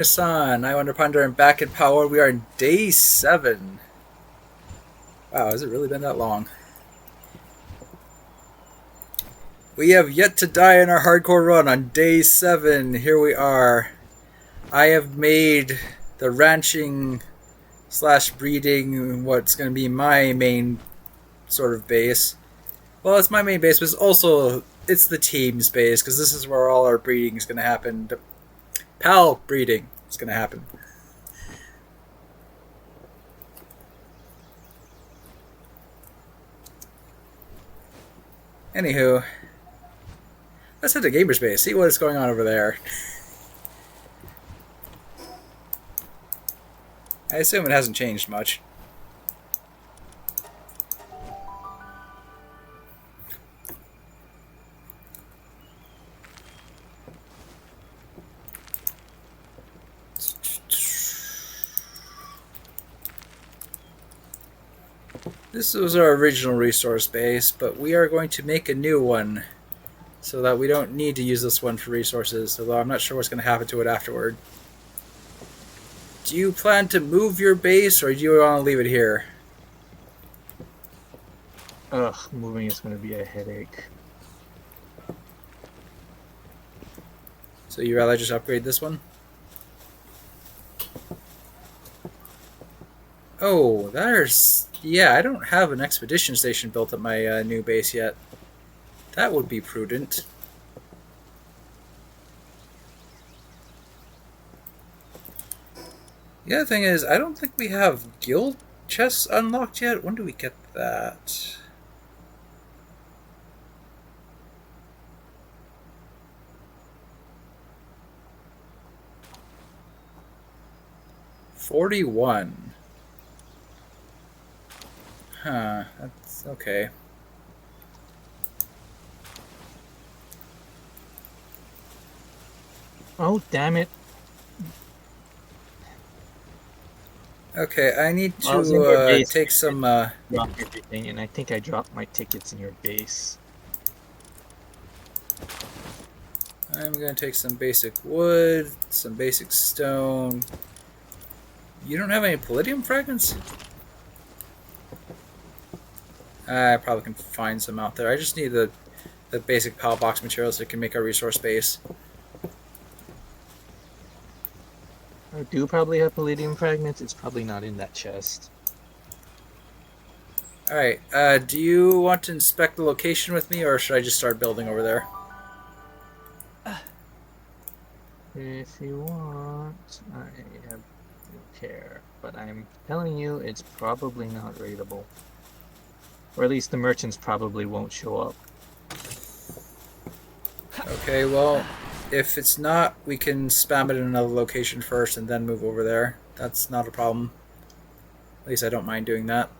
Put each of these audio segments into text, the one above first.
San, I Wonder Ponder, and back in Power. We are in day 7. Wow, has it really been that long? We have yet to die in our hardcore run on day 7. Here we are. I have made the ranching slash breeding what's going to be my main sort of base. Well, it's my main base, but it's the team's base because this is where all our breeding is going to happen. The pal breeding is going to happen. Anywho, let's head to Gamerspace, see what is going on over there. I assume it hasn't changed much. This was our original resource base, but we are going to make a new one so that we don't need to use this one for resources, although I'm not sure what's going to happen to it afterward. Do you plan to move your base, or do you want to leave it here? Ugh, moving is going to be a headache. So you'd rather just upgrade this one? Oh, there's... Yeah, I don't have an expedition station built at my new base yet. That would be prudent. The other thing is, I don't think we have guild chests unlocked yet. When do we get that? $41. Huh, that's okay. Oh, damn it. Okay, I need to take some... Drop everything, and I think I dropped my tickets in your base. I'm going to take some basic wood, some basic stone. You don't have any palladium fragments? I probably can find some out there. I just need the basic PAL box materials that can make a resource base. I do probably have palladium fragments. It's probably not in that chest. Alright, do you want to inspect the location with me, or should I just start building over there? If you want, I don't care. But I'm telling you, it's probably not raidable. Or at least the merchants probably won't show up. Okay, well, if it's not, we can spam it in another location first and then move over there. That's not a problem. At least I don't mind doing that.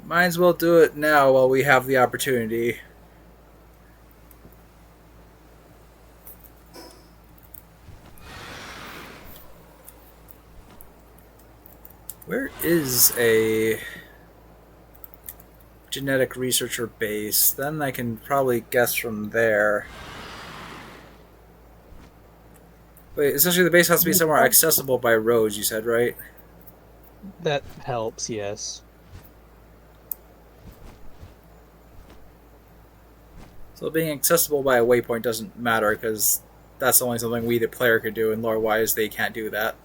Might as well do it now while we have the opportunity. Where is a genetic researcher base? Then I can probably guess from there. Wait, essentially the base has to be somewhere accessible by roads, you said, right? That helps, yes. So being accessible by a waypoint doesn't matter, because that's only something we, the player, could do, and lore-wise, they can't do that.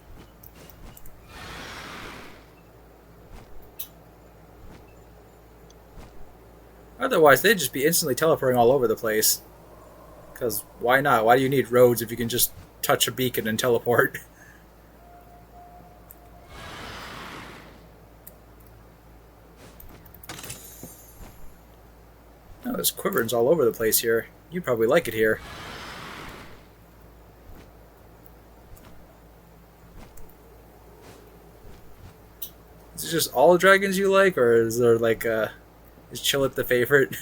Otherwise, they'd just be instantly teleporting all over the place. Because why not? Why do you need roads if you can just touch a beacon and teleport? Oh, there's quiverns all over the place here. You probably like it here. Is it just all dragons you like, or is there like is Chillet the favorite?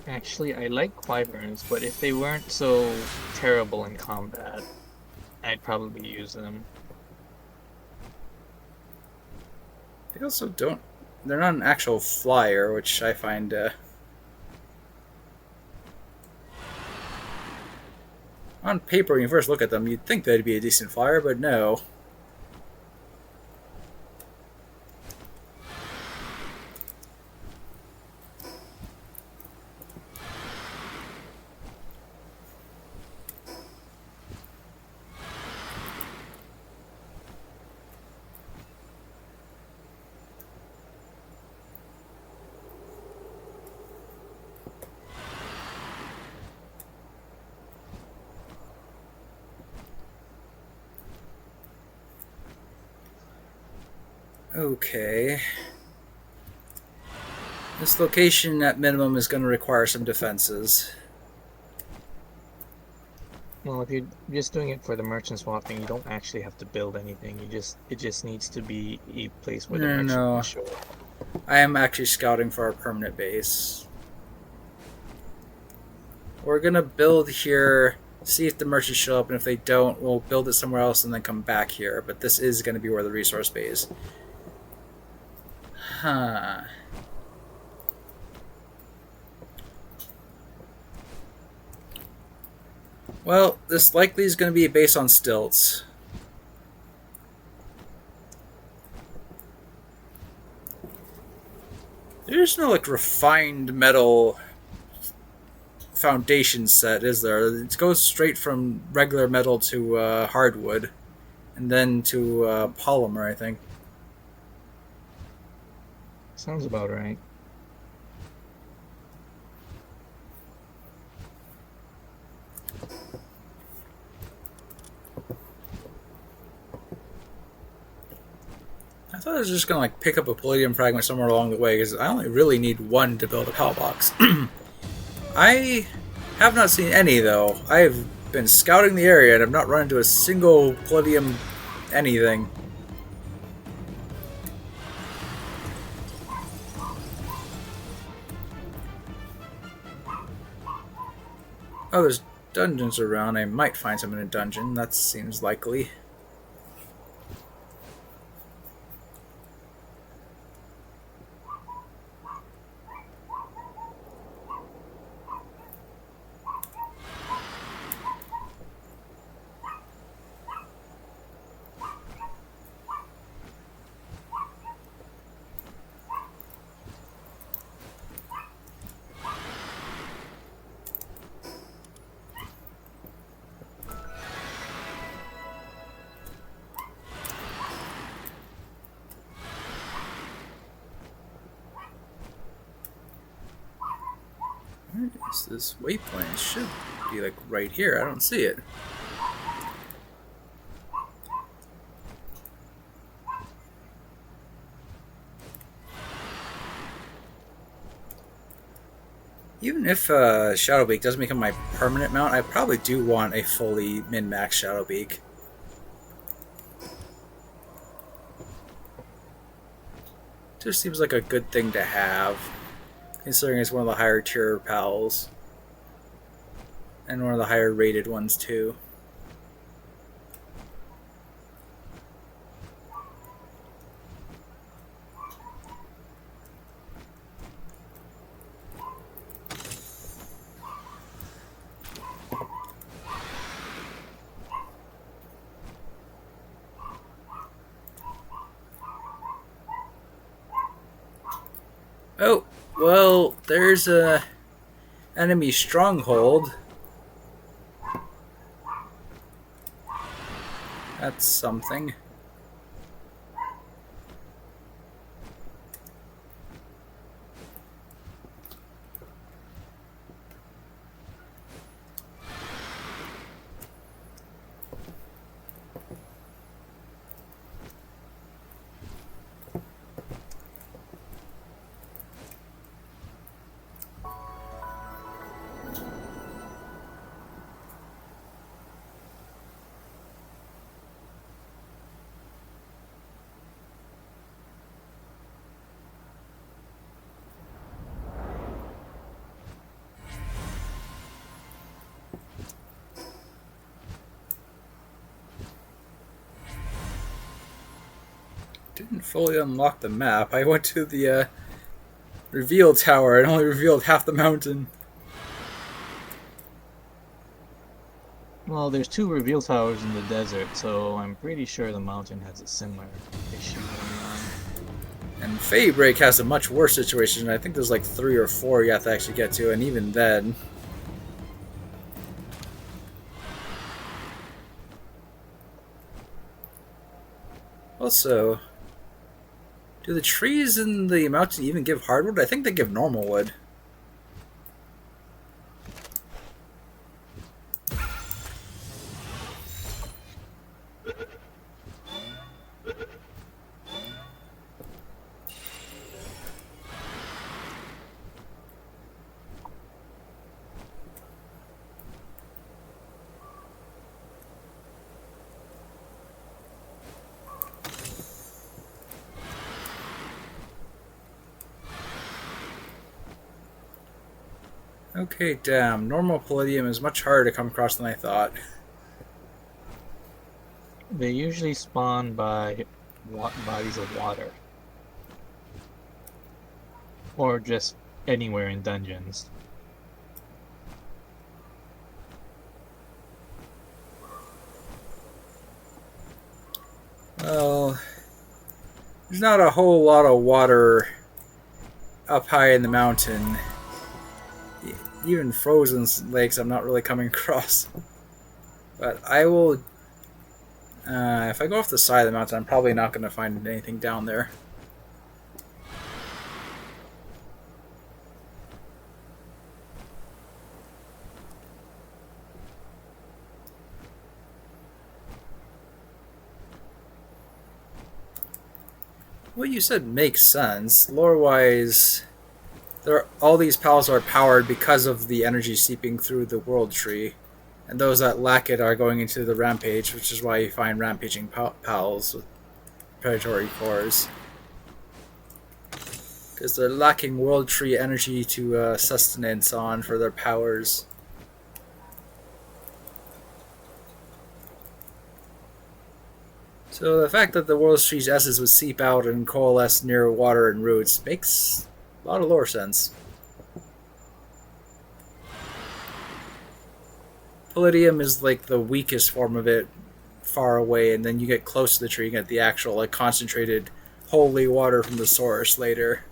Actually, I like wyverns, but if they weren't so terrible in combat, I'd probably use them. They also don't. They're not an actual flyer, which I find. On paper, when you first look at them, you'd think they'd be a decent flyer, but no. Okay. This location, at minimum, is going to require some defenses. Well, if you're just doing it for the merchant swap thing, you don't actually have to build anything. It just needs to be a place where the No, merchant can no. show up. I am actually scouting for our permanent base. We're going to build here, see if the merchants show up, and if they don't, we'll build it somewhere else and then come back here. But this is going to be where the resource base is. Huh. Well, this likely is going to be a base on stilts. There's no like refined metal foundation set, is there? It goes straight from regular metal to hardwood, and then to polymer, I think. Sounds about right. I thought I was just gonna like pick up a palladium fragment somewhere along the way because I only really need one to build a power box. I have not seen any though. I have been scouting the area and have not run into a single palladium anything. Oh, there's dungeons around. I might find some in a dungeon. That seems likely. Where is this waypoint? It should be like right here. I don't see it. Even if Shadowbeak doesn't become my permanent mount, I probably do want a fully min-max Shadowbeak. Just seems like a good thing to have, considering it's one of the higher tier pals. And one of the higher rated ones too. Oh, well, there's a enemy stronghold. That's something. Didn't fully unlock the map. I went to the reveal tower and only revealed half the mountain. Well, there's two reveal towers in the desert, so I'm pretty sure the mountain has a similar issue going on. And Break has a much worse situation. I think there's like 3 or 4 you have to actually get to, and even then. Also, do the trees in the mountain even give hardwood? I think they give normal wood. Okay, damn. Normal palladium is much harder to come across than I thought. They usually spawn by bodies of water. Or just anywhere in dungeons. Well, there's not a whole lot of water up high in the mountain. Even frozen lakes I'm not really coming across. But I will... if I go off the side of the mountain, I'm probably not going to find anything down there. What you said makes sense. Lore-wise, all these pals are powered because of the energy seeping through the world tree. And those that lack it are going into the rampage, which is why you find rampaging pals with predatory cores. Because they're lacking world tree energy to sustenance on for their powers. So the fact that the world tree's essence would seep out and coalesce near water and roots makes a lot of lore sense. Palladium is like the weakest form of it, far away, and then you get close to the tree and get the actual like concentrated holy water from the source later.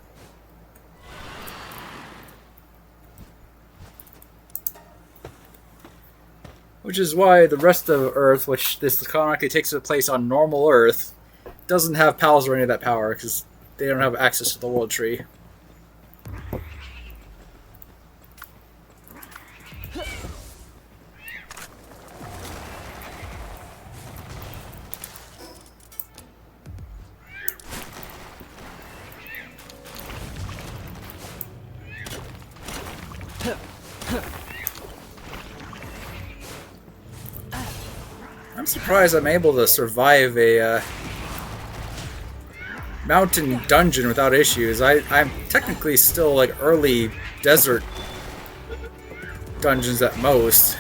Which is why the rest of Earth, which this canonically takes place on normal Earth, doesn't have pals or any of that power, because they don't have access to the world tree. I'm surprised I'm able to survive a mountain dungeon without issues. I'm technically still like early desert dungeons at most.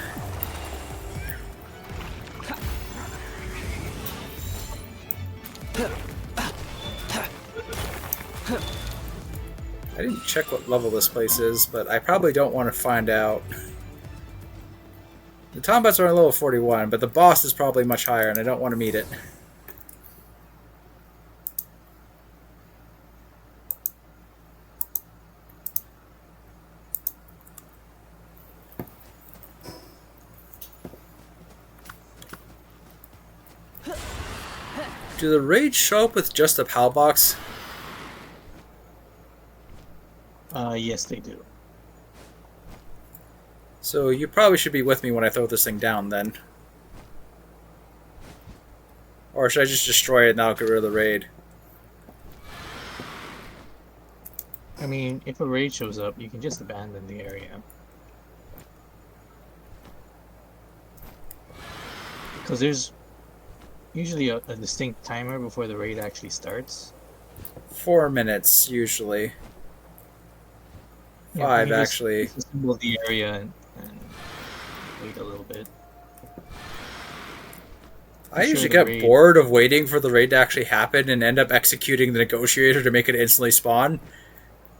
I didn't check what level this place is, but I probably don't want to find out. The Tombats are on level 41, but the boss is probably much higher, and I don't want to meet it. Do the raids show up with just a PAL box? Yes, they do. So you probably should be with me when I throw this thing down, then. Or should I just destroy it and that'll get rid of the raid? I mean, if a raid shows up, you can just abandon the area. Because there's usually a distinct timer before the raid actually starts. 4 minutes, usually. Yeah, 5, you just actually. disassemble the area and wait a little bit. I sure usually the get raid. bored of waiting for the raid to actually happen and end up executing the negotiator to make it instantly spawn.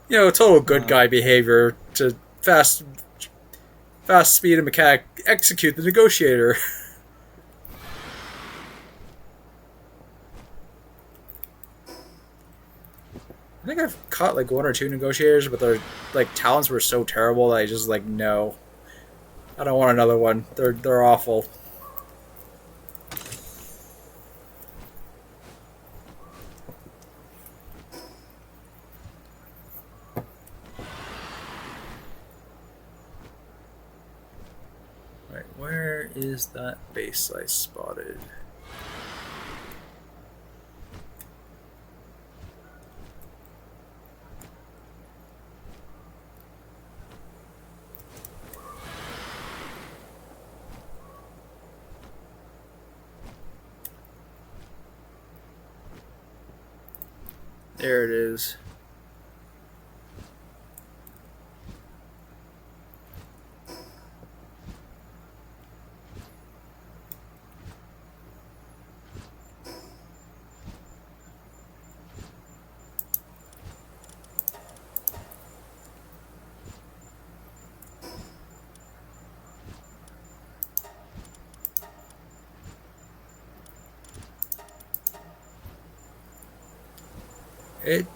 You know, total good Uh, guy behavior to fast speed and mechanic execute the negotiator. I think I've caught like one or two negotiators, but their like talents were so terrible that I just like no, I don't want another one. They're awful. Right, where is that base I spotted? There it is. It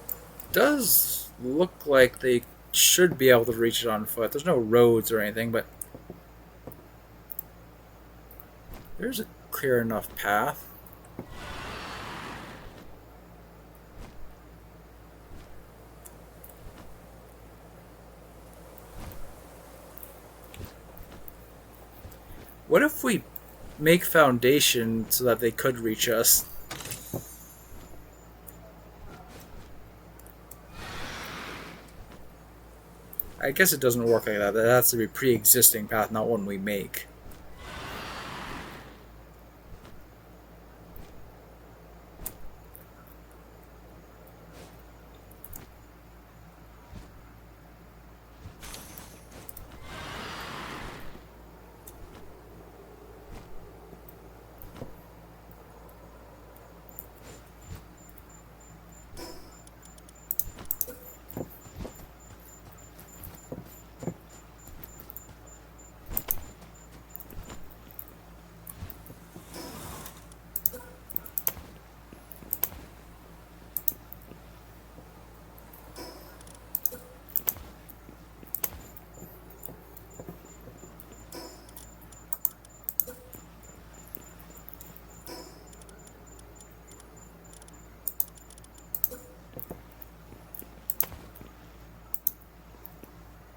does look like they should be able to reach it on foot. There's no roads or anything, but there's a clear enough path. What if we make foundation so that they could reach us? I guess it doesn't work like that. That has to be a pre-existing path, not one we make.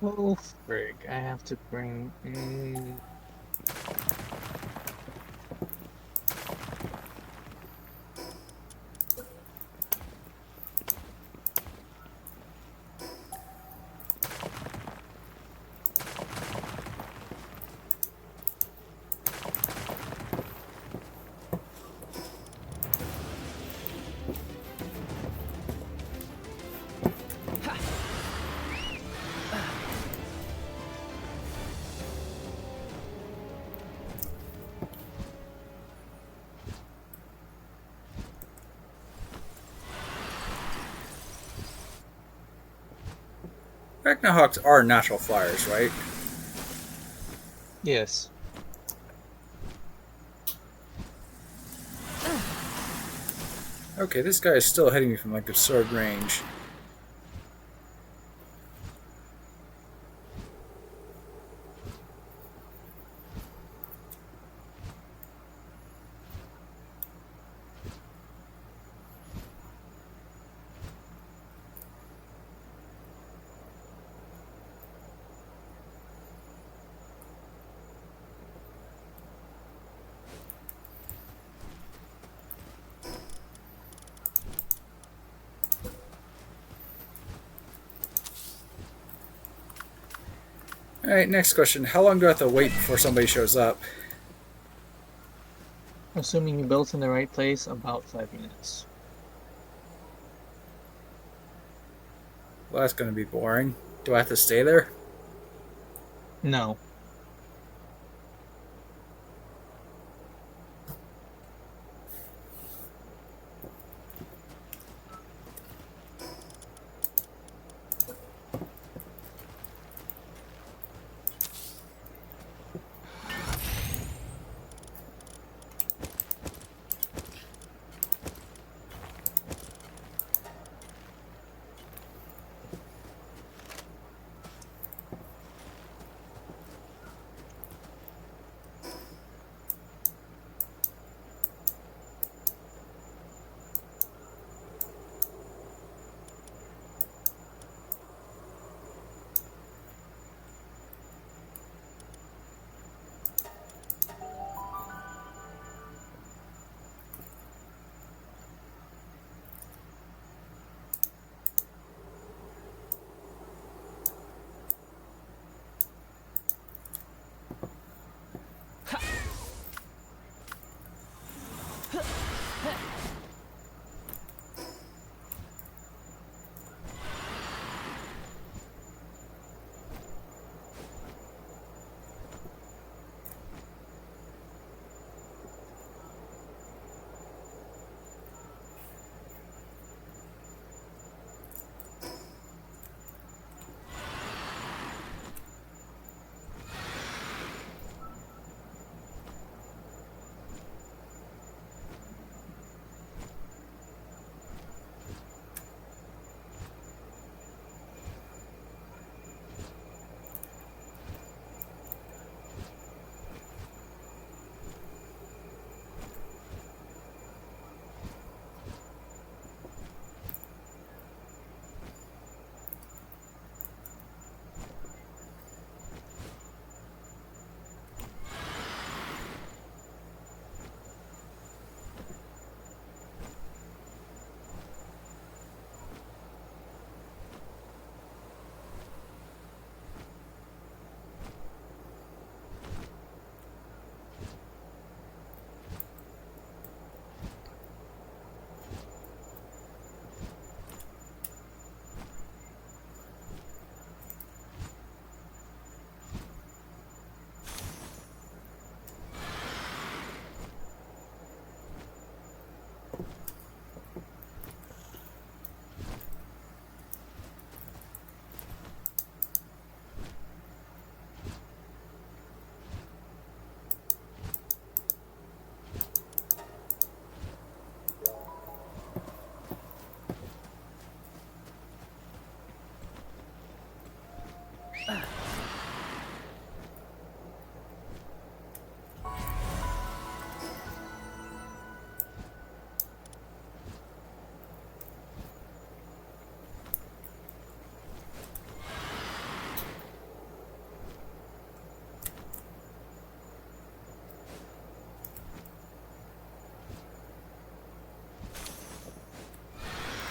oh frig! I have to bring. Arachnohawks are natural flyers, right? Yes. Okay, this guy is still hitting me from like absurd range. Alright, next question. How long do I have to wait before somebody shows up? Assuming you built in the right place, about 5 minutes. Well, that's going to be boring. Do I have to stay there? No.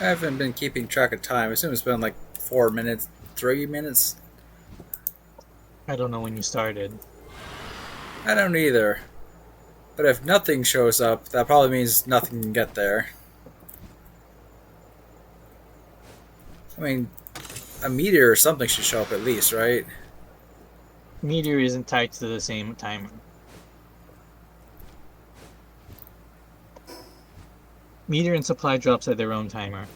I haven't been keeping track of time. I assume it's been like 4 minutes, 3 minutes. I don't know when you started. I don't either. But if nothing shows up, that probably means nothing can get there. I mean, a meteor or something should show up at least, right? Meteor isn't tied to the same timer. Meteor and supply drops are their own timer.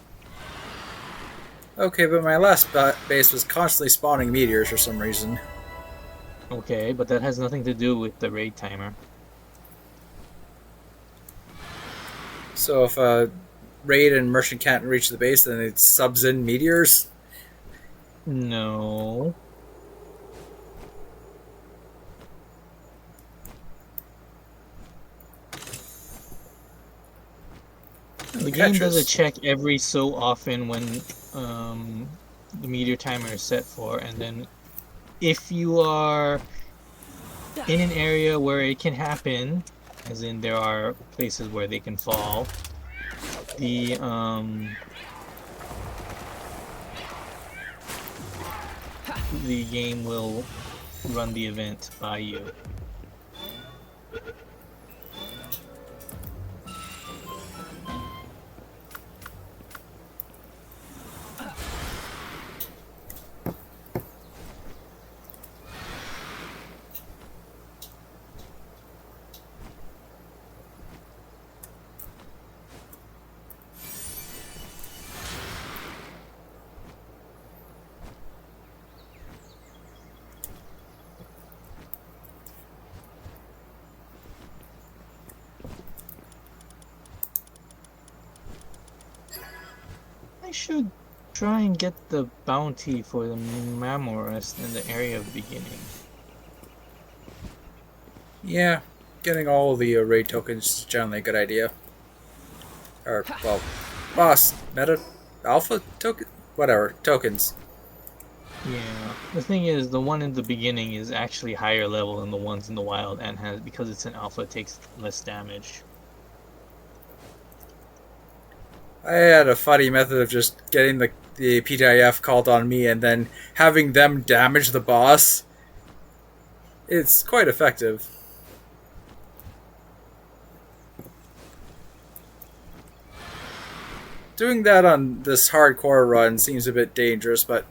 Okay, but my last base was constantly spawning meteors for some reason. Okay, but that has nothing to do with the raid timer. So if a raid and merchant can't reach the base, then it subs in meteors. No. The game does a Catches. check every so often when the meteor timer is set for, and then if you are in an area where it can happen, as in there are places where they can fall, the game will run the event by you. I should try and get the bounty for the Mamorest in the area of beginning. Yeah, getting all the raid tokens is generally a good idea. Or, well, boss, meta, alpha token? Whatever, tokens. Yeah, the thing is, the one in the beginning is actually higher level than the ones in the wild, and has because it's an alpha, it takes less damage. I had a funny method of just getting the PTIF called on me and then having them damage the boss. It's quite effective. Doing that on this hardcore run seems a bit dangerous, but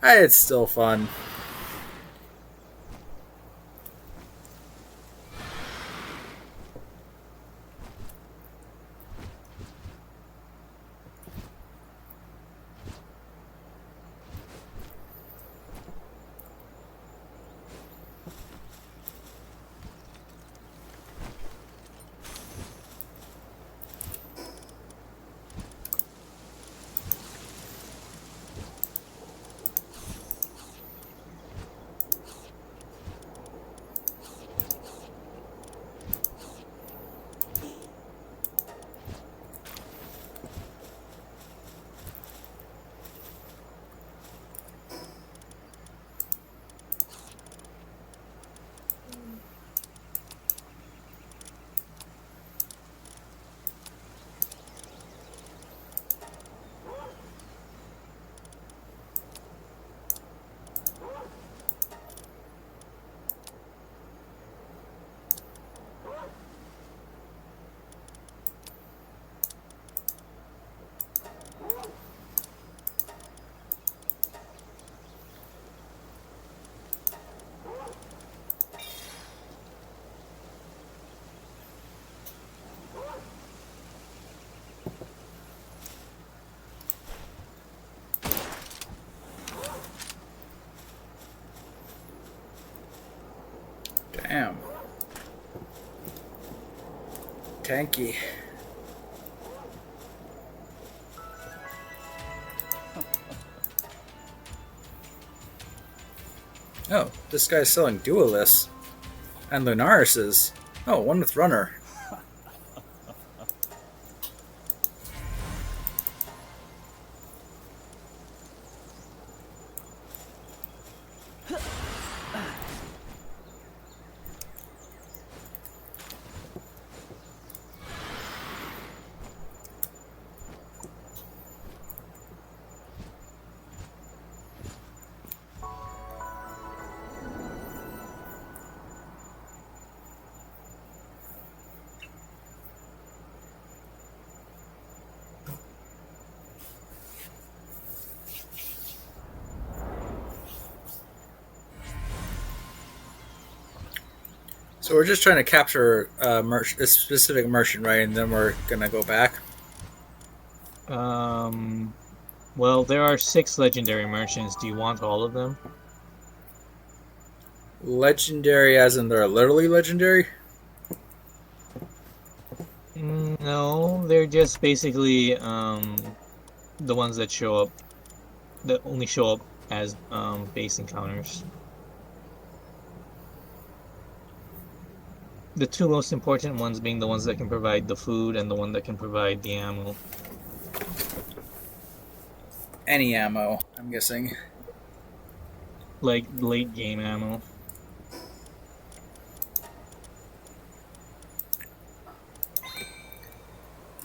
it's still fun. Damn. Tanky. Oh, this guy's selling duelists. And Lunarises. Oh, one with runner. So we're just trying to capture a specific merchant, right? And then we're gonna go back. Um, well, there are 6 legendary merchants. Do you want all of them? Legendary, as in they're literally legendary. No, they're just basically the ones that show up that only show up as base encounters. The two most important ones being the ones that can provide the food and the one that can provide the ammo. Any ammo, I'm guessing. Like late game ammo.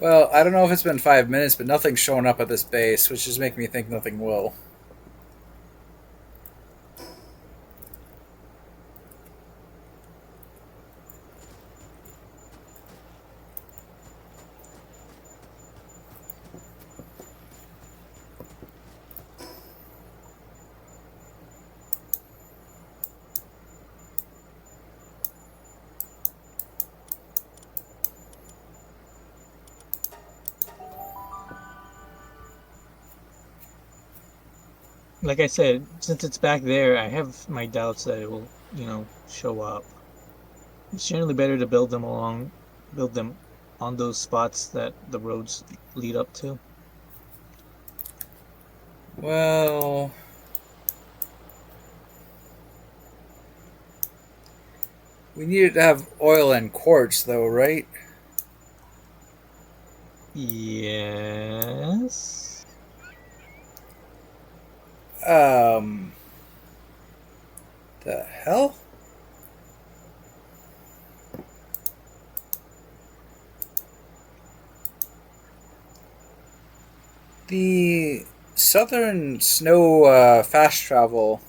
Well, I don't know if it's been 5 minutes, but nothing's showing up at this base, which is making me think nothing will. Like I said, since it's back there, I have my doubts that it will, show up. It's generally better to build them on those spots that the roads lead up to. Well, we needed to have oil and quartz, though, right? Yes. Um, the hell? The southern snow fast travel.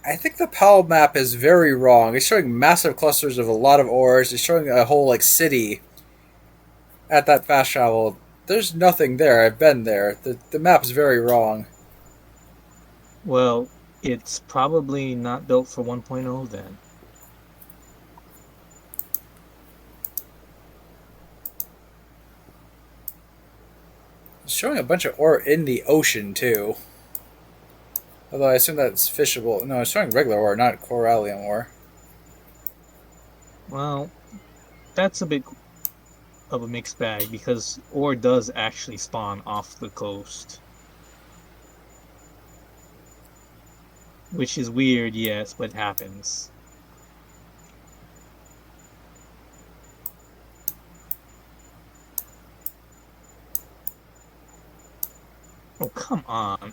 I think the PAL map is very wrong. It's showing massive clusters of a lot of ores. It's showing a whole like city at that fast travel. There's nothing there. I've been there. The map's very wrong. Well, it's probably not built for 1.0 then. It's showing a bunch of ore in the ocean too. Although I assume that's fishable. No, it's showing regular ore, not corallium ore. Well, that's a bit of a mixed bag because ore does actually spawn off the coast. Which is weird, yes, but happens. Oh, come on.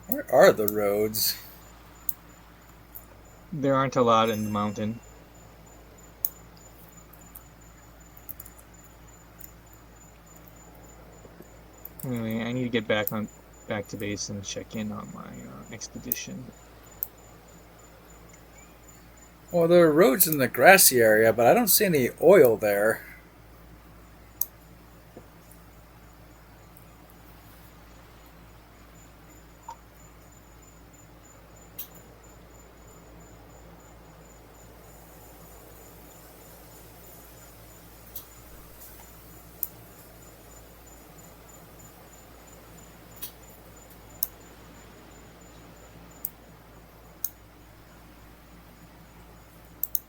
Where are the roads? There aren't a lot in the mountain. Anyway, I need to get back to base and check in on my expedition. Well, there are roads in the grassy area, but I don't see any oil there.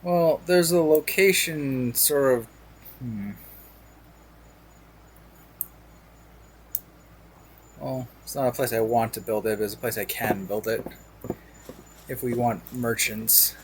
Well, there's a location sort of. Well, it's not a place I want to build it, but it's a place I can build it. If we want merchants.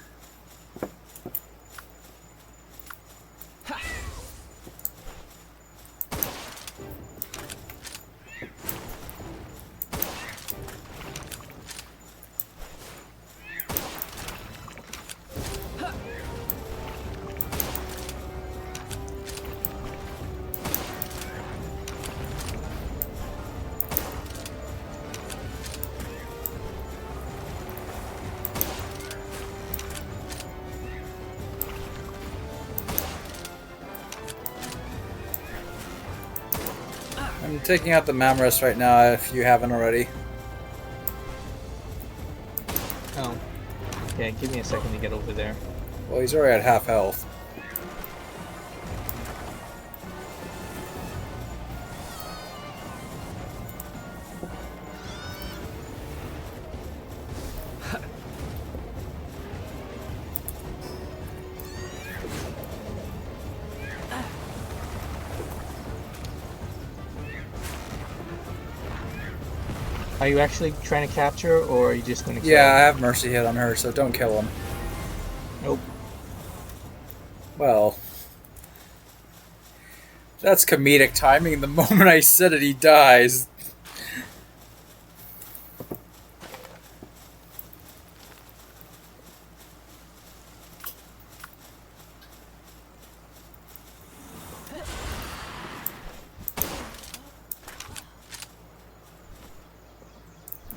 I'm taking out the Mamrus right now if you haven't already. Oh. Okay, give me a second to get over there. Well, he's already at half health. Are you actually trying to capture, or are you just going to kill? Yeah, I have Mercy hit on her, so don't kill him. Nope. Well, that's comedic timing. The moment I said it, he dies.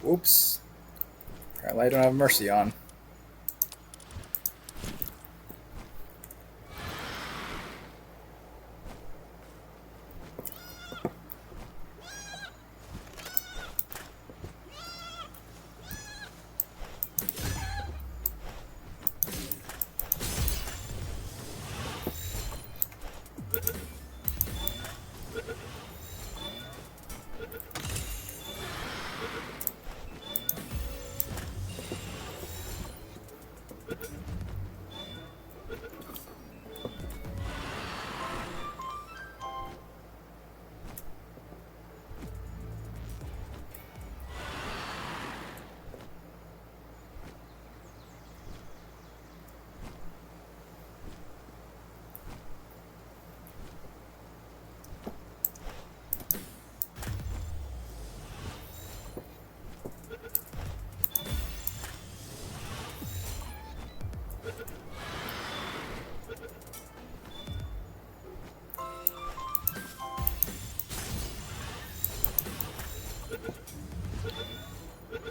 Oops. Apparently I don't have Mercy on.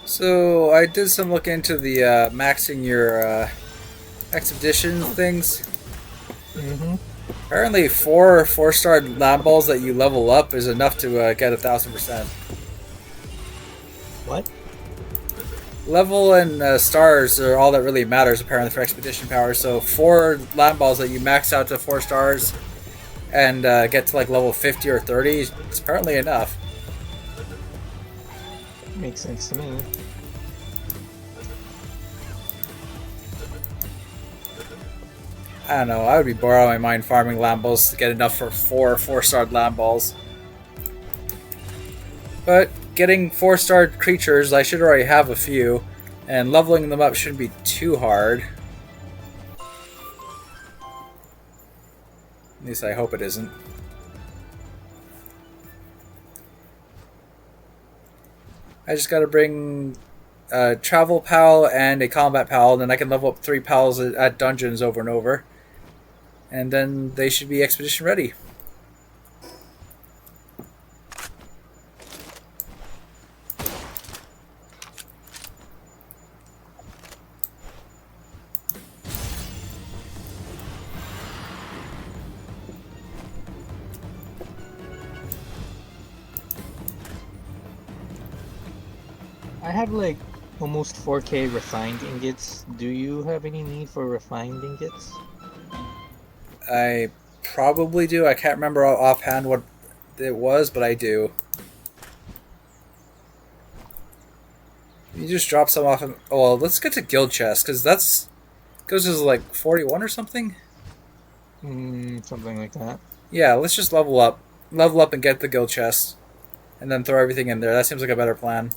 So I did some look into the maxing your expedition things. Mm-hmm. Apparently, four-star lab balls that you level up is enough to get 1,000%. What? Level and stars are all that really matters apparently for expedition power. So 4 land balls that you max out to 4 stars and get to like level 50 or 30 is apparently enough. Makes sense to me. I don't know. I would be bored out of my mind farming land balls to get enough for 4-star land balls. But getting 4-star creatures, I should already have a few, and leveling them up shouldn't be too hard. At least I hope it isn't. I just gotta bring a travel pal and a combat pal, and then I can level up 3 pals at dungeons over and over. And then they should be expedition ready. I have like almost 4K refined ingots. Do you have any need for refined ingots? I probably do. I can't remember offhand what it was, but I do. You just drop some off. Oh, well, let's get to guild chest because that's goes to like 41 or something. Something like that. Yeah, let's just level up and get the guild chest, and then throw everything in there. That seems like a better plan.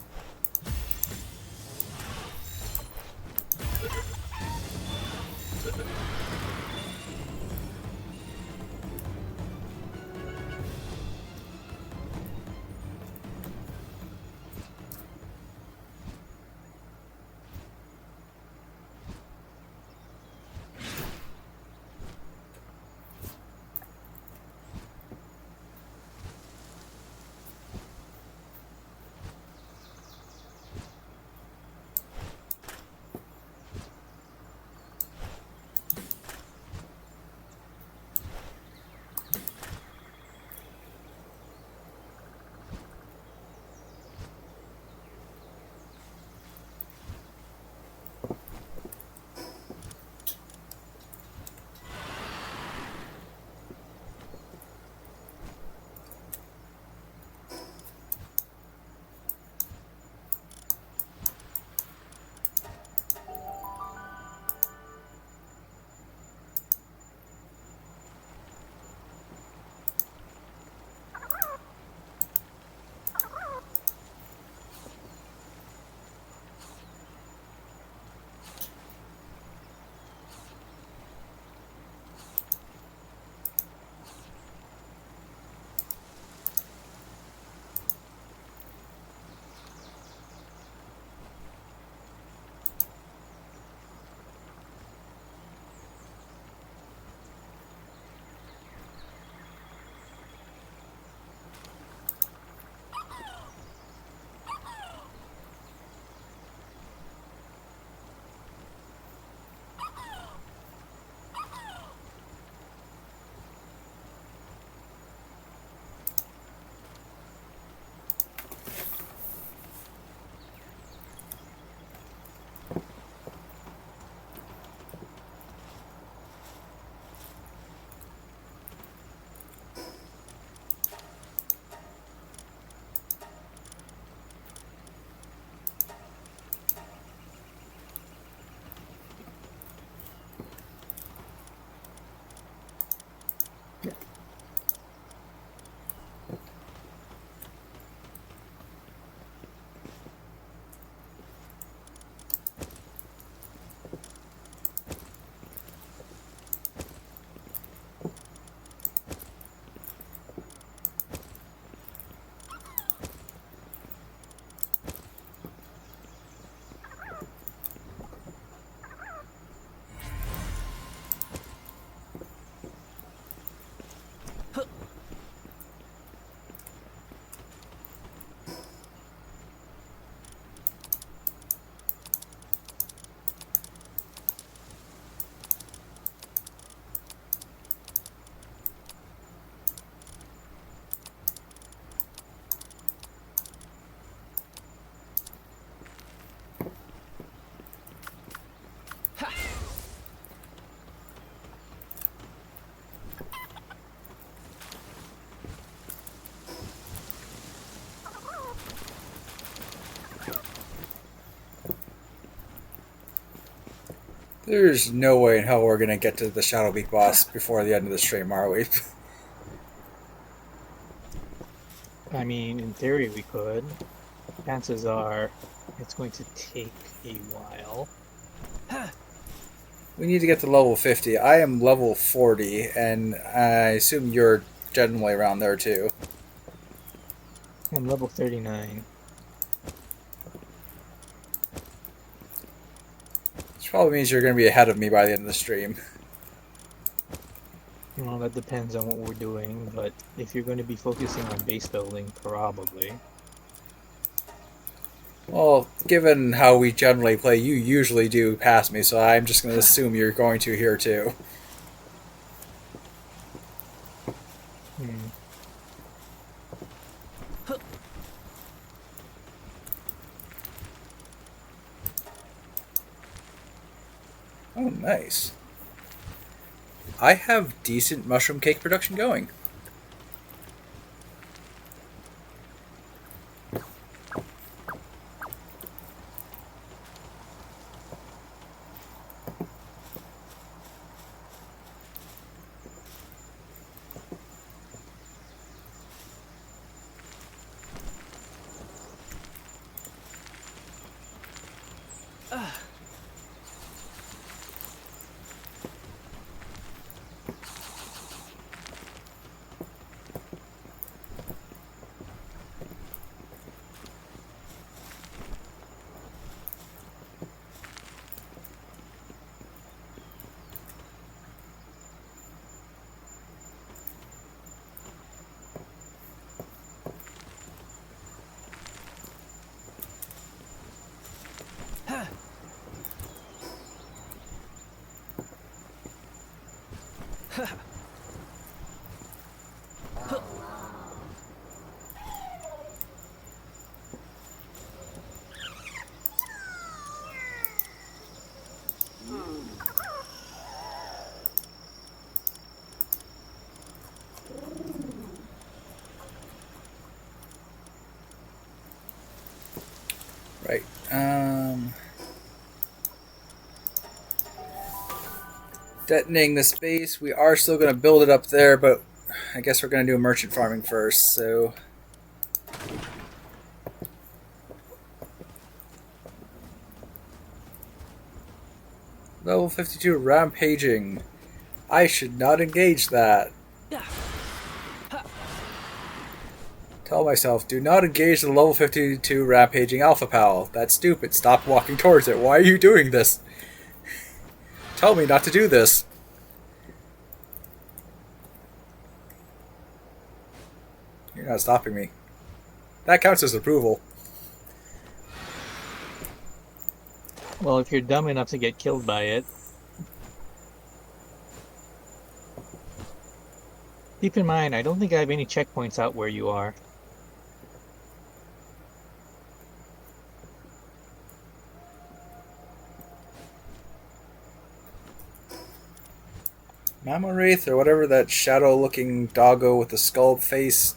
There's no way in hell we're gonna get to the Shadow Beak boss before the end of the stream, are we? I mean, in theory, we could. Chances are it's going to take a while. We need to get to level 50. I am level 40, and I assume you're generally around there too. I'm level 39. Which probably means you're going to be ahead of me by the end of the stream. Well, that depends on what we're doing, but if you're going to be focusing on base building, probably. Well, given how we generally play, you usually do pass me, so I'm just going to assume you're going to here too. Hmm. Oh, nice. I have decent mushroom cake production going. Right. Detonating the space. We are still going to build it up there, but I guess we're going to do merchant farming first, so... Level 52 rampaging. I should not engage that. Tell myself, do not engage the level 52 rampaging alpha pal. That's stupid. Stop walking towards it. Why are you doing this? Tell me not to do this. You're not stopping me. That counts as approval. Well, if you're dumb enough to get killed by it, keep in mind, I don't think I have any checkpoints out where you are. Mama Wraith, or whatever that shadow-looking doggo with the skull face...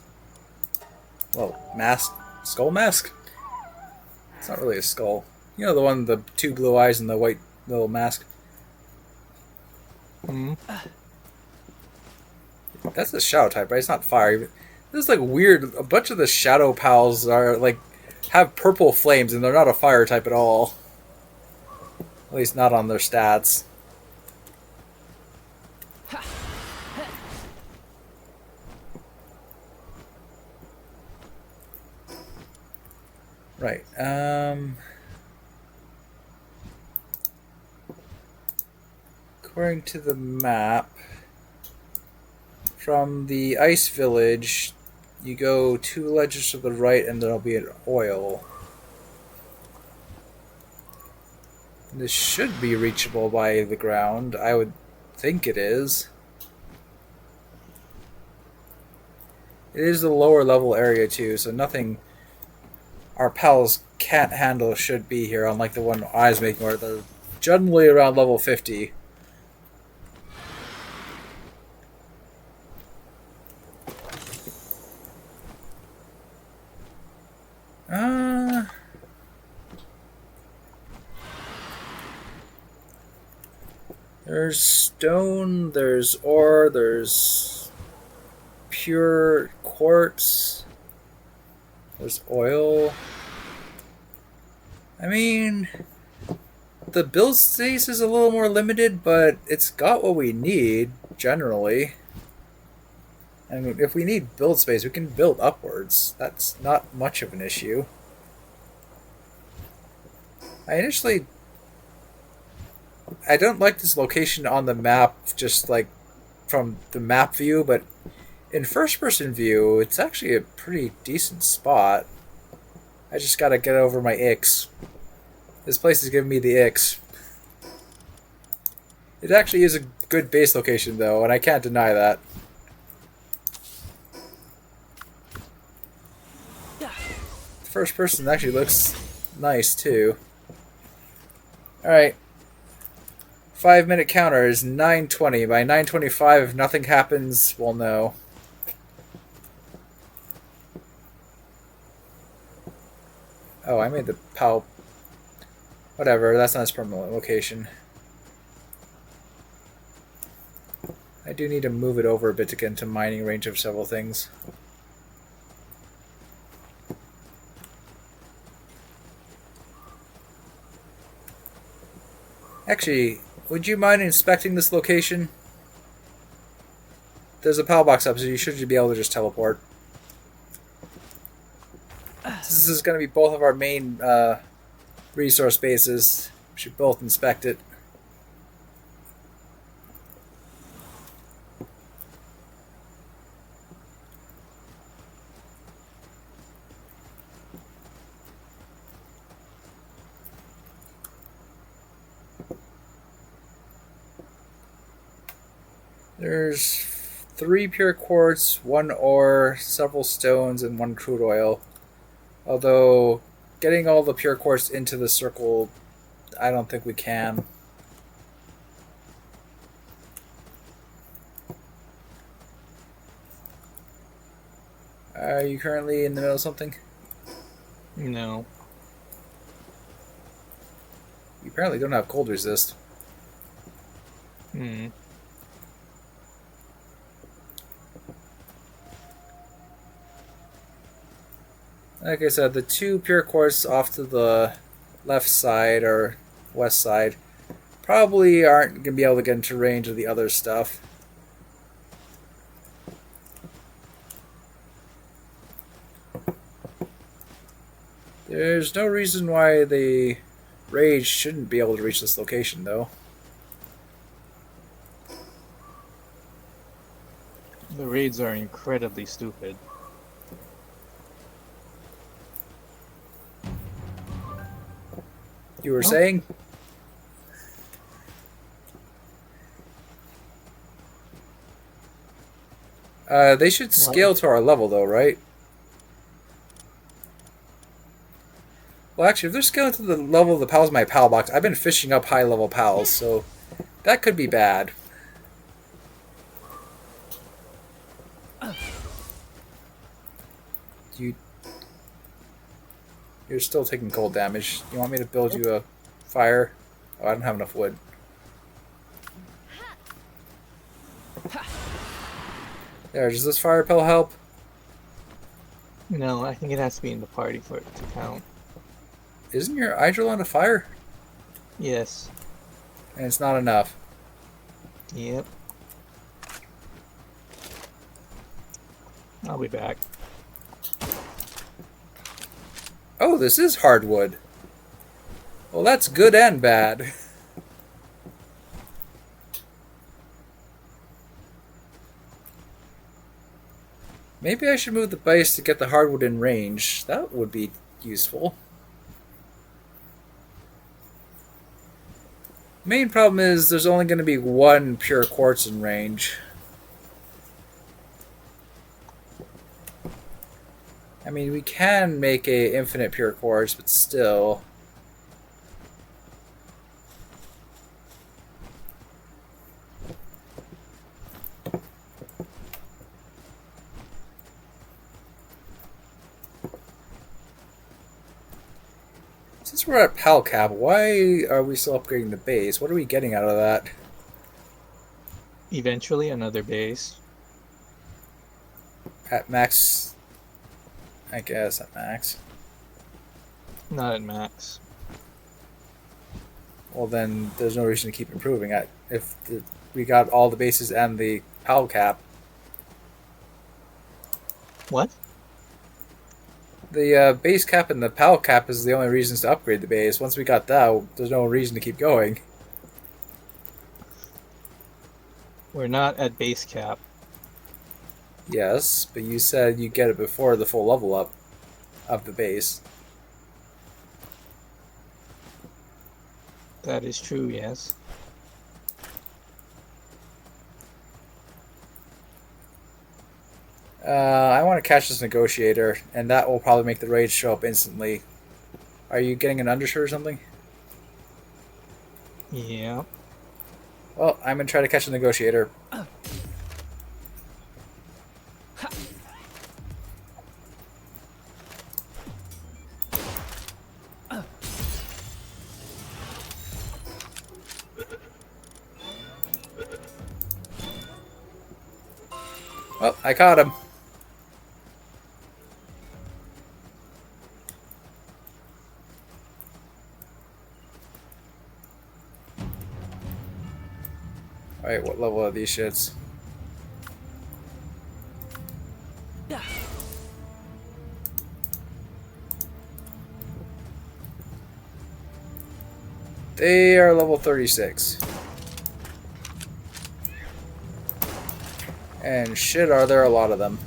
Well, mask? Skull mask? It's not really a skull. You know, the one with the two blue eyes and the white little mask? Hmm. That's a shadow type, right? It's not fire. This is like weird. A bunch of the shadow pals are like have purple flames, and they're not a fire type at all. At least not on their stats. Right. According to the map, from the ice village, you go 2 ledges to the right, and there'll be an oil. This should be reachable by the ground. I would think it is. It is the lower level area too, so nothing our pals can't handle should be here, unlike the one I was making where they're generally around level 50. There's stone, there's ore, there's pure quartz, there's oil. I mean, the build space is a little more limited, but it's got what we need, generally. And if we need build space, we can build upwards. That's not much of an issue. I don't like this location on the map, just like from the map view, but in first person view, it's actually a pretty decent spot. I just gotta get over my icks. This place is giving me the icks. It actually is a good base location, though, and I can't deny that. First person actually looks nice, too. Alright. 5-minute counter is 9:20. By 9:25, if nothing happens, we'll know. Oh, I made the PAL. Whatever, that's not its permanent location. I do need to move it over a bit to get into mining range of several things. Actually, would you mind inspecting this location? There's a PAL box up, so you should be able to just teleport. This is going to be both of our main resource bases. We should both inspect it. There's 3 pure quartz, 1 ore, several stones, and 1 crude oil. Although, getting all the pure quartz into the circle, I don't think we can. Are you currently in the middle of something? No. You apparently don't have cold resist. Hmm. Like I said, the 2 pure quartz off to the left side or west side probably aren't going to be able to get into range of the other stuff. There's no reason why the rage shouldn't be able to reach this location, though. The raids are incredibly stupid. You were saying? They should scale to our level, though, right? Well, actually, if they're scaling to the level of the pals in my pal box, I've been fishing up high-level pals, so that could be bad. You're still taking cold damage. You want me to build you a fire? Oh, I don't have enough wood. There, does this fire pell help? No, I think it has to be in the party for it to count. Isn't your Idril on a fire? Yes. And it's not enough. Yep. I'll be back. Oh, this is hardwood. Well, that's good and bad. Maybe I should move the base to get the hardwood in range. That would be useful. Main problem is there's only going to be 1 pure quartz in range. I mean, we can make a infinite pure quartz, but still. Since we're at pal cap, why are we still upgrading the base? What are we getting out of that? Eventually, another base. At max, I guess at max. Not at max. Well, then there's no reason to keep improving. We got all the bases and the PAL cap. What? The base cap and the PAL cap is the only reasons to upgrade the base. Once we got that, there's no reason to keep going. We're not at base cap. Yes, but you said you get it before the full level up of the base. That is true, yes. I want to catch this negotiator, and that will probably make the raids show up instantly. Are you getting an undershirt or something? Yeah. Well, I'm gonna try to catch the negotiator. Well, I caught him. Alright, what level are these shits? They are level 36. And shit, are there a lot of them.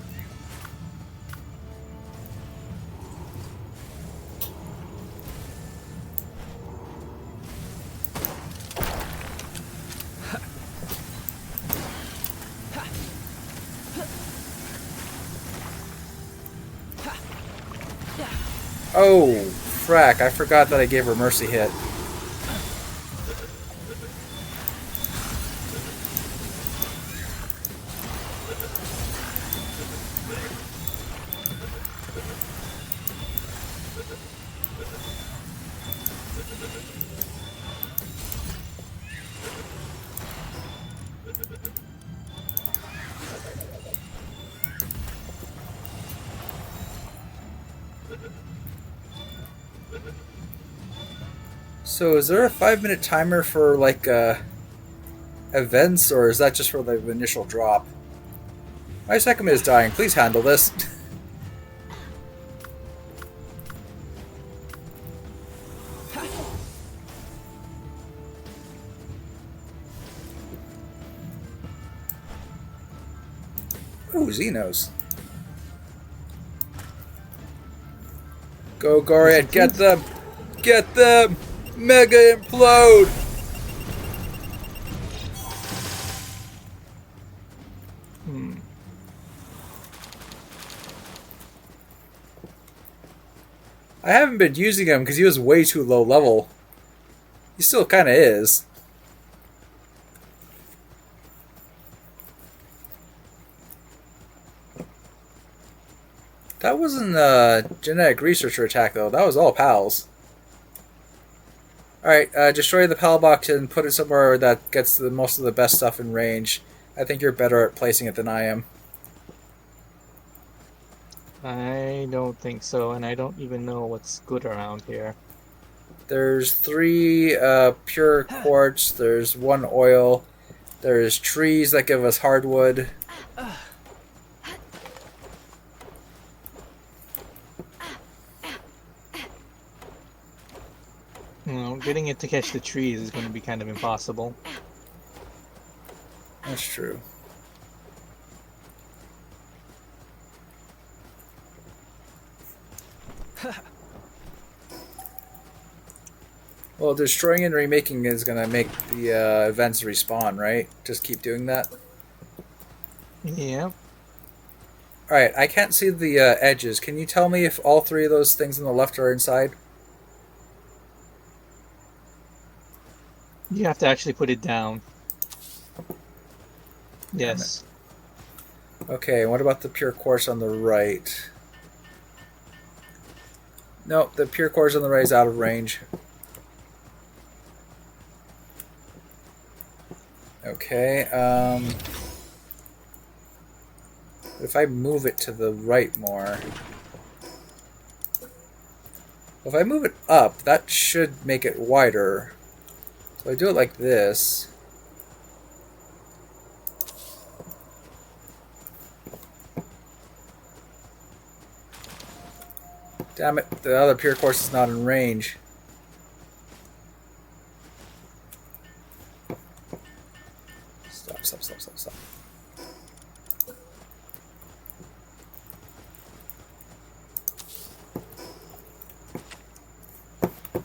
Oh, frack, I forgot that I gave her mercy hit. So is there a 5-minute timer for like events, or is that just for the initial drop? My second is dying. Please handle this. Ooh, Xenos. Go, Goriad, get them! Get them! Mega implode! I haven't been using him because he was way too low level. He still kind of is. That wasn't a genetic researcher attack, though. That was all pals. Alright, destroy the pal box and put it somewhere that gets most of the best stuff in range. I think you're better at placing it than I am. I don't think so, and I don't even know what's good around here. There's 3 pure quartz, there's 1 oil, there's trees that give us hardwood. You know, getting it to catch the trees is going to be kind of impossible. That's true. Well, destroying and remaking is going to make the events respawn, right? Just keep doing that. Yeah. Alright, I can't see the edges. Can you tell me if all 3 of those things on the left are inside? You have to actually put it down. Yes. Okay, what about the pure quartz on the right? Nope, the pure quartz on the right is out of range. Okay, if I move it to the right more... If I move it up, that should make it wider. So I do it like this. Damn it, the other pure course is not in range. Stop, stop, stop, stop, stop.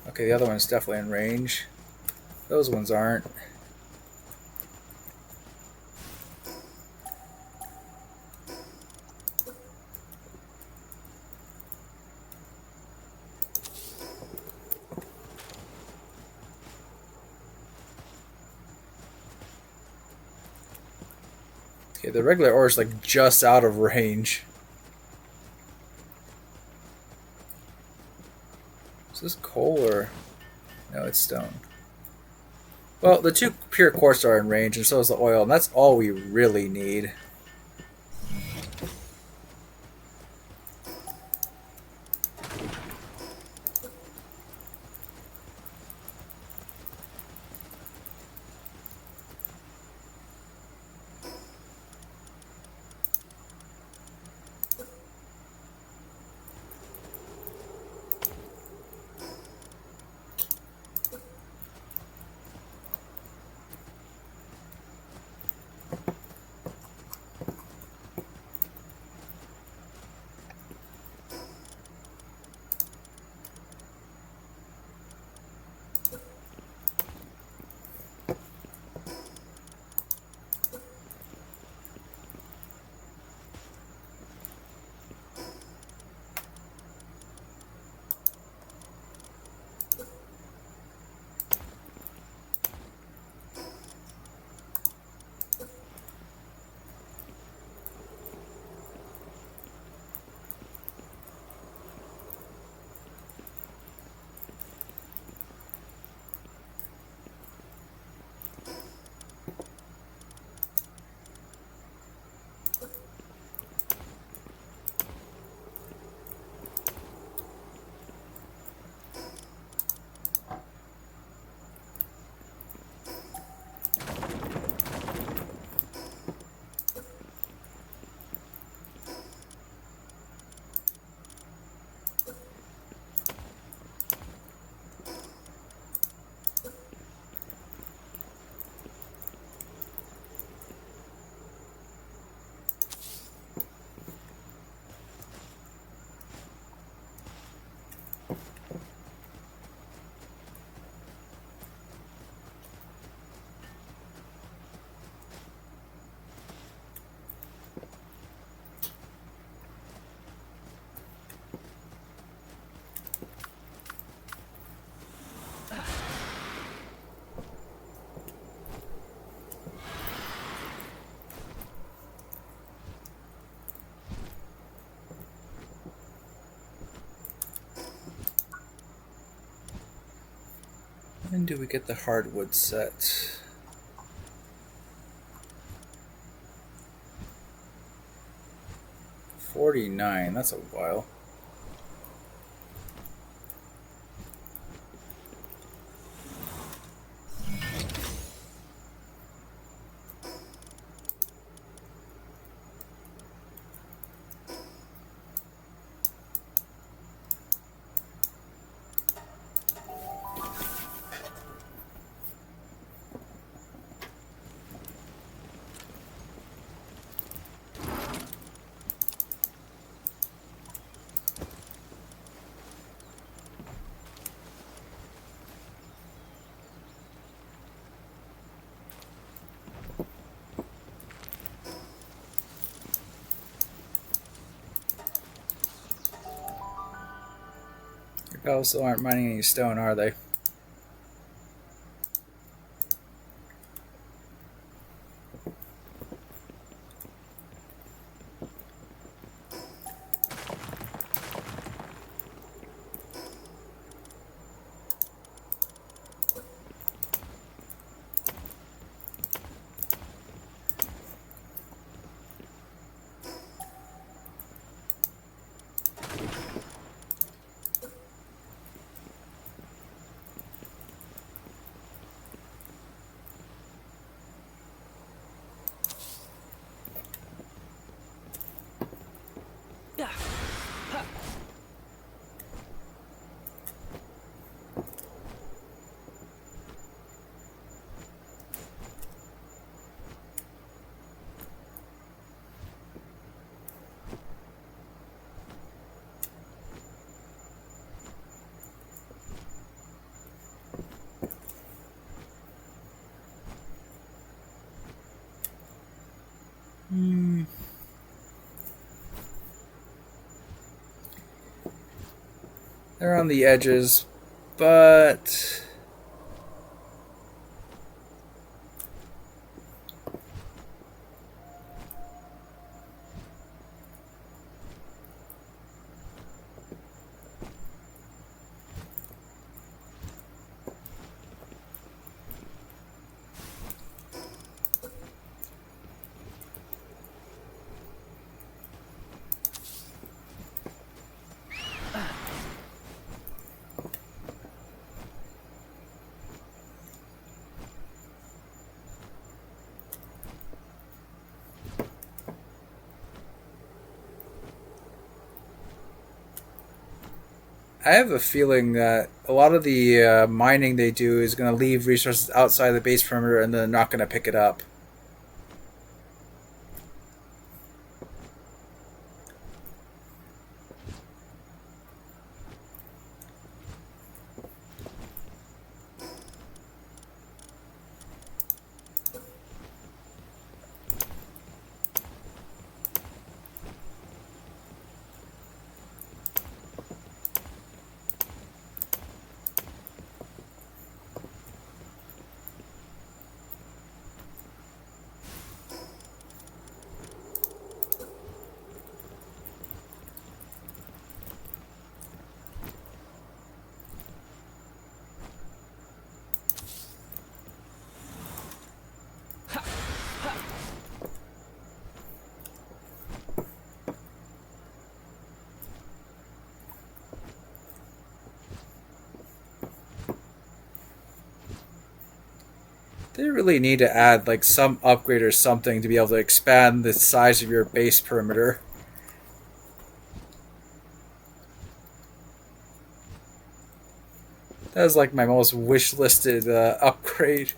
Okay, the other one's definitely in range. Those ones aren't. Okay, the regular ore is like just out of range. Is this coal or... No, it's stone. Well, the two pure quartz are in range, and so is the oil, and that's all we really need. When do we get the hardwood set? $49, that's a while. Your pals still aren't mining any stone, are they? They're on the edges, but I have a feeling that a lot of the mining they do is going to leave resources outside the base perimeter and they're not going to pick it up. They really need to add like some upgrade or something to be able to expand the size of your base perimeter. That is like my most wish listed upgrade.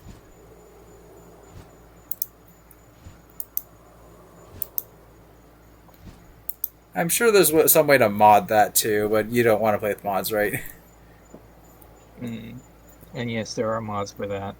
I'm sure there's some way to mod that too, but you don't want to play with mods, right? Mm. And yes, there are mods for that.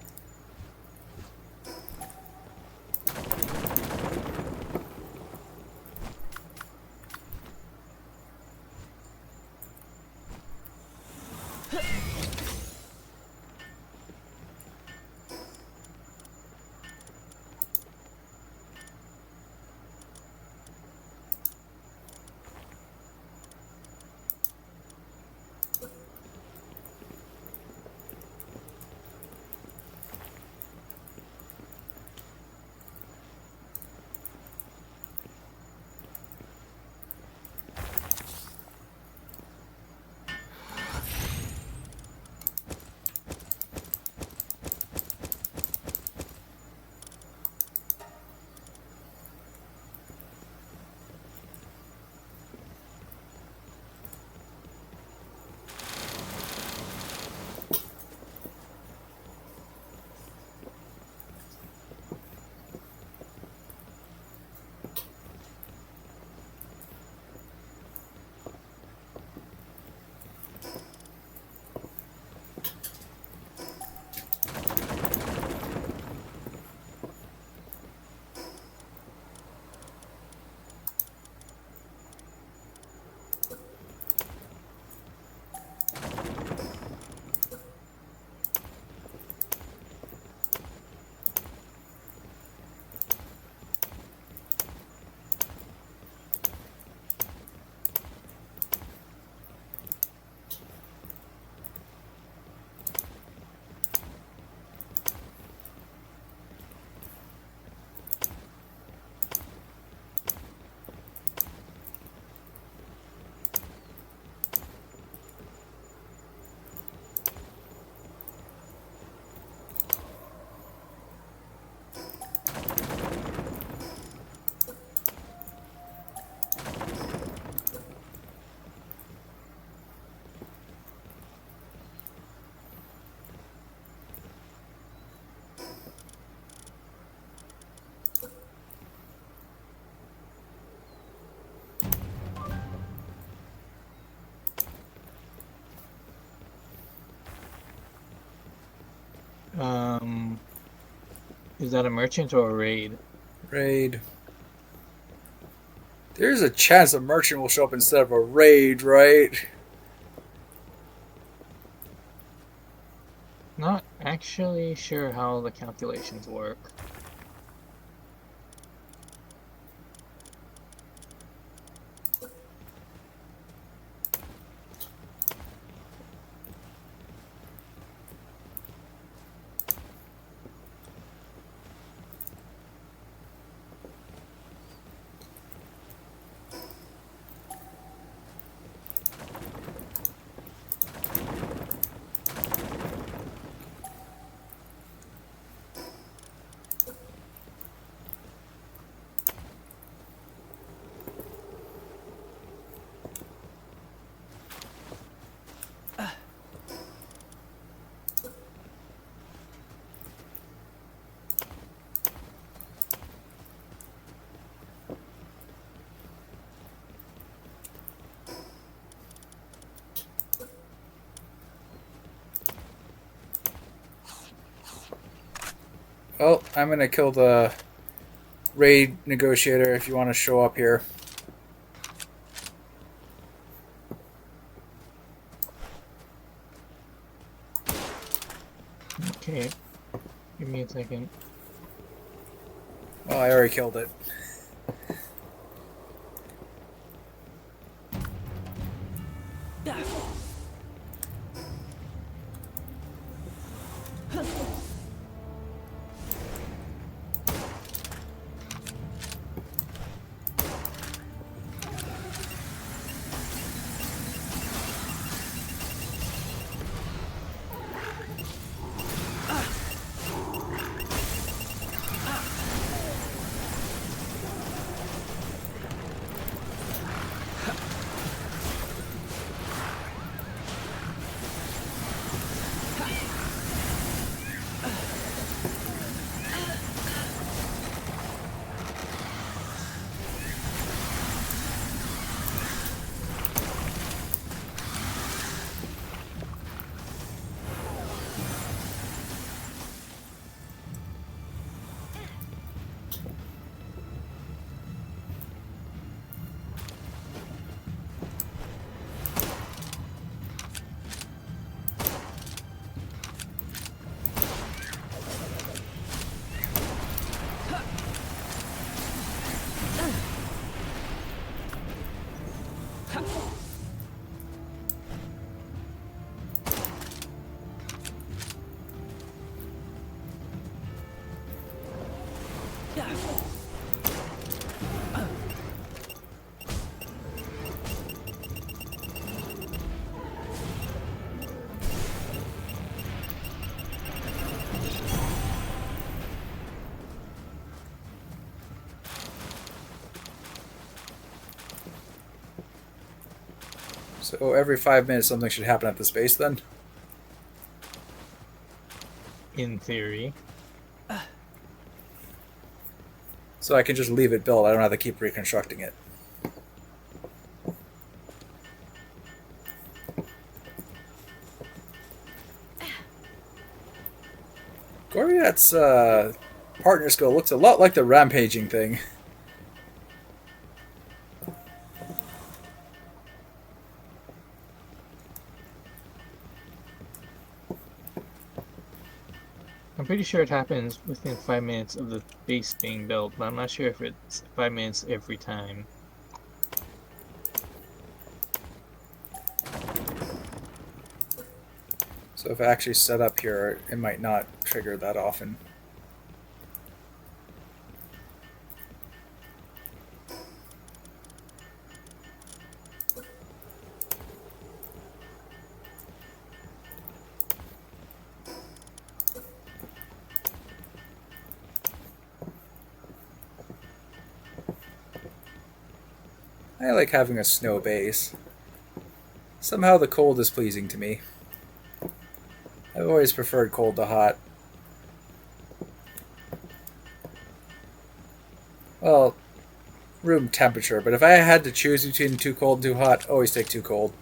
Um, is that a merchant or a raid? Raid. There's a chance a merchant will show up instead of a raid, right? actually sure how the calculations work. Well, I'm gonna kill the raid negotiator if you want to show up here. Okay, give me a second. Well, I already killed it. So every 5 minutes something should happen at this base then? In theory. So I can just leave it built. I don't have to keep reconstructing it. Goriat's partner skill looks a lot like the rampaging thing. I'm pretty sure it happens within 5 minutes of the base being built, but I'm not sure if it's 5 minutes every time. So if I actually set up here, it might not trigger that often. I like having a snow base. Somehow the cold is pleasing to me. I've always preferred cold to hot. Well, room temperature, but if I had to choose between too cold and too hot, always take too cold.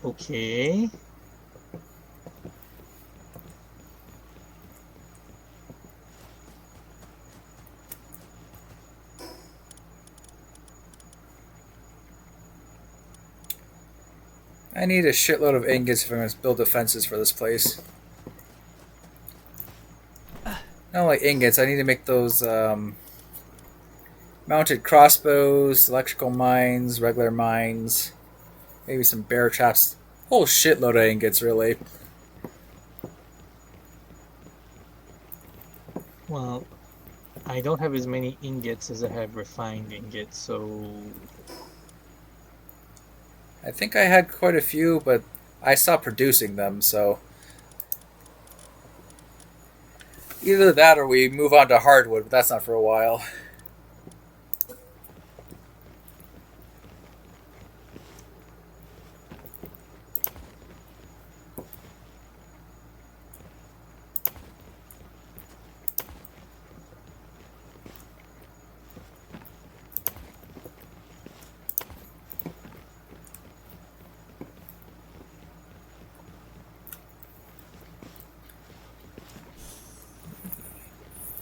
Okay. I need a shitload of ingots if I'm going to build defenses for this place. Not only ingots, I need to make those mounted crossbows, electrical mines, regular mines, maybe some bear traps. Whole shitload of ingots, really. Well, I don't have as many ingots as I have refined ingots, so I think I had quite a few, but I stopped producing them, so either that or we move on to hardwood, but that's not for a while.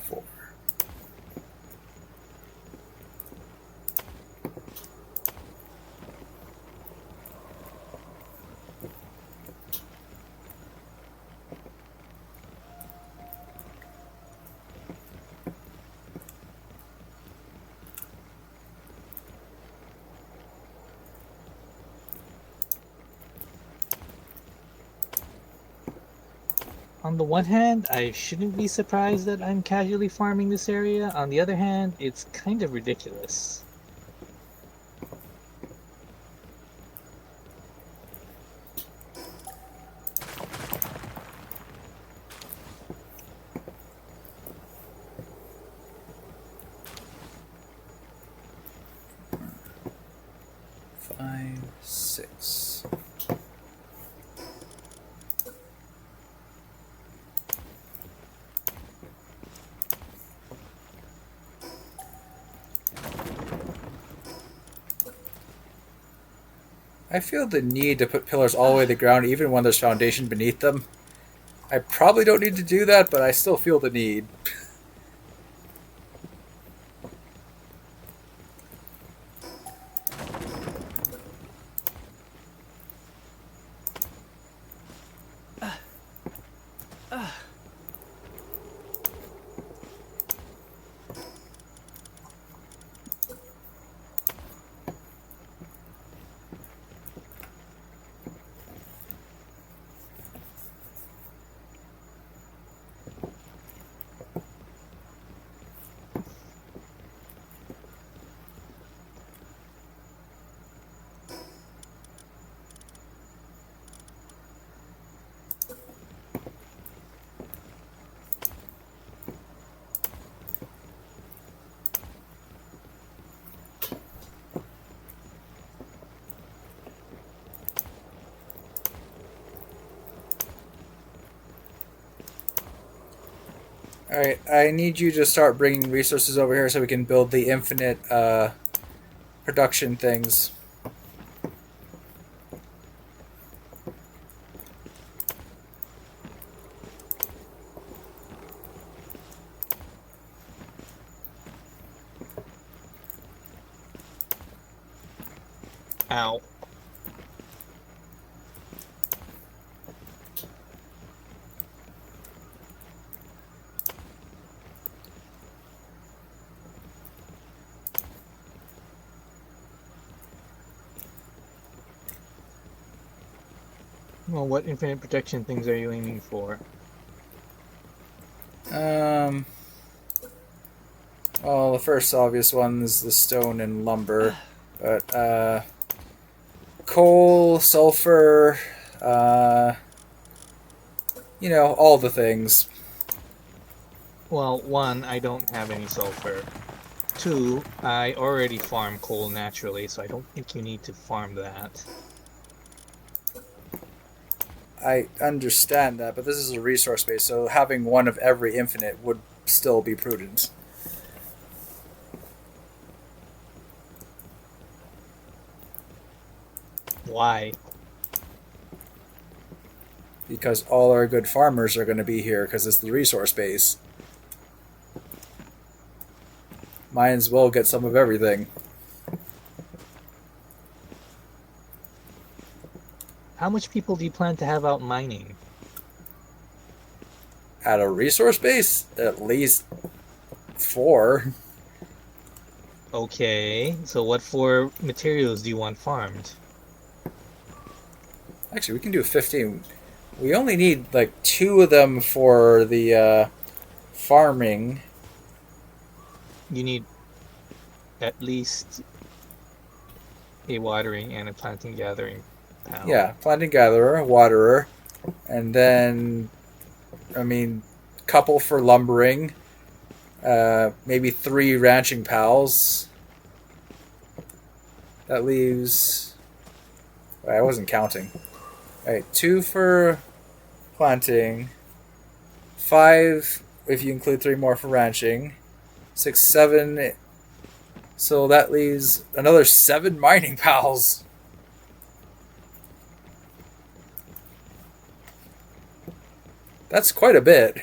Four. on the one hand, I shouldn't be surprised that I'm casually farming this area. On the other hand, it's kind of ridiculous. Five, six. I feel the need to put pillars all the way to the ground, even when there's foundation beneath them. I probably don't need to do that, but I still feel the need. Alright, I need you to start bringing resources over here so we can build the infinite production things. Ow. Well, what infinite protection things are you aiming for? Um, well, the first obvious one is the stone and lumber, but coal, sulfur, uh, all the things. Well, one, I don't have any sulfur. Two, I already farm coal naturally, so I don't think you need to farm that. I understand that, but this is a resource base, so having one of every infinite would still be prudent. Why? Because all our good farmers are going to be here because it's the resource base. Might as well get some of everything. How much people do you plan to have out mining? At a resource base, at least 4. Okay, so what for materials do you want farmed? Actually, we can do 15. We only need like 2 of them for the farming. You need at least a watering and a planting gathering pal. Yeah, planting gatherer, waterer, and then, I mean, couple for lumbering. Maybe 3 ranching pals. That leaves. Wait, I wasn't counting. Alright, 2 for planting. 5 if you include 3 more for ranching. 6, 7. So that leaves another 7 mining pals. That's quite a bit.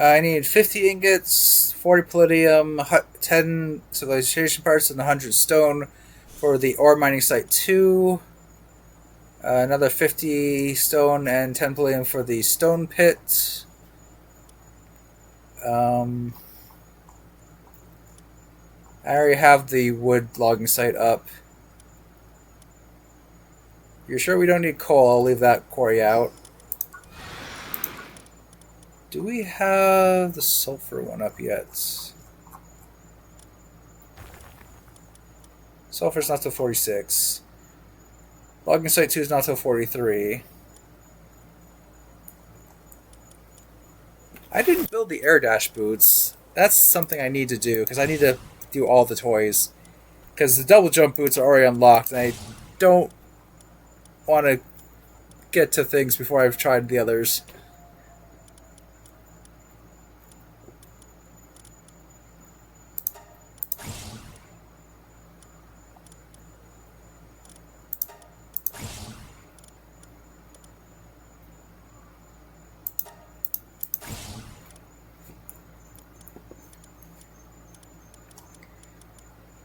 I need 50 ingots, 40 palladium, 10 civilization parts, and 100 stone for the ore mining site 2. Another 50 stone and 10 palladium for the stone pit. I already have the wood logging site up. You're sure we don't need coal? I'll leave that quarry out. Do we have the sulfur one up yet? Sulfur's not till 46. Logging site 2 is not till 43. I didn't build the air dash boots. That's something I need to do, because I need to do all the toys. Because the double jump boots are already unlocked, and I don't want to get to things before I've tried the others.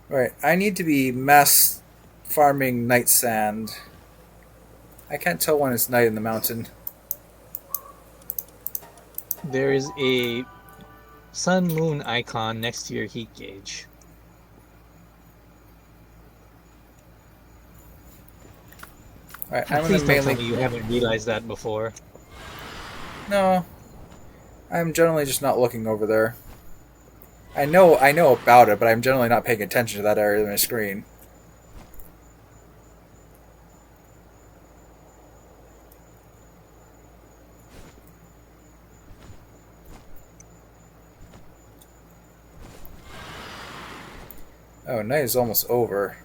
Right, I need to be mass farming night sand. I can't tell when it's night in the mountain. There is a sun moon icon next to your heat gauge. Alright, I'm Please gonna don't tell mainly. me you haven't realized that before. No. I'm generally just not looking over there. I know about it, but I'm generally not paying attention to that area of my screen. Oh, night is almost over.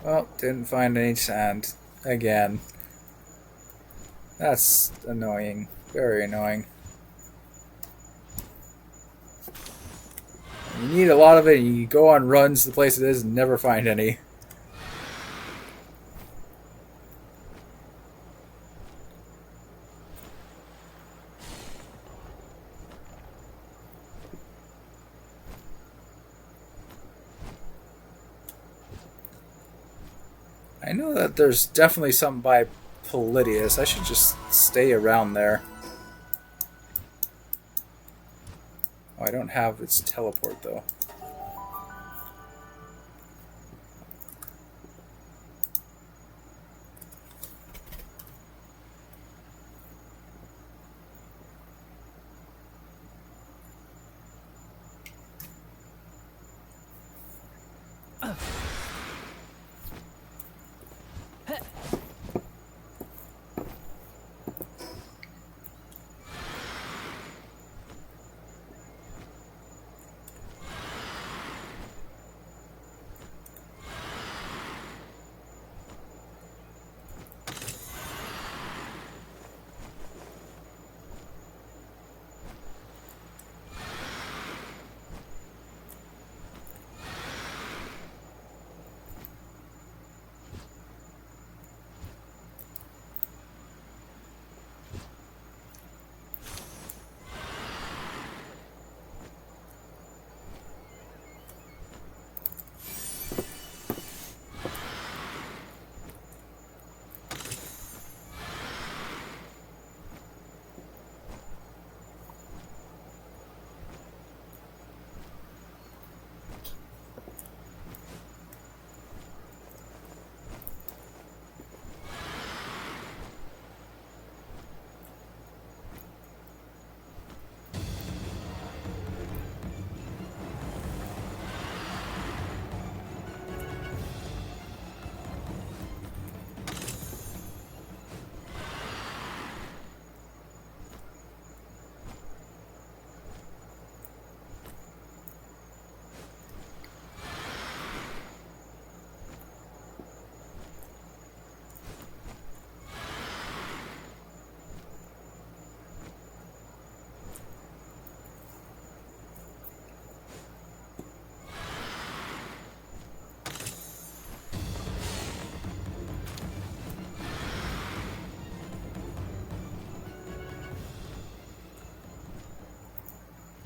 Well, didn't find any sand. Again. That's annoying. Very annoying. You need a lot of it, you go on runs to the place it is and never find any. I know that there's definitely something by Polydius. I should just stay around there. Oh, I don't have its teleport, though.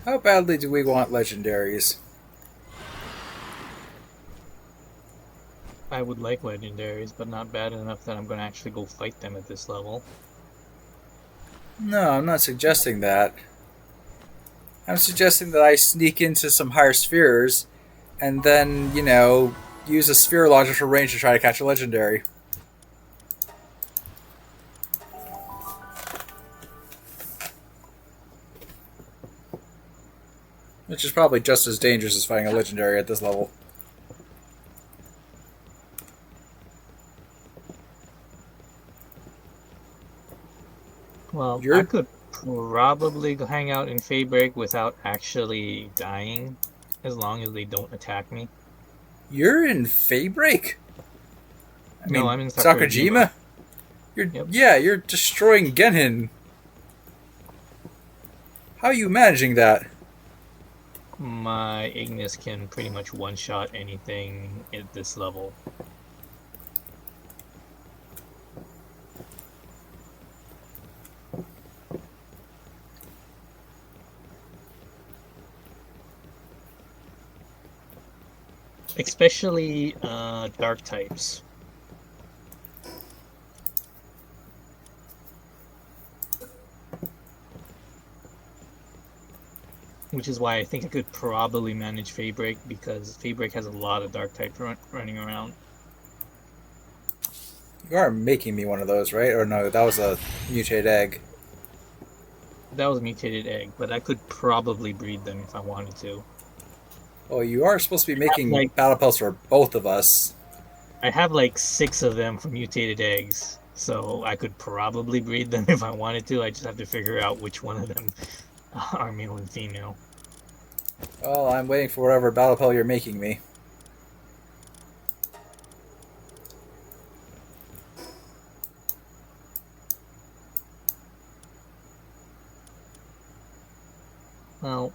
How badly do we want legendaries? I would like legendaries, but not bad enough that I'm going to actually go fight them at this level. No, I'm not suggesting that. I'm suggesting that I sneak into some higher spheres and then, use a sphere launcher for range to try to catch a legendary. Which is probably just as dangerous as fighting a legendary at this level. Well, I You're could probably go hang out in Faybreak without actually dying, as long as they don't attack me. you're in Faybreak? I No, mean, I'm in Sakurajima. Sakajima? You're Yep. yeah, you're destroying Genhin. How are you managing that? My Ignis can pretty much one-shot anything at this level. Especially dark types. Which is why I think I could probably manage Faybreak, because Faybreak has a lot of dark types running around. You are making me one of those, right? Or no, that was a mutated egg. That was a mutated egg, but I could probably breed them if I wanted to. Well, you are supposed to be I have making like battle pelts for both of us. I have like 6 of them from mutated eggs, so I could probably breed them if I wanted to. I just have to figure out which one of them are male and female. Well, I'm waiting for whatever battle pelt you're making me. Well,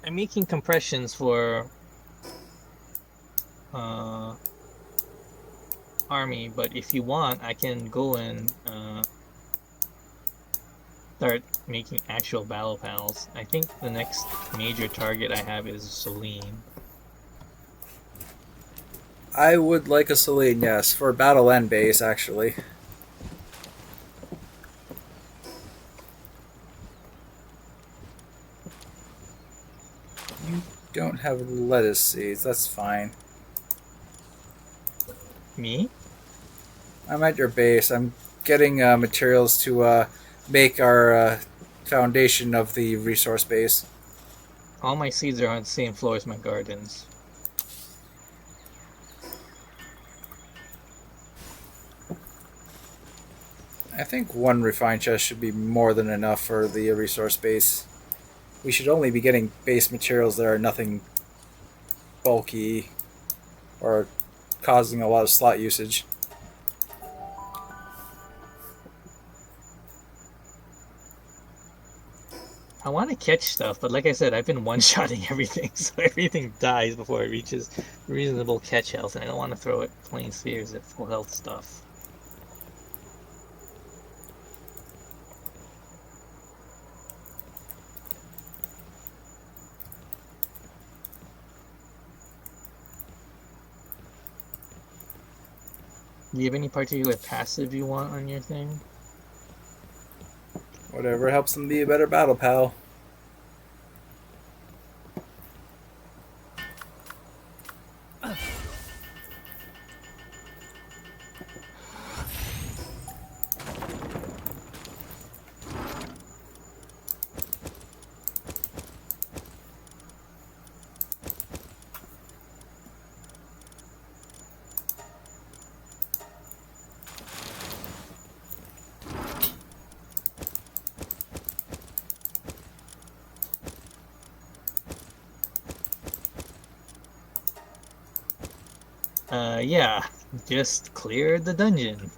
I'm making compressions for uh, army, but if you want, I can go and start making actual battle pals. I think the next major target I have is Celine. I would like a Celine, yes, for battle and base, actually. You don't have lettuce seeds, that's fine. Me? I'm at your base. I'm getting materials to make our foundation of the resource base. All my seeds are on the same floor as my gardens. I think one refined chest should be more than enough for the resource base. We should only be getting base materials that are nothing bulky or causing a lot of slot usage. I want to catch stuff, but like I said, I've been one-shotting everything, so everything dies before it reaches reasonable catch health, and I don't want to throw it plain spheres at full health stuff. Do you have any particular passive you want on your thing? Whatever helps them be a better battle pal. Yeah, just clear the dungeon.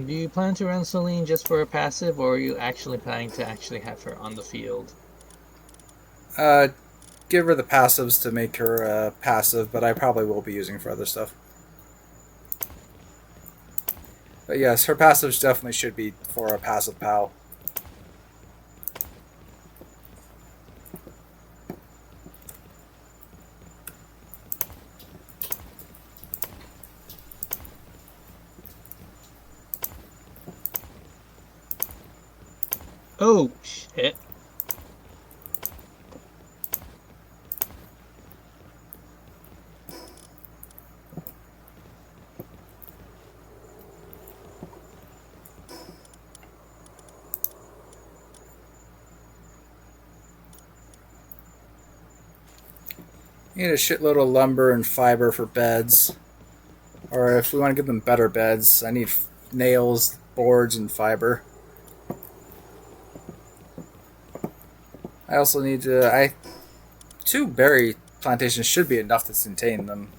Do you plan to run Celine just for a passive, or are you actually planning to actually have her on the field? Uh, give her the passives to make her passive, but I probably will be using for other stuff. But yes, her passives definitely should be for a passive pal. Oh, shit. You need a shitload of lumber and fiber for beds. Or if we want to give them better beds, I need nails, boards, and fiber. I also need to. Two berry plantations should be enough to sustain them.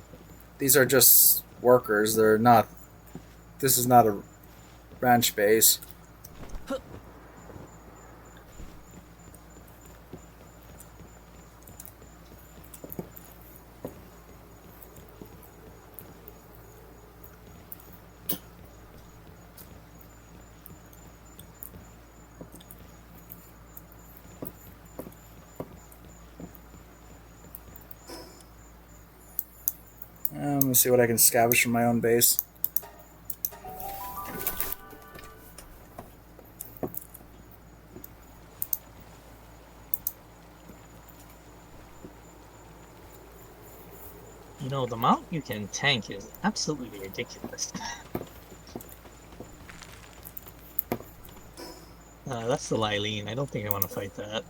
These are just workers. They're not. This is not a ranch base. Let me see what I can scavenge from my own base. You know, the amount you can tank is absolutely ridiculous. That's the Lylene. I don't think I want to fight that.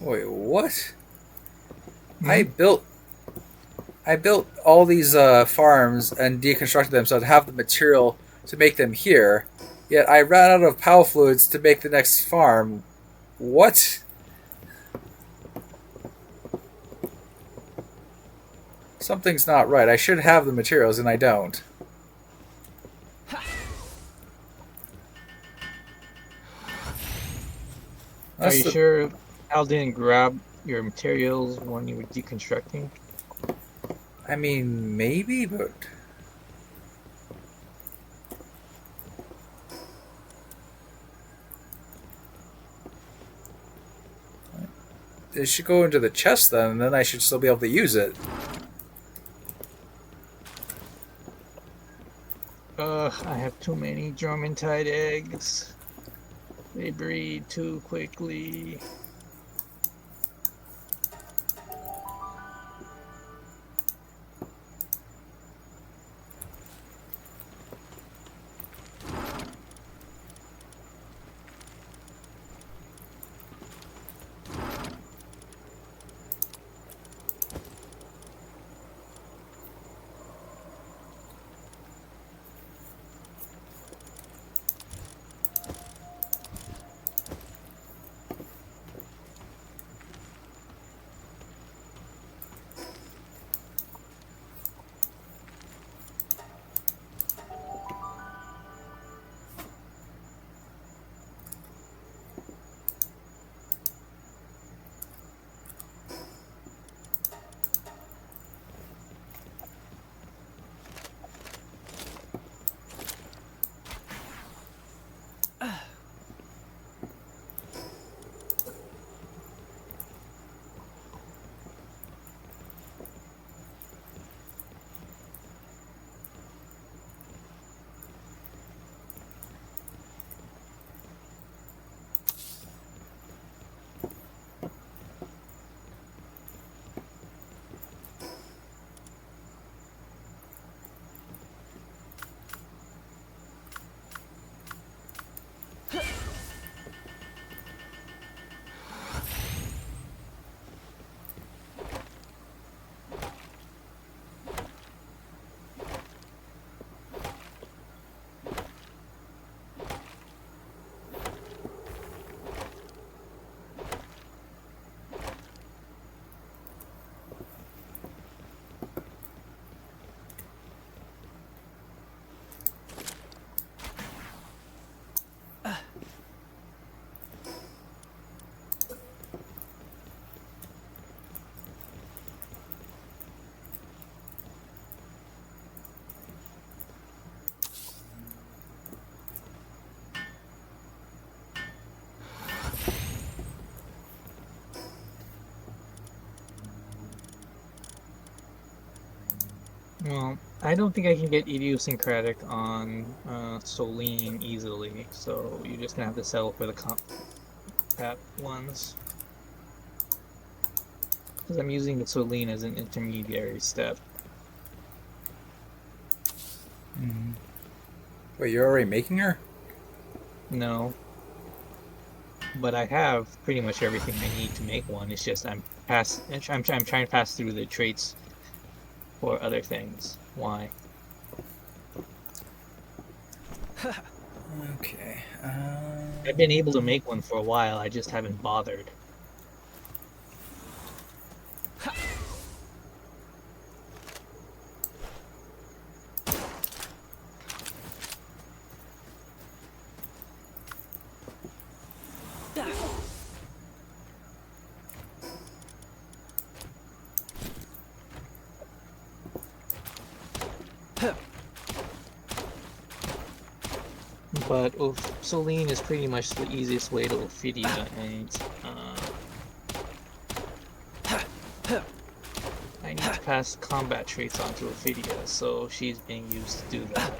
Wait, what? I Hmm? built I built all these farms and deconstructed them so I'd have the material to make them here. Yet I ran out of power fluids to make the next farm. What? Something's not right. I should have the materials and I don't. Are That's you the. sure Al didn't grab your materials when you were deconstructing? I mean, maybe, but it should go into the chest then, and then I should still be able to use it. Ugh, I have too many German tide eggs. They breed too quickly. Well, I don't think I can get idiosyncratic on Solene easily, so you're just gonna have to settle for the compat ones. Because I'm using the Solene as an intermediary step. Wait, you're already making her? No, but I have pretty much everything I need to make one. It's just I'm trying to pass through the traits for other things. Why? Okay. I've been able to make one for a while, I just haven't bothered. But Selene is pretty much the easiest way to Ophidia, and I need to pass combat traits onto Ophidia, so she's being used to do that.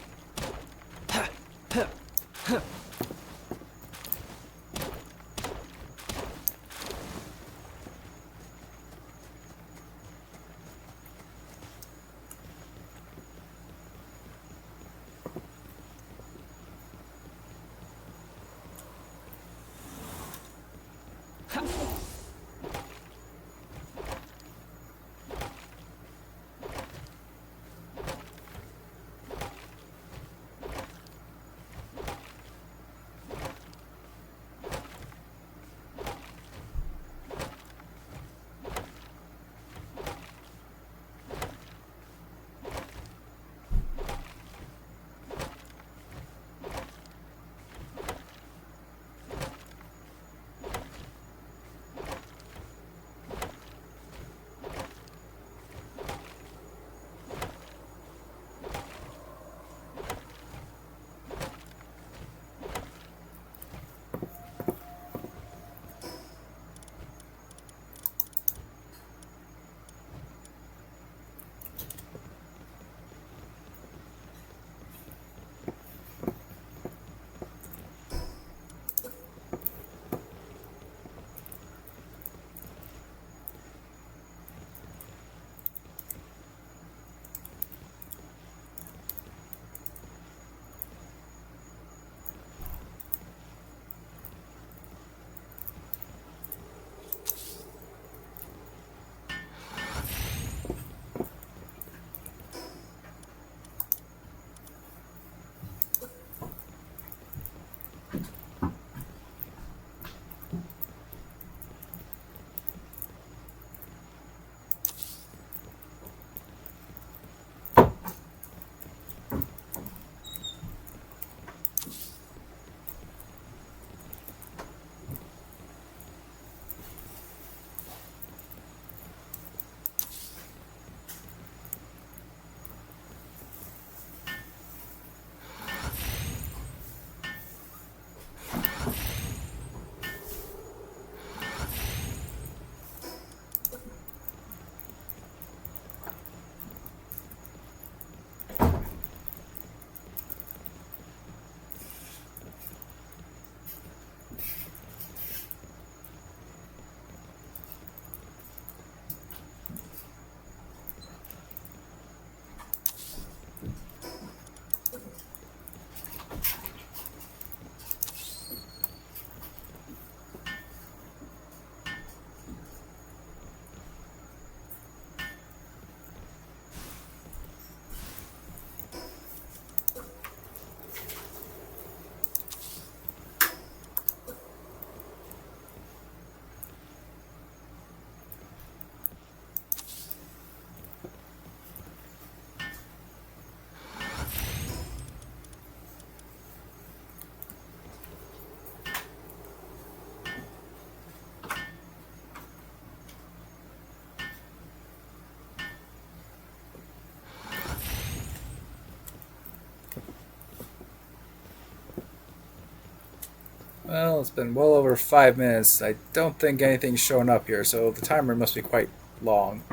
Well, it's been well over 5 minutes. I don't think anything's shown up here, so the timer must be quite long.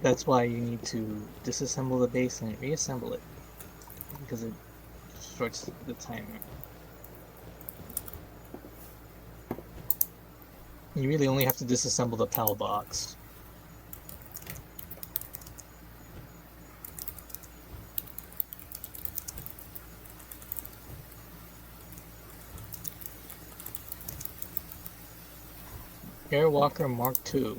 That's why you need to disassemble the base and reassemble it, because it starts the timer. You really only have to disassemble the PAL box. Airwalker Mark II.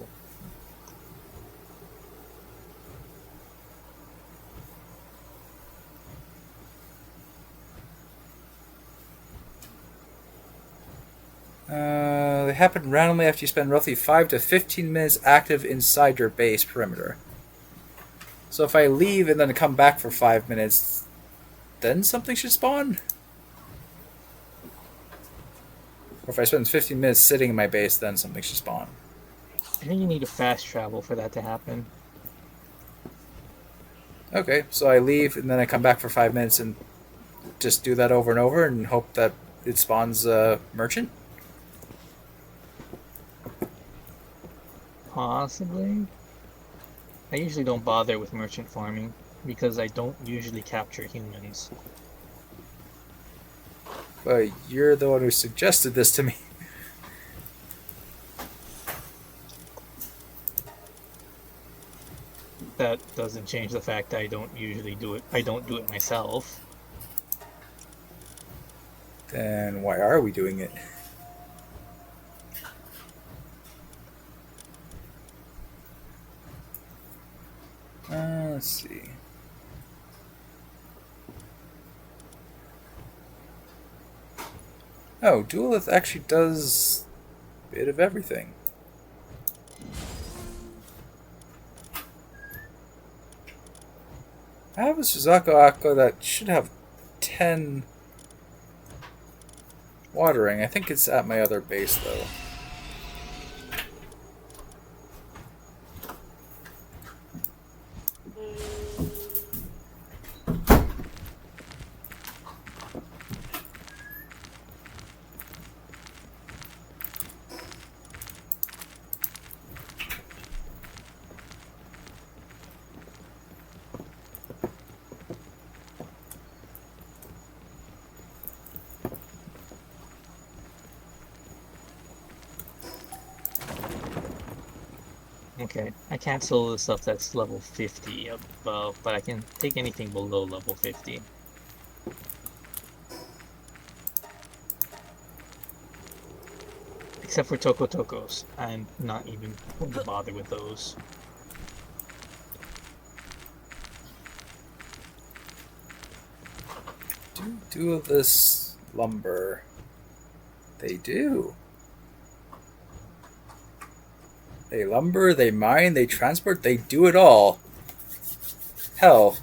They happen randomly after you spend roughly 5 to 15 minutes active inside your base perimeter. So if I leave and then come back for 5 minutes, then something should spawn? Or if I spend 15 minutes sitting in my base, then something should spawn. I think you need to fast travel for that to happen. Okay, so I leave and then I come back for 5 minutes and just do that over and over and hope that it spawns a merchant? Possibly. I usually don't bother with merchant farming because I don't usually capture humans. But you're the one who suggested this to me. That doesn't change the fact I don't usually do it. I don't do it myself. Then why are we doing it? Let's see. Oh, Duelith actually does a bit of everything. I have a Suzaku Aqua that should have 10 watering. I think it's at my other base, though. Okay, I can't sell the stuff that's level 50 above, but I can take anything below level 50. Except for Toko Tokos. I'm not even going to bother with those. Do of this lumber. They do. They lumber, they mine, they transport, they do it all. Hell,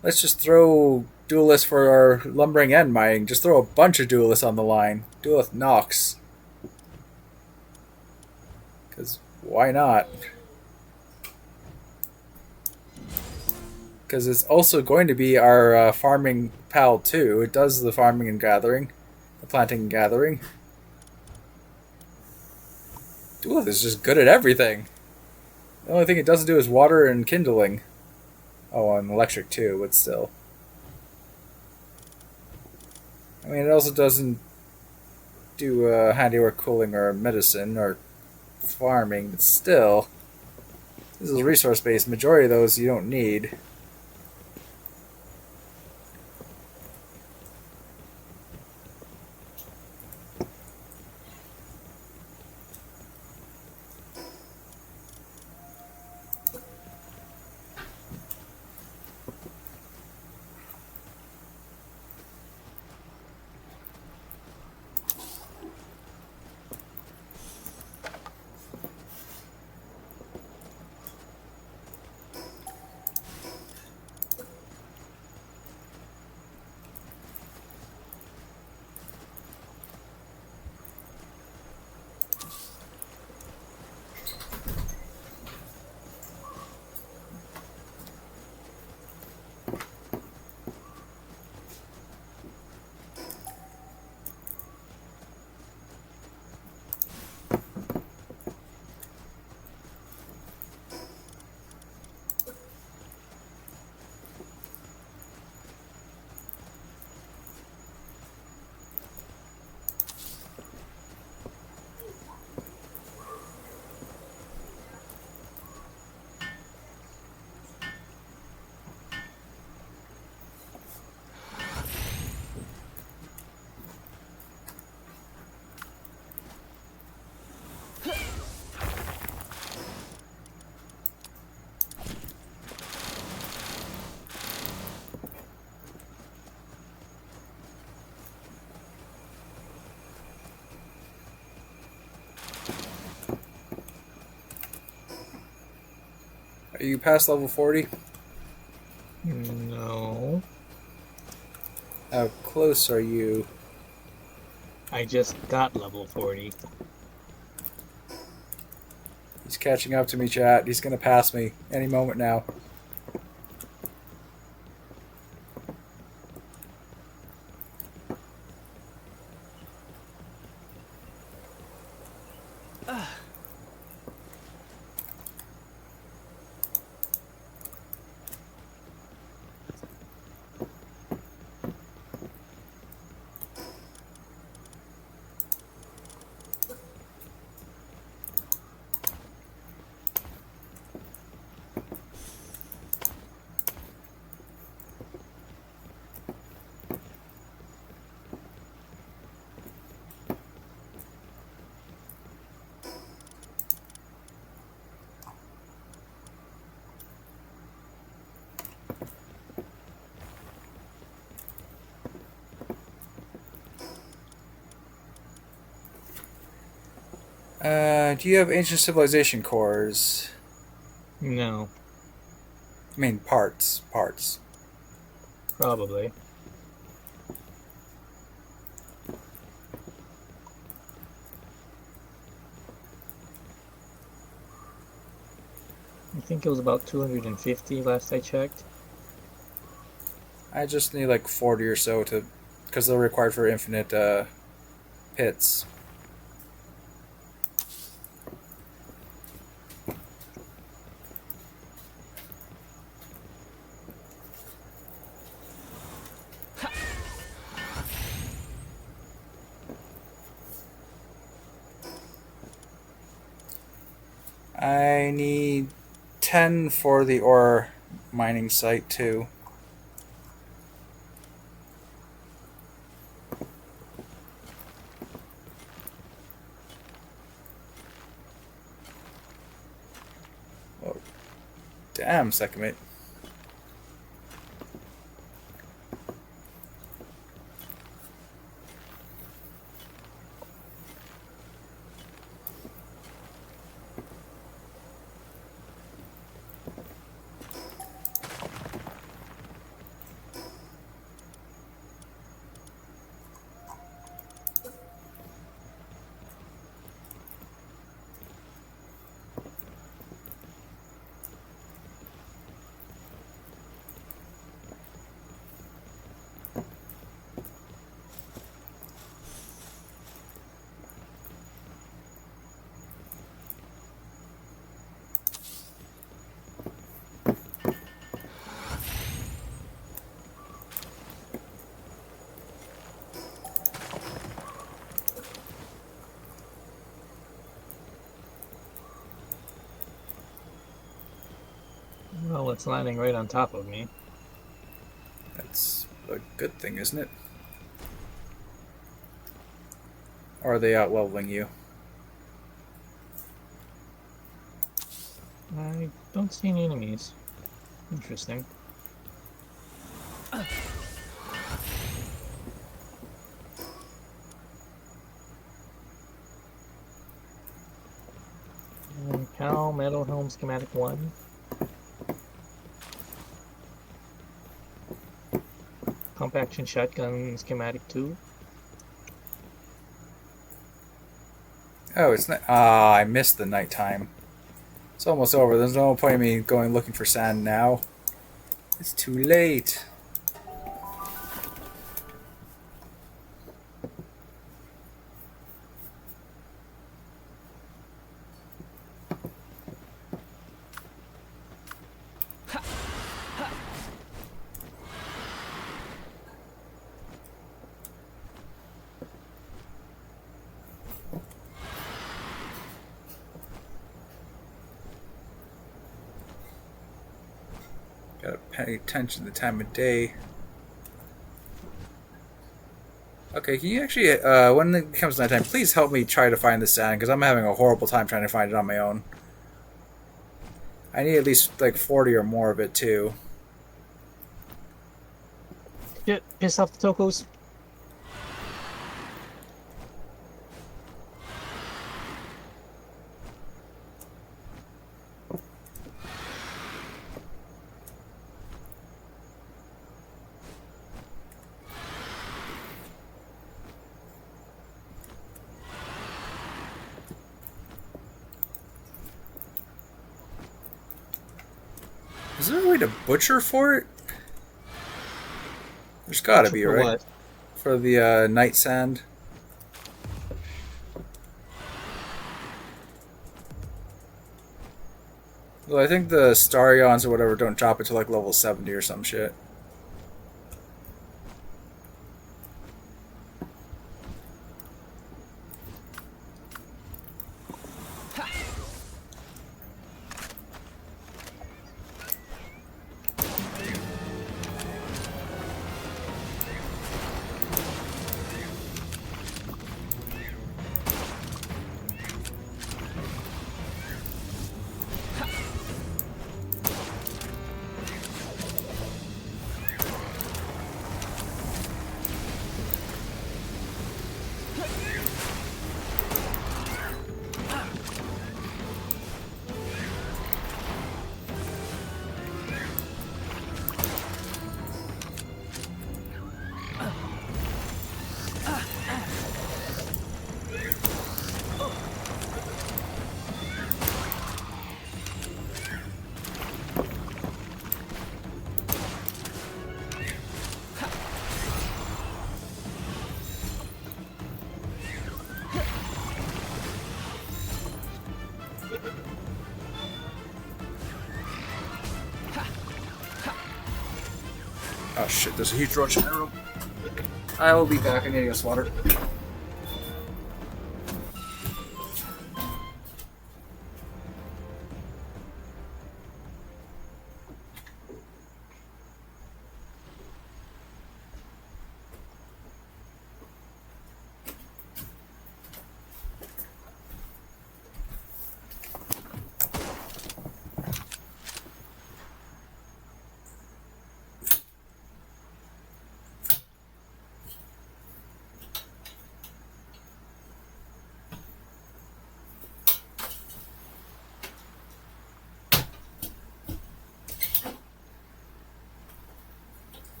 let's just throw duelists for our lumbering and mining. Just throw a bunch of duelists on the line. Duelist Nox. Because why not? Because it's also going to be our farming pal too. It does the farming and gathering, the planting and gathering. Duelith is just good at everything. The only thing it doesn't do is water and kindling. Oh, and electric too, but still. I mean, it also doesn't do handiwork, cooling, or medicine, or farming, but still. This is resource-based. Majority of those you don't need. Are you past level 40? No. How close are you? I just got level 40. He's catching up to me, chat. He's gonna pass me any moment now. Do you have ancient civilization cores? No, I mean, parts. Parts. probably. I think it was about 250 last I checked. I just need like 40 or so to, because they're required for infinite pits. I need 10 for the ore mining site too. Oh, damn, second mate. Well, it's landing right on top of me. That's a good thing, isn't it? Or are they out leveling you? I don't see any enemies. Interesting. Cal Metal Helm Schematic 1. Pump Action Shotgun Schematic 2. Oh, it's not. Ah, I missed the nighttime. It's almost over. There's no point in me going looking for sand now. It's too late. Gotta pay attention to the time of day. Okay, can you actually, when it comes nighttime, please help me try to find the sand, because I'm having a horrible time trying to find it on my own. I need at least, like, 40 or more of it, too. Shit, piss off the tokos. Is there a way to butcher for it? There's gotta Butcher be, for right? what? For the night sand. Well, I think the Starions or whatever don't drop it to like level 70 or some shit. Oh shit, there's a huge roach in my room. I will be back. I need to get some water.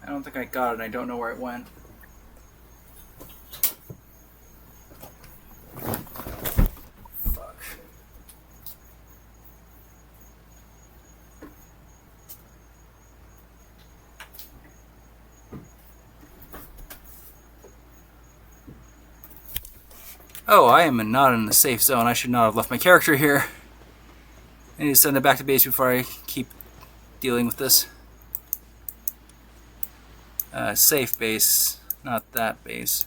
I don't think I got it. I don't know where it went. Fuck. Oh, I am not in the safe zone. I should not have left my character here. I need to send it back to base before I keep dealing with this. Safe base, not that base.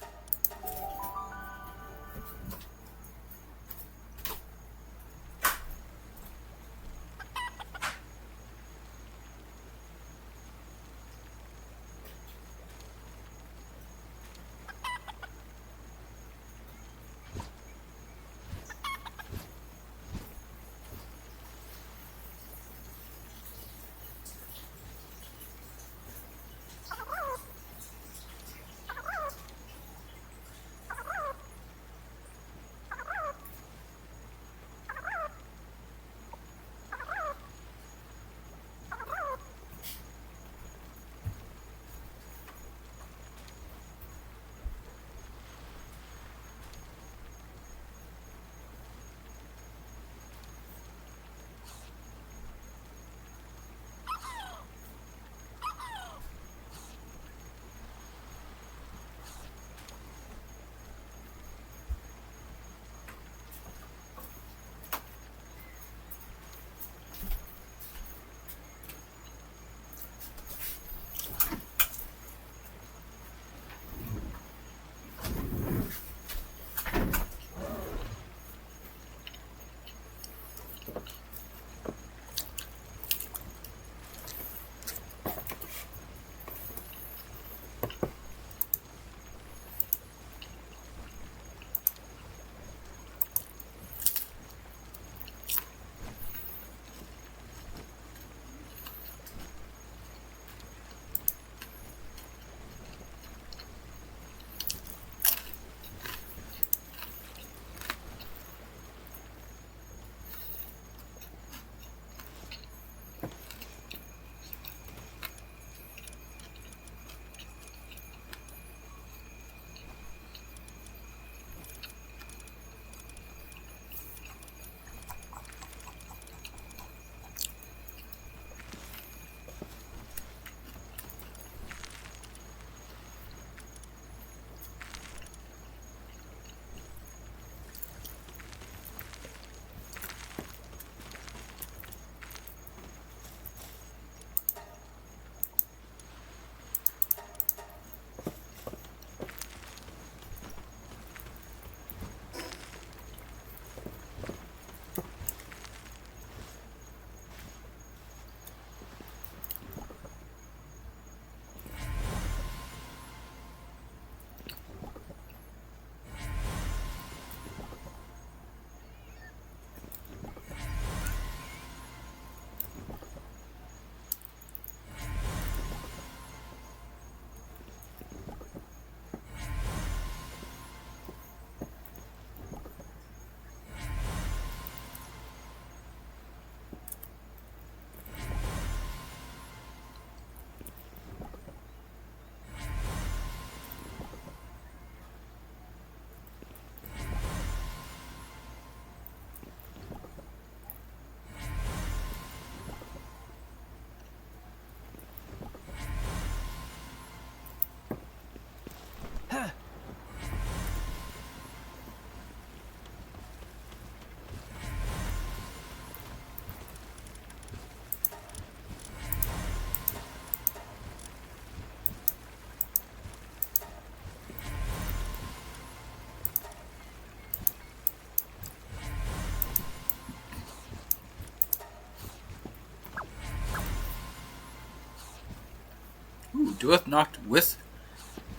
doeth not with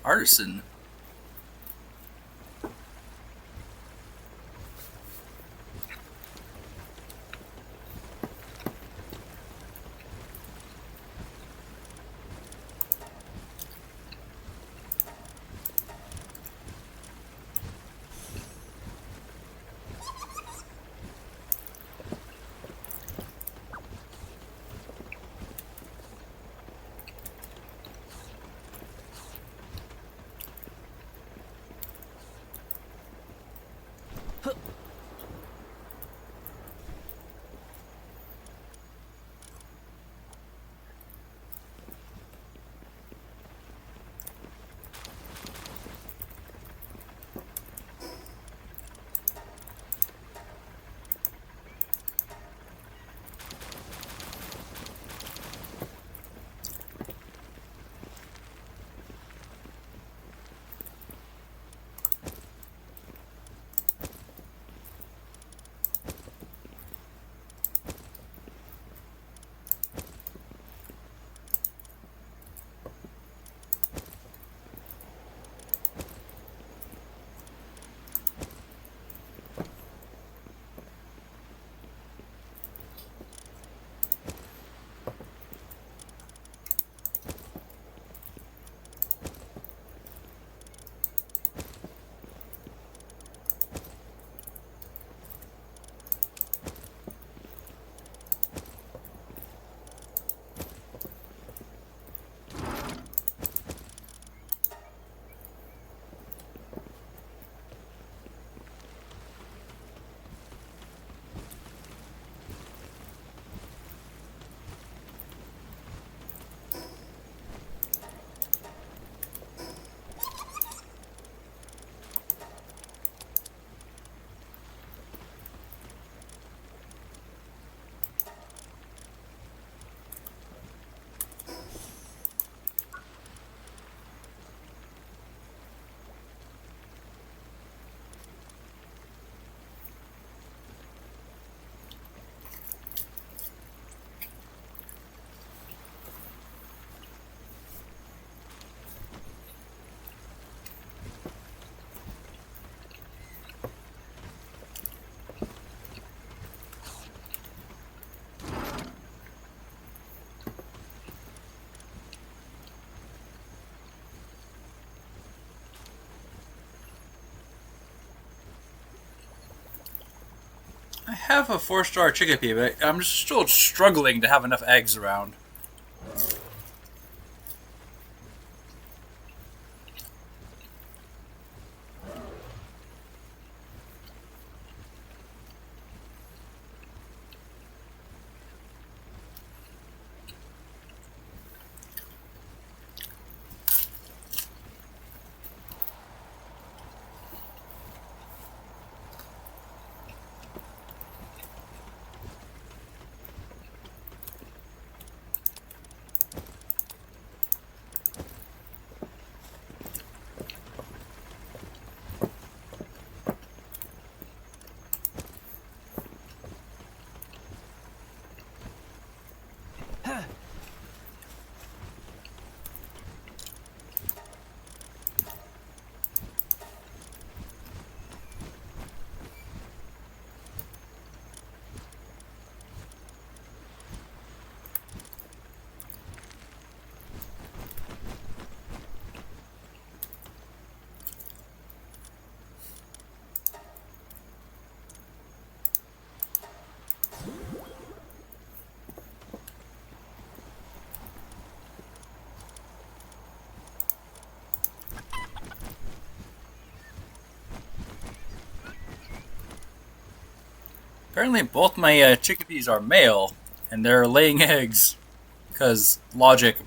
artisan. I have a 4-star chickpea, but I'm still struggling to have enough eggs around. Apparently, both my chickpeas are male, and they're laying eggs. Because logic.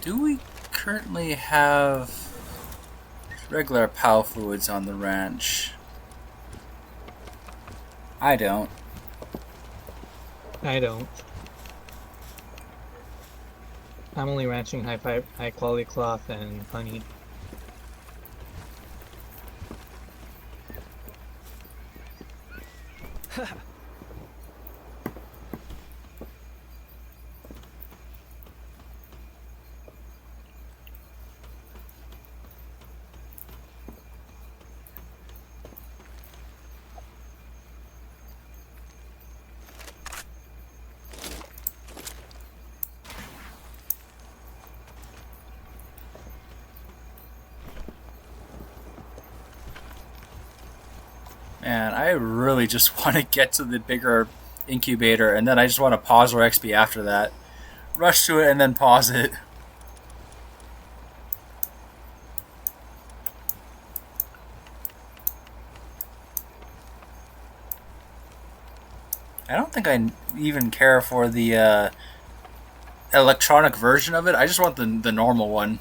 Do we currently have regular power fluids on the ranch? I don't. I don't. I'm only ranching high quality cloth and honey. Man, I really just want to get to the bigger incubator, and then I just want to pause our XP after that. Rush to it and then pause it. I don't think I even care for the electronic version of it. I just want the normal one.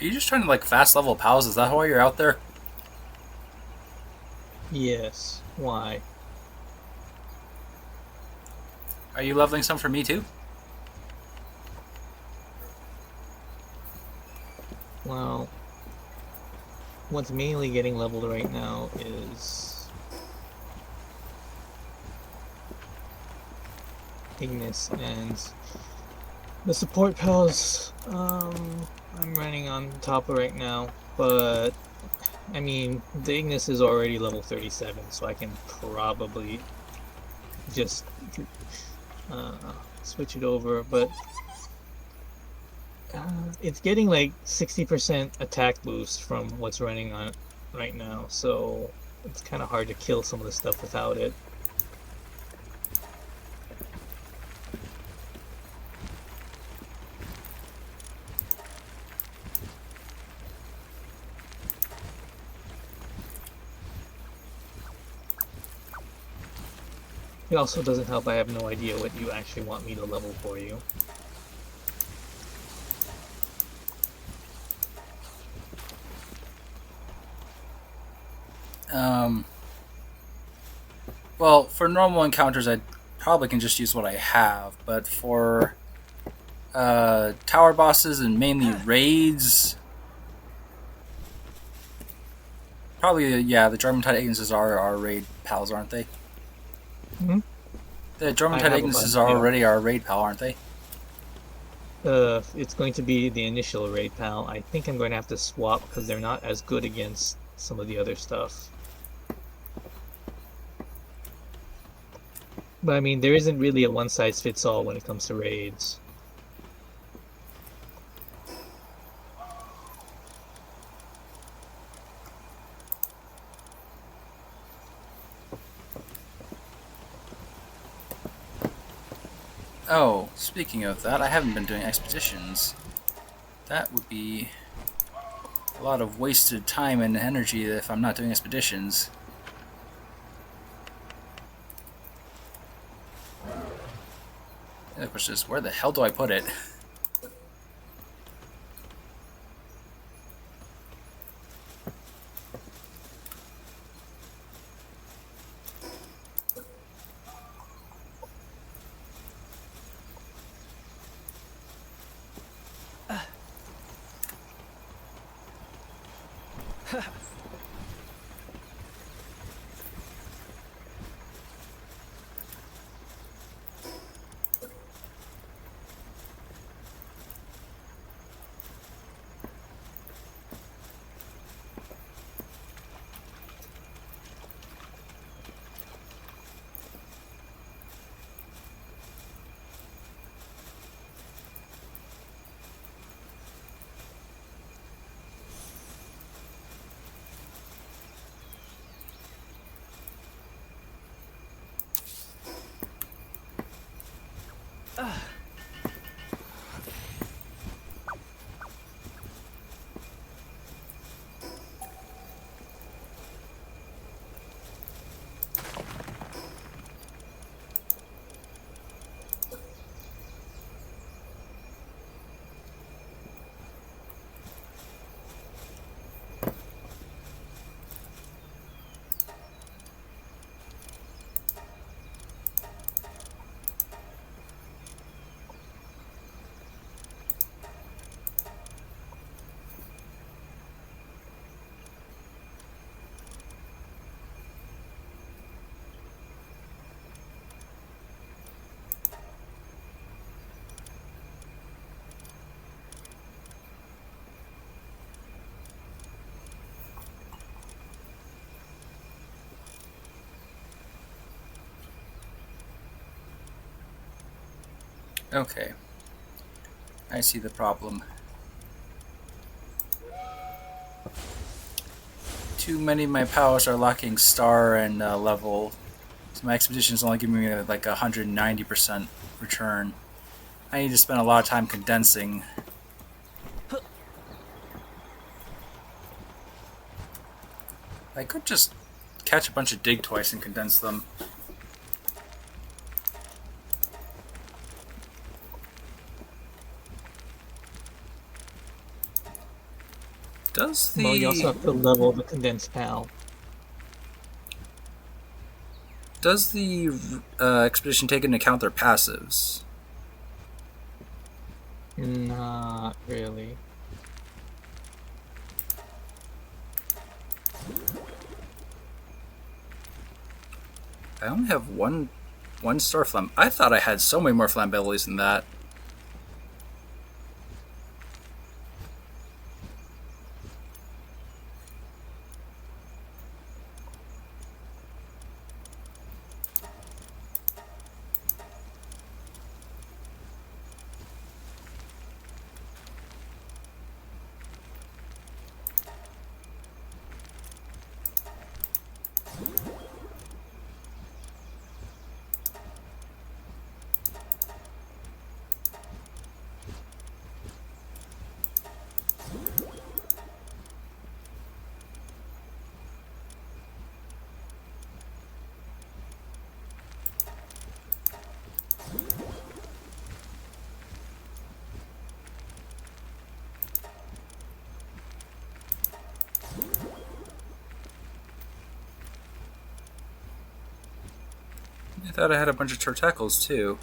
you just trying to like fast level pals? Is that why you're out there? Yes. Why? Are you leveling some for me too? Well, what's mainly getting leveled right now is Ignis and the support pals. I'm running on top of right now, but I mean, the Ignis is already level 37, so I can probably just switch it over, but it's getting like 60% attack boost from what's running on it right now, so it's kind of hard to kill some of the stuff without it. It also doesn't help I have no idea what you actually want me to level for you. Um, well, for normal encounters, I probably can just use what I have, but for tower bosses and mainly raids, probably yeah, the German Tide Ignises are our raid pals, aren't they? Hmm? The German I Tide have a Ignises bunch are here. already our raid pal, aren't they? It's going to be the initial raid pal. I think I'm going to have to swap because they're not as good against some of the other stuff. But I mean, there isn't really a one size fits all when it comes to raids. Oh, speaking of that, I haven't been doing expeditions. That would be a lot of wasted time and energy if I'm not doing expeditions. The question is, where the hell do I put it? Okay, I see the problem. Too many of my powers are lacking star and level, so my expedition is only giving me like 190% return. I need to spend a lot of time condensing. I could just catch a bunch of dig twice and condense them. Does Well, you also the have to level the condensed pal. does the expedition take into account their passives? Not really. I only have one star flam. I thought I had so many more flammabilities than that. I thought I had a bunch of tortacles too.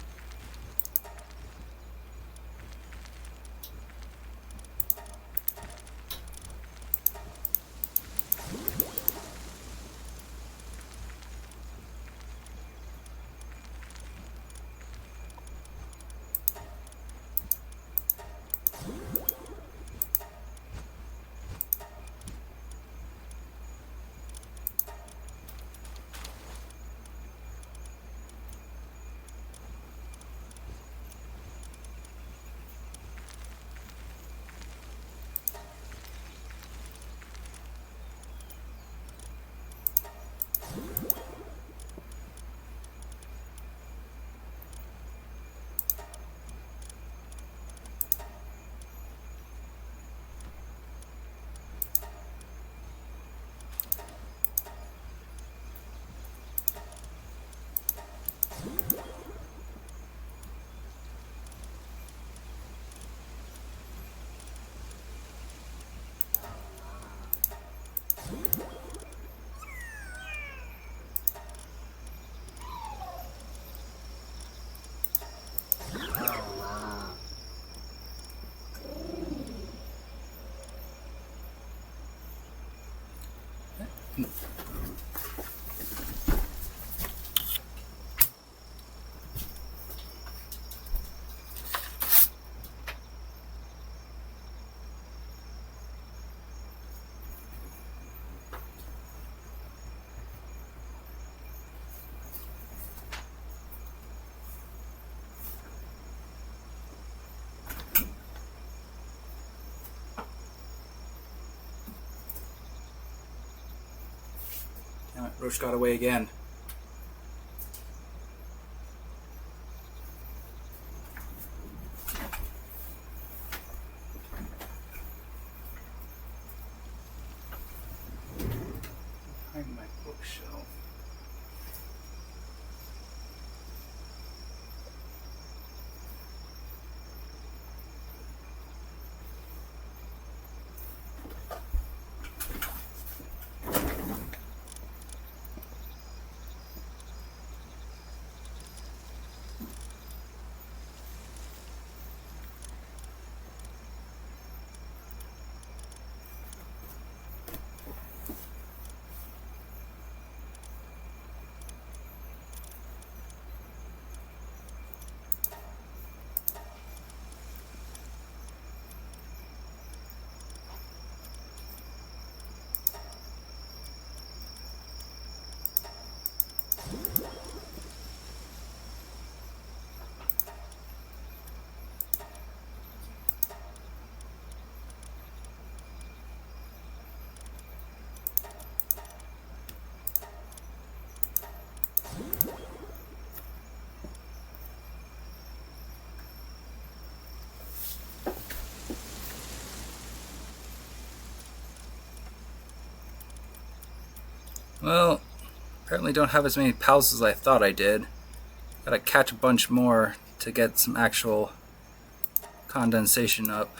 Damn it, Roach got away again. Behind my bookshelf. Well, apparently don't have as many pals as I thought I did. Gotta catch a bunch more to get some actual condensation up.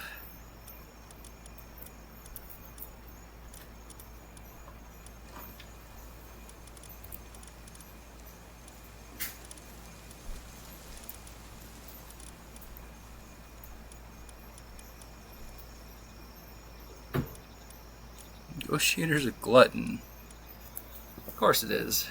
Negotiator's a glutton. Of course it is.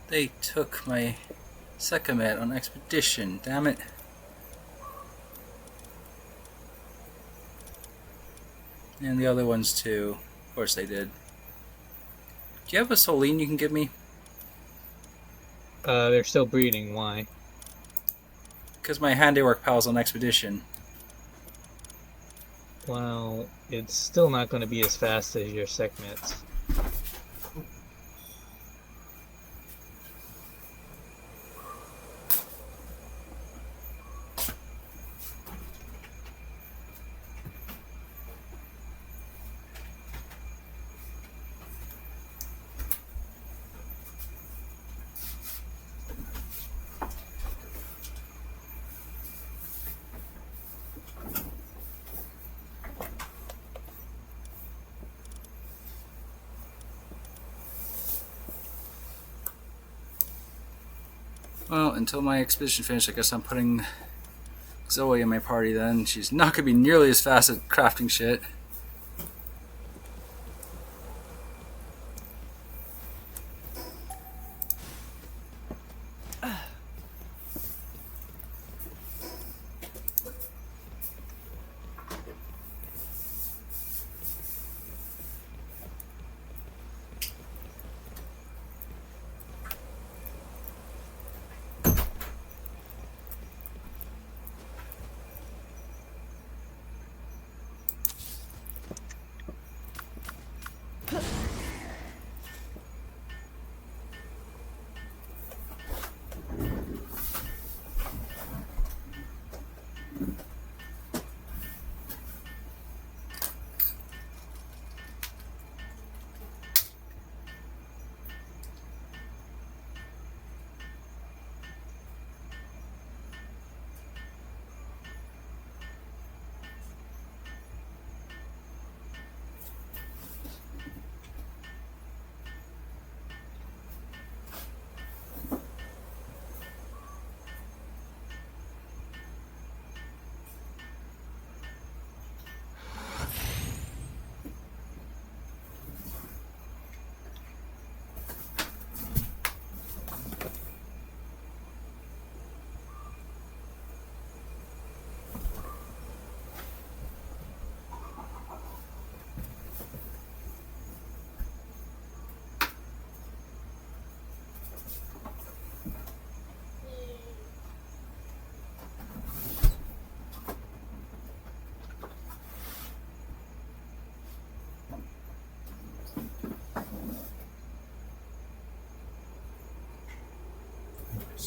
They took my Sekhmet on expedition, damn it. And the other ones too. Of course they did. Do you have a Soline you can give me? They're still breeding. Why? Because my handiwork pal's on expedition. Well, it's still not going to be as fast as your Sekhmets. Well, until my expedition finished, I guess I'm putting Zoe in my party then. She's not going to be nearly as fast at crafting shit.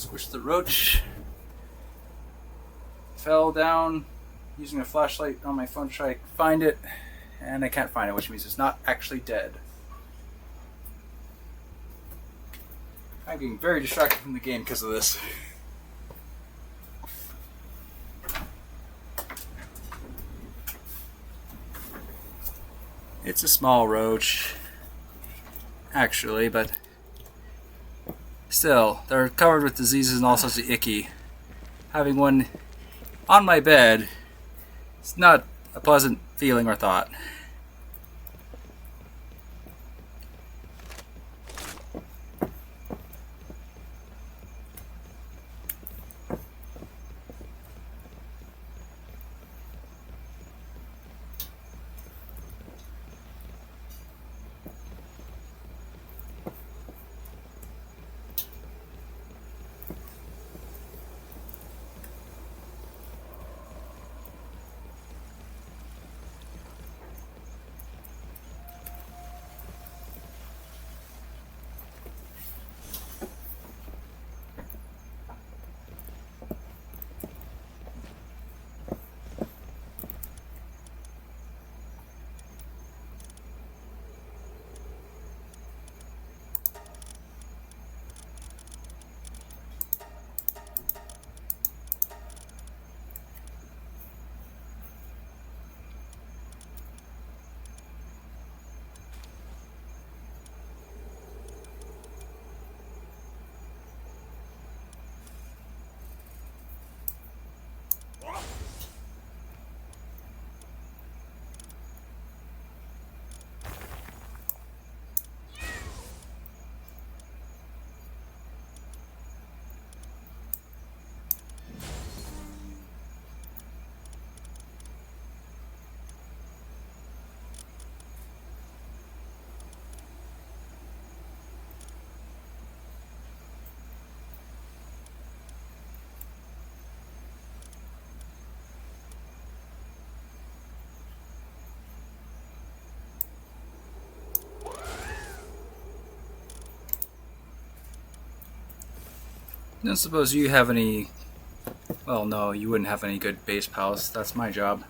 Squish the roach. Fell down using a flashlight on my phone to try to find it, and I can't find it, which means it's not actually dead. I'm getting very distracted from the game because of this. It's a small roach, actually, but still, they're covered with diseases and all sorts of icky. Having one on my bed, it's not a pleasant feeling or thought. I don't suppose you have any... Well, no, you wouldn't have any good base pals. That's my job.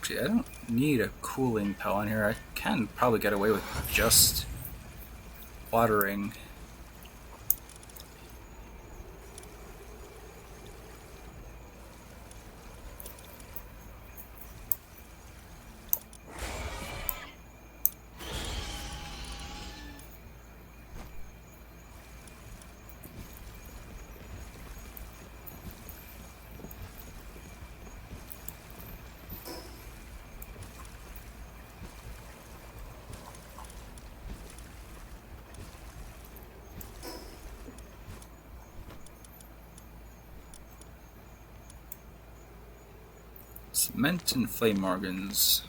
Actually, I don't need a cooling pell in here. I can probably get away with just watering. Cement and flame organs.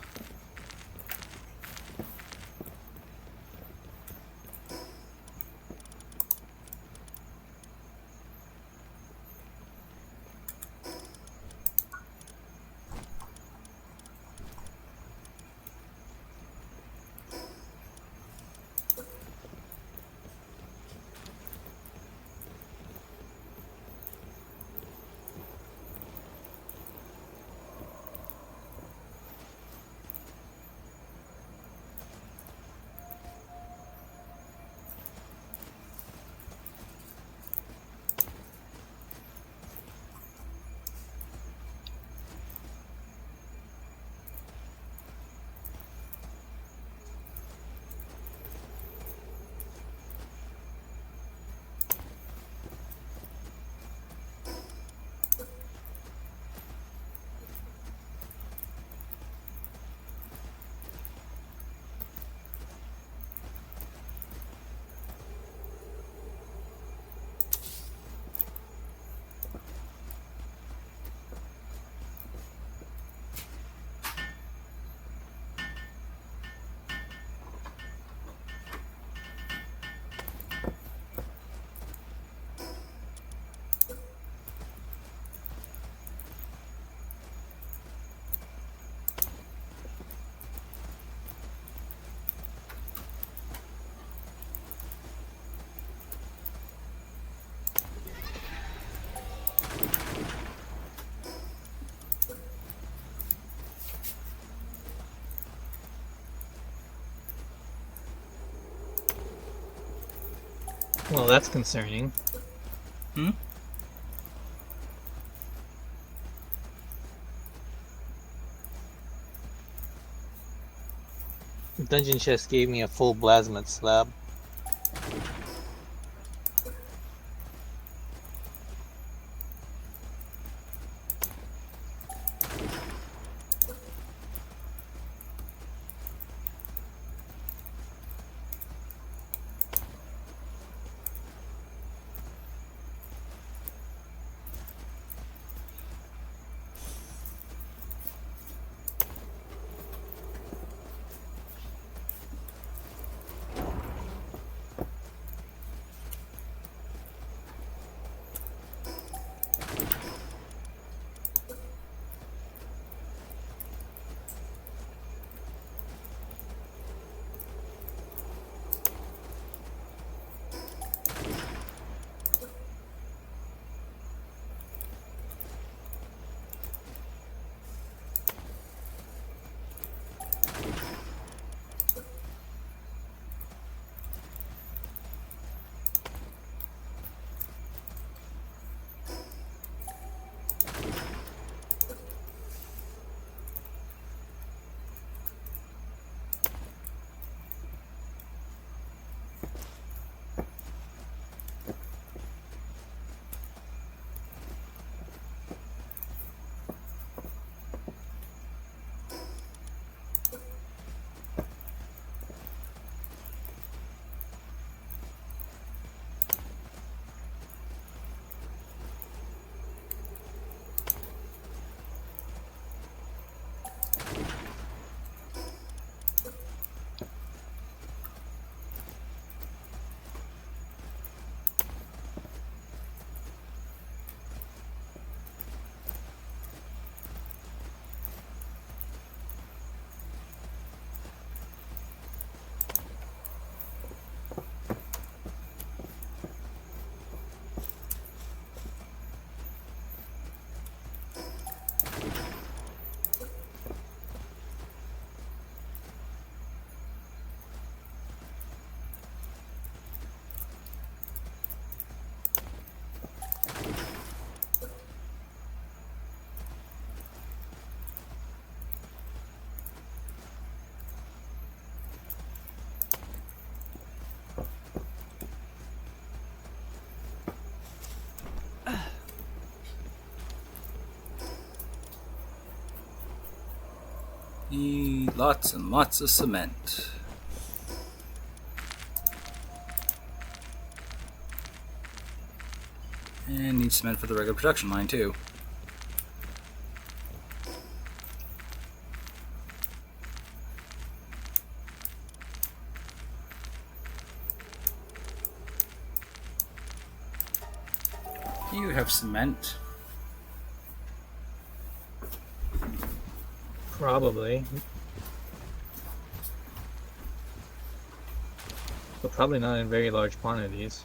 Well, that's concerning. Hmm? Dungeon chest gave me a full plasmid slab. Need lots and lots of cement. And need cement for the regular production line too. You have cement. Probably. But probably not in very large quantities.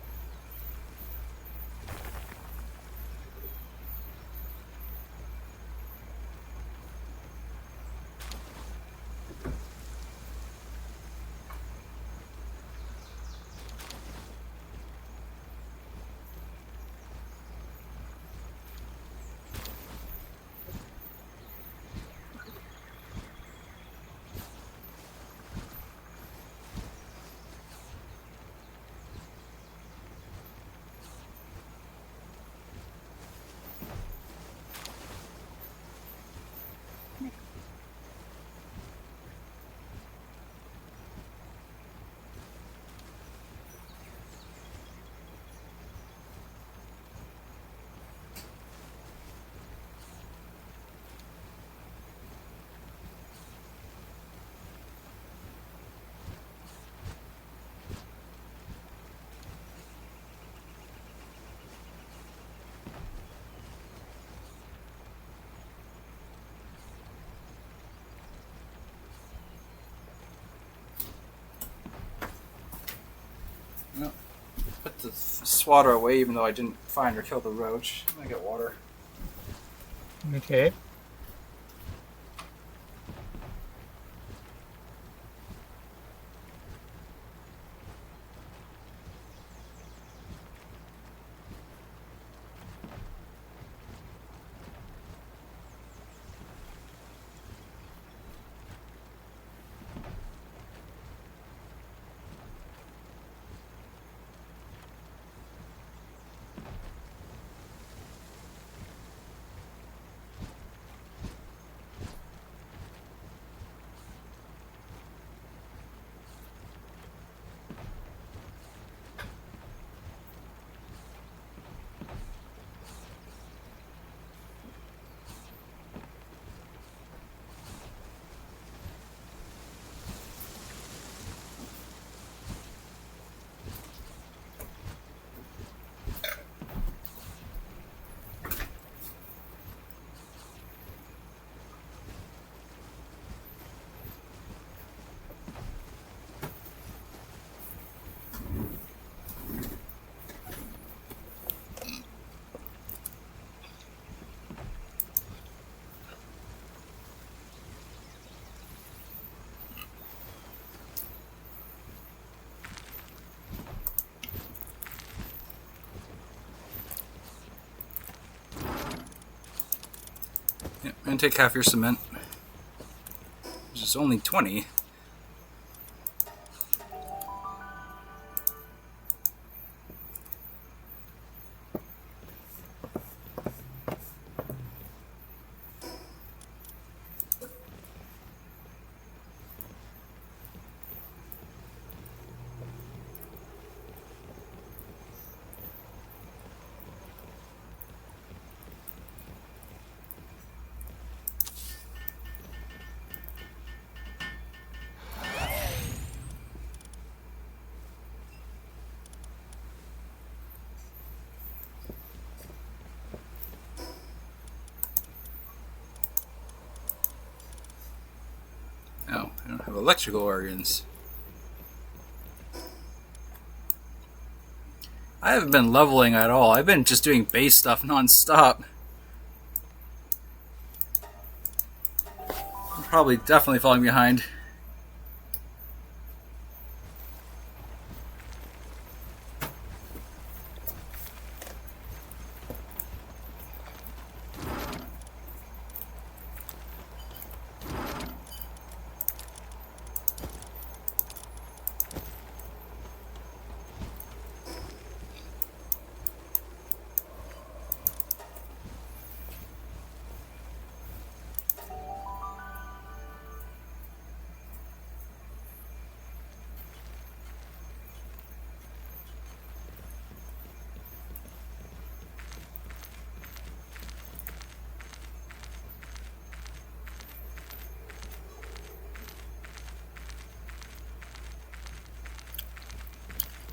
No. Put the swatter away even though I didn't find or kill the roach. I get water. Okay. gonna take half your cement, which is only 20. Oh, I don't have electrical organs. I haven't been leveling at all. I've been just doing base stuff non-stop. I'm probably definitely falling behind.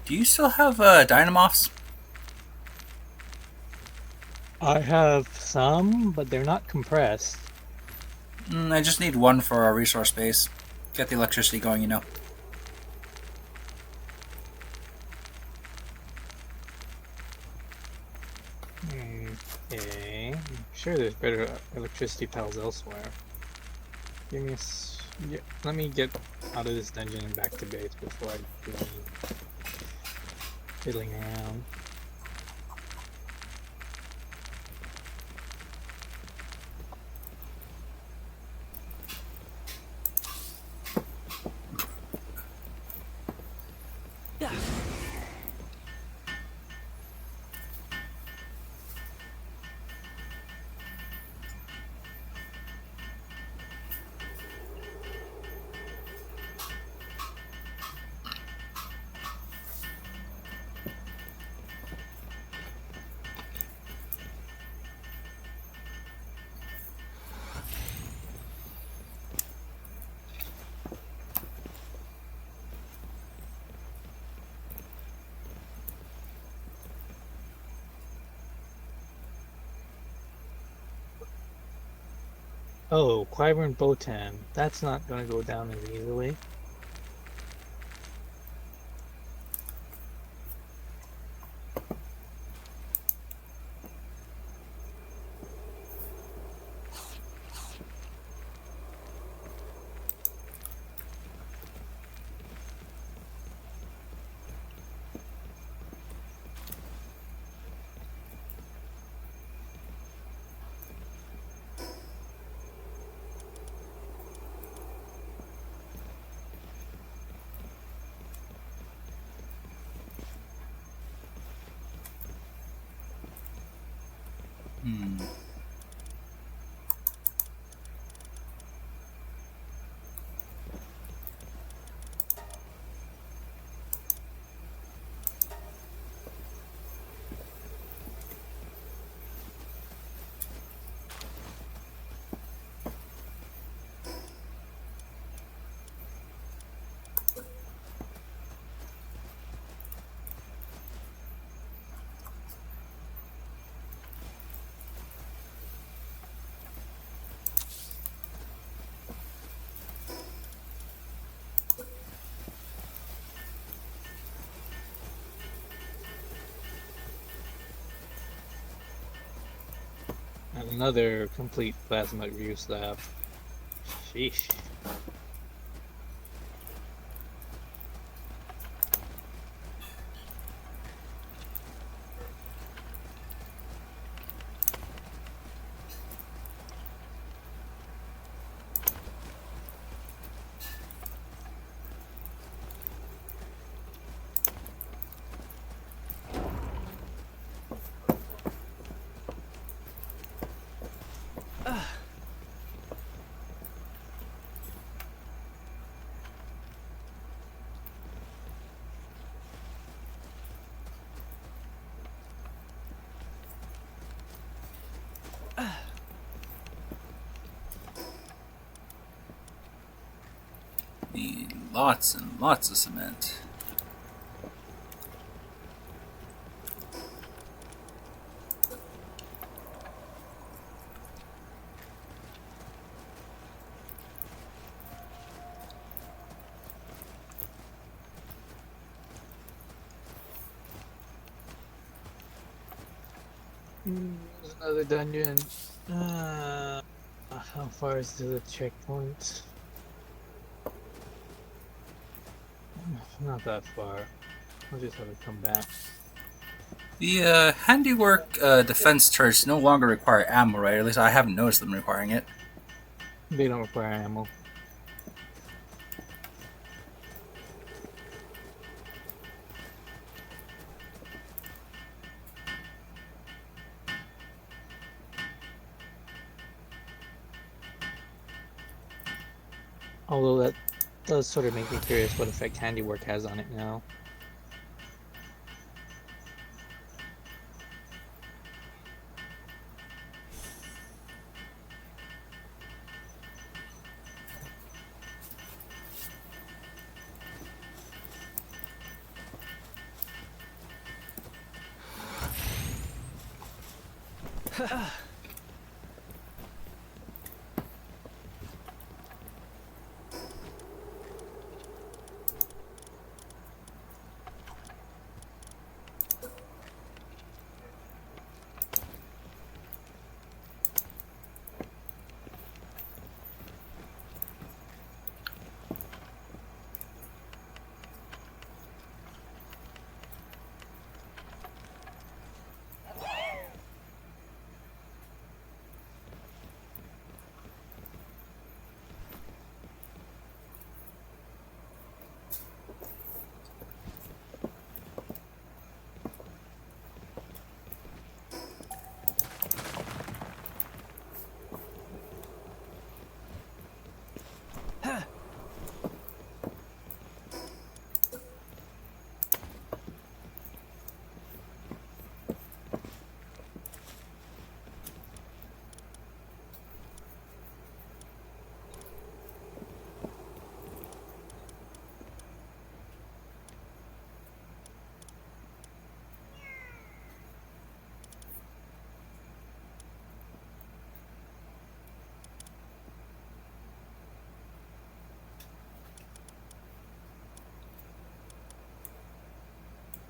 Do you still have Dynamoths? I have some, but they're not compressed. I just need one for our resource base. Get the electricity going, you know. Okay. I'm sure there's better electricity piles elsewhere. Give me yeah, let me get out of this dungeon and back to base before I do any fiddling around. Oh, Quivern Botan. That's not going to go down as easily. Another complete plasma view slab. Sheesh. lots and lots of cement. There's another dungeon. How far is to the checkpoint? Not that far. I'll just have to come back. The handiwork defense turrets no longer require ammo, right? At least I haven't noticed them requiring it. They don't require ammo. Although that does sort of make me curious what effect handiwork has on it now.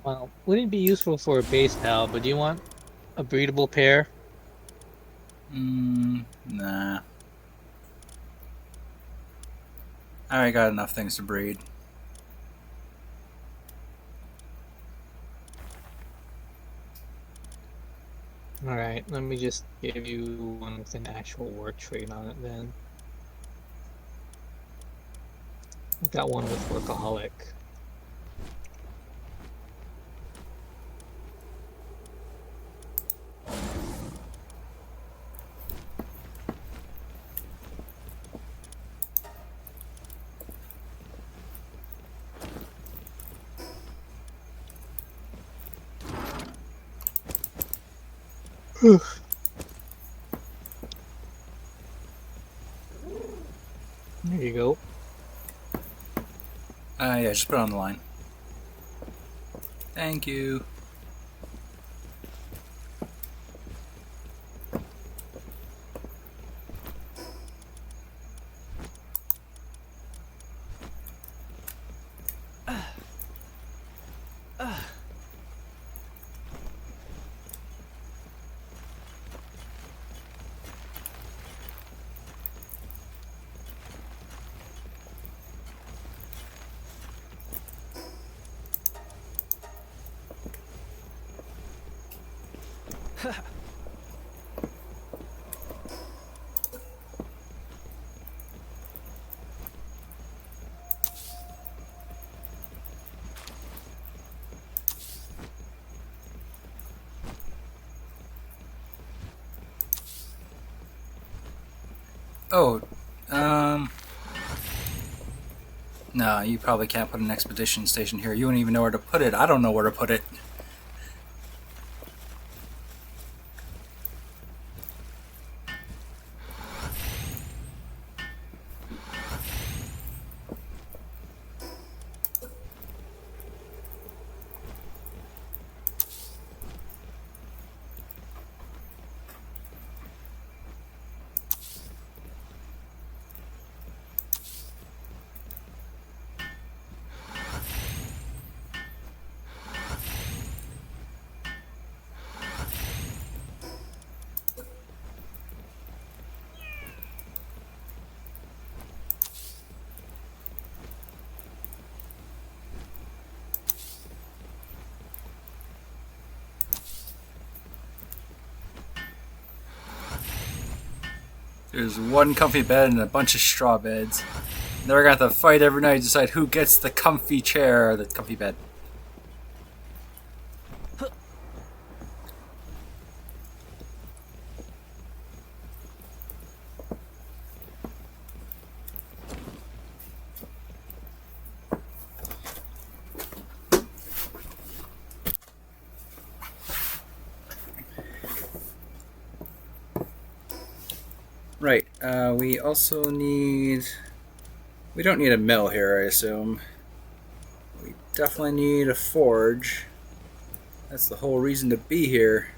Well, wouldn't be useful for a base pal, but do you want a breedable pair? Nah. I already got enough things to breed. Alright, let me just give you one with an actual work trait on it then. I've got one with workaholic. There you go. Yeah, just put it on the line. Thank you. Oh, no, you probably can't put an expedition station here. You don't even know where to put it. I don't know where to put it. There's one comfy bed and a bunch of straw beds. And they're gonna have to fight every night to decide who gets the comfy chair or the comfy bed. Right. We also need. We don't need a mill here, I assume. We definitely need a forge. That's the whole reason to be here.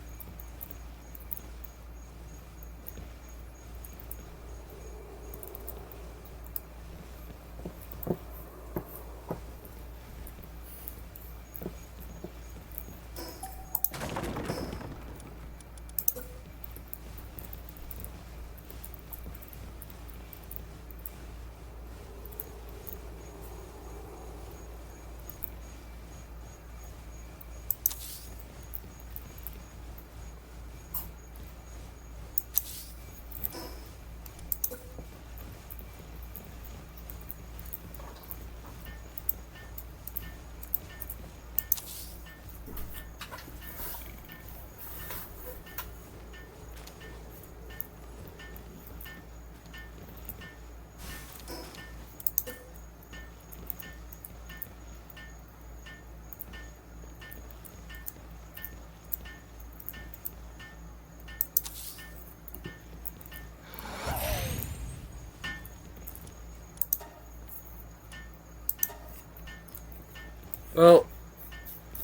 Well,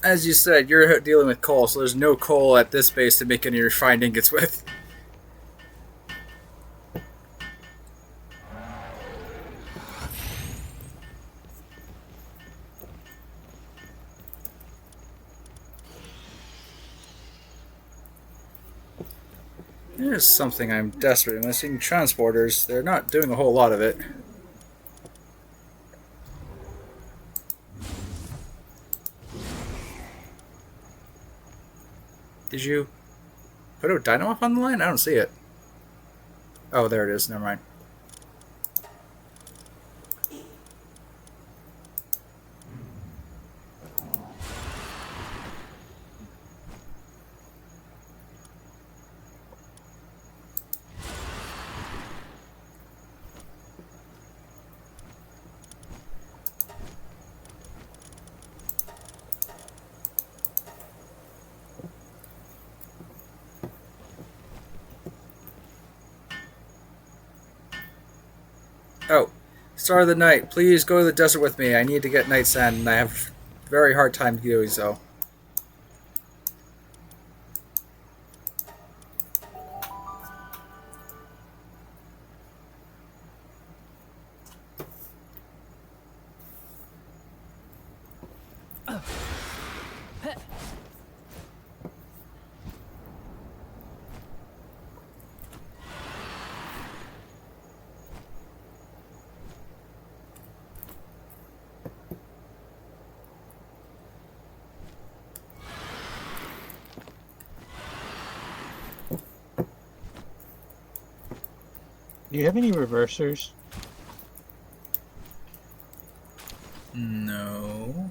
as you said, you're dealing with coal, so there's no coal at this base to make any refined ingots with. There's something I'm desperately missing. Transporters. They're not doing a whole lot of it. Did you put a dynamo on the line? I don't see it. Oh, there it is. Never mind. Oh, Star of the Night, please go to the desert with me. I need to get night sand, and I have a very hard time doing so. Do you have any reversers? No.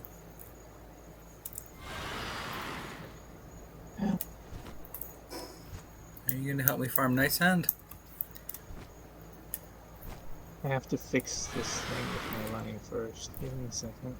Are you going to help me farm night sand? I have to fix this thing with my line first. Give me a second.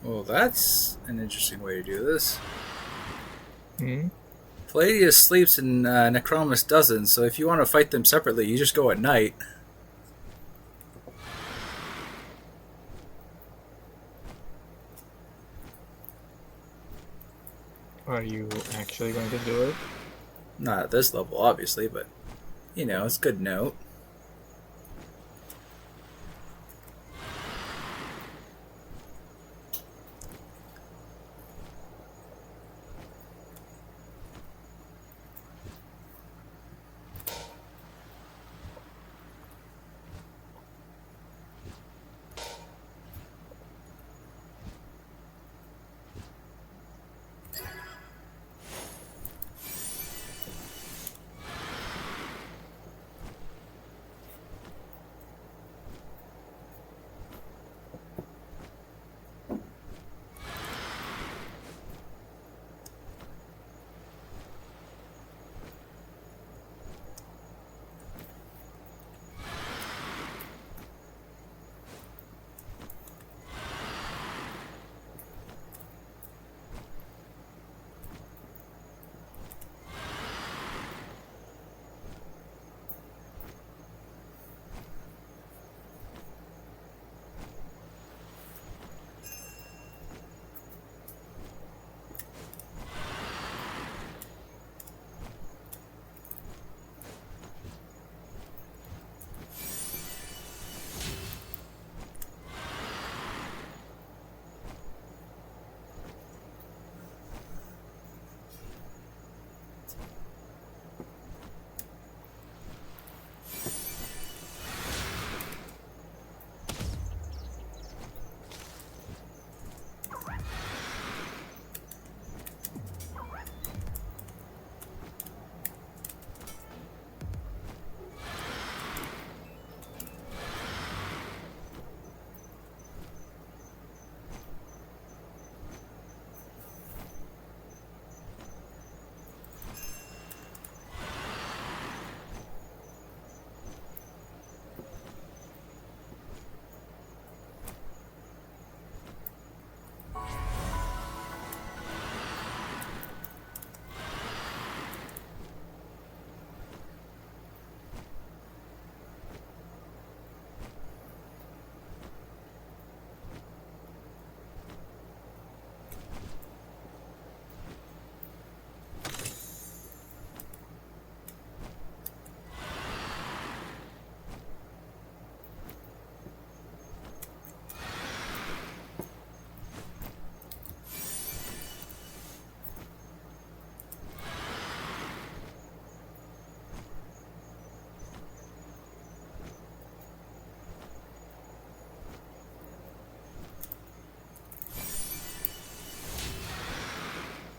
Well, that's an interesting way to do this. Hmm? Palladius sleeps and Necromus doesn't, so if you want to fight them separately, you just go at night. Are you actually going to do it? Not at this level, obviously, but you know, it's a good note.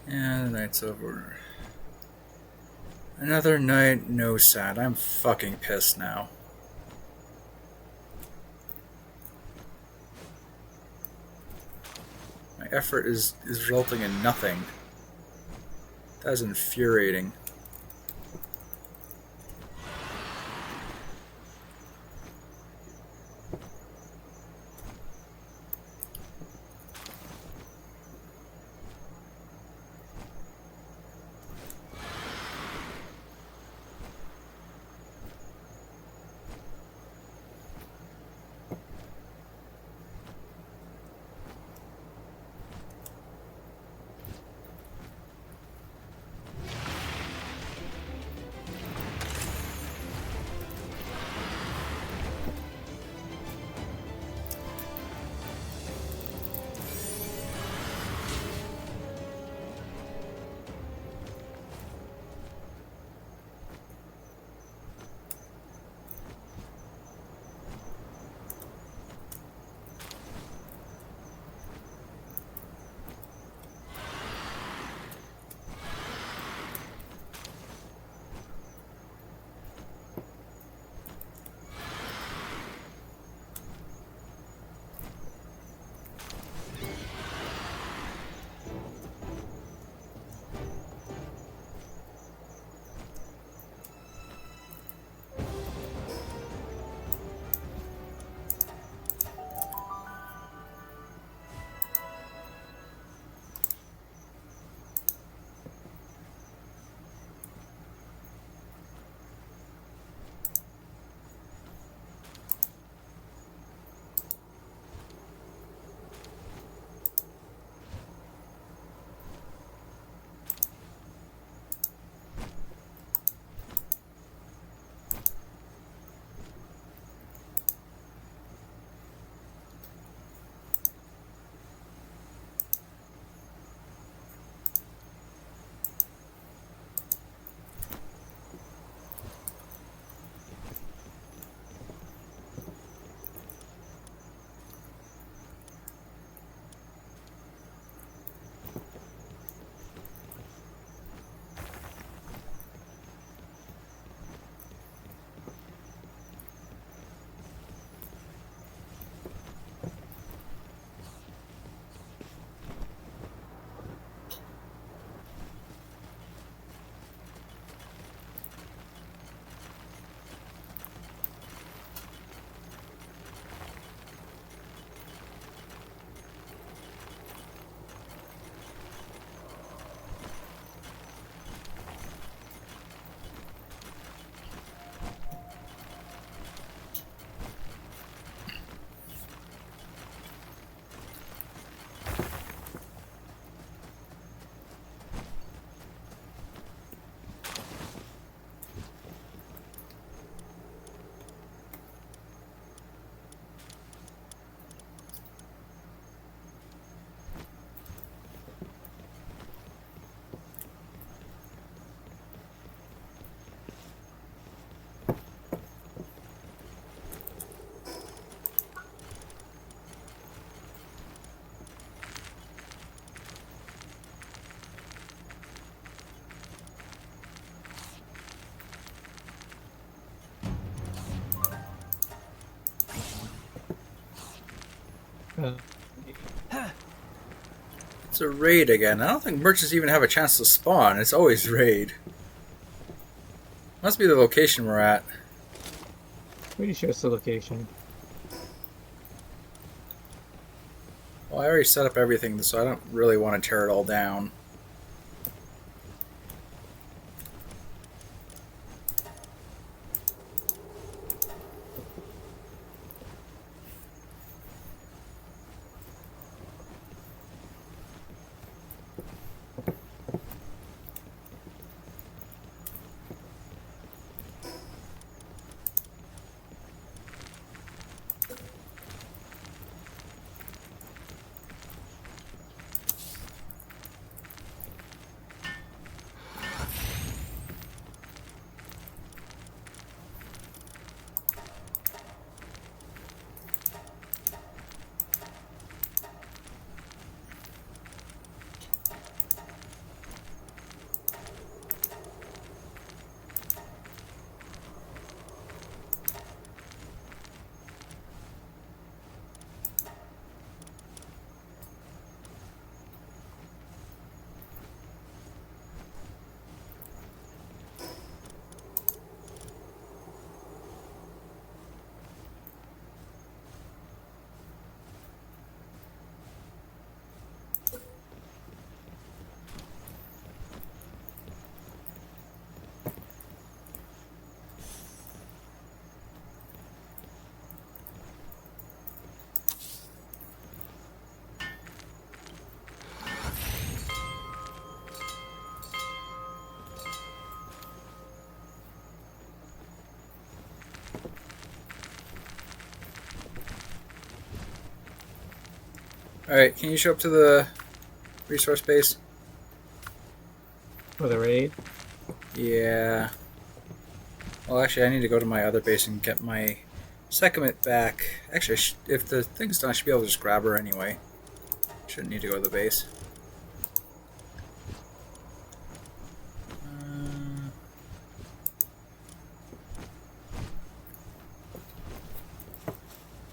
And the night's over. Another night, no sad. I'm fucking pissed now. My effort is resulting in nothing. That is infuriating. Uh, It's a raid again. I don't think merchants even have a chance to spawn. It's always raid. Must be the location we're at. pretty sure it's the location. Well, I already set up everything, so I don't really want to tear it all down. Alright, can you show up to the resource base? For the raid? Yeah. Well, actually, I need to go to my other base and get my second back. Actually, if the thing's done, I should be able to just grab her anyway. Shouldn't need to go to the base.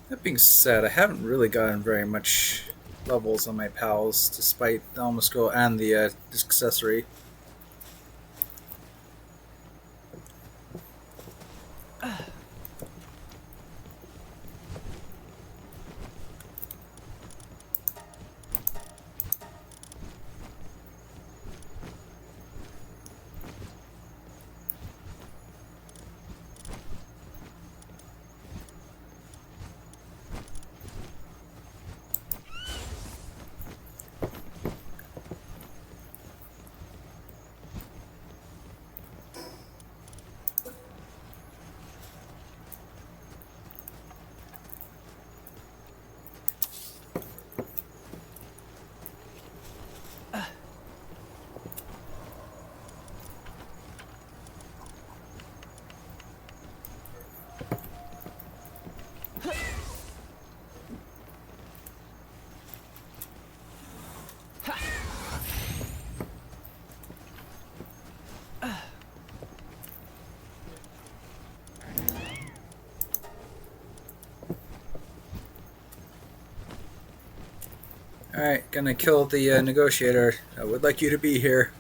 That being said, I haven't really gotten very much levels on my pals, despite the Alma Scroll and the accessory. Alright, gonna kill the negotiator. I would like you to be here.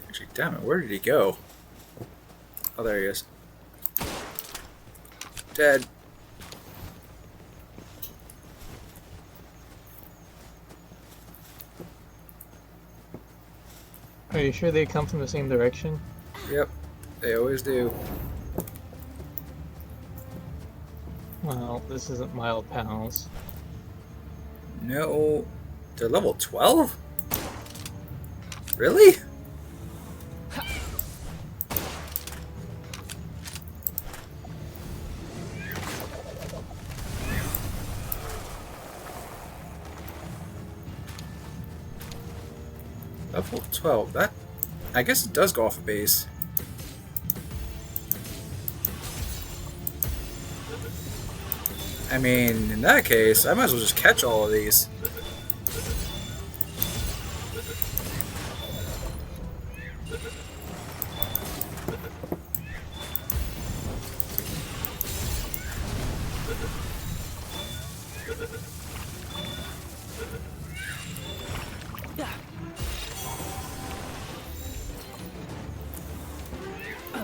Actually, damn it, where did he go? Oh, there he is. Dead. Are you sure they come from the same direction? Yep, they always do. Well, this isn't Mild Pals. No. They're level 12? Really? Level 12. That, I guess it does go off a base. I mean, in that case, I might as well just catch all of these.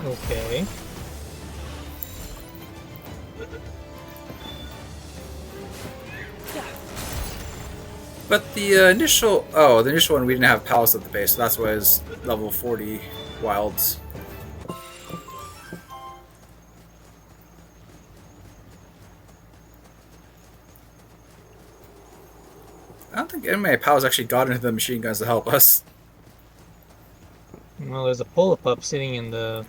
Okay. But the initial one we didn't have palace at the base, so that's why it's level 40 wilds. I don't think any of my pals actually got into the machine guns to help us. Well, there's a pull-up sitting in the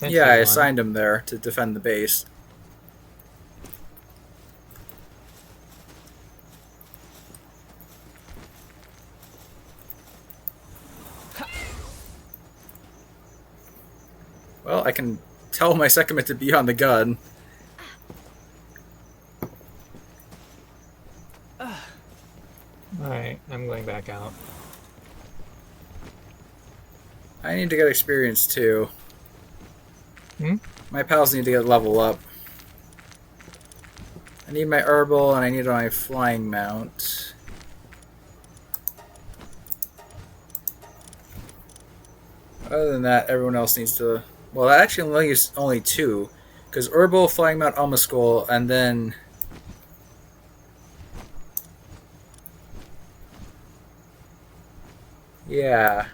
Yeah, sentry I one. assigned him there to defend the base. Well, I can tell my second to be on the gun. Alright, I'm going back out. I need to get experience too. Hmm? My pals need to get level up. I need my herbal and I need my flying mount. Other than that, everyone else needs to. Well, that actually only is only two, because herbal, flying mount, alma skull, and then. Yeah.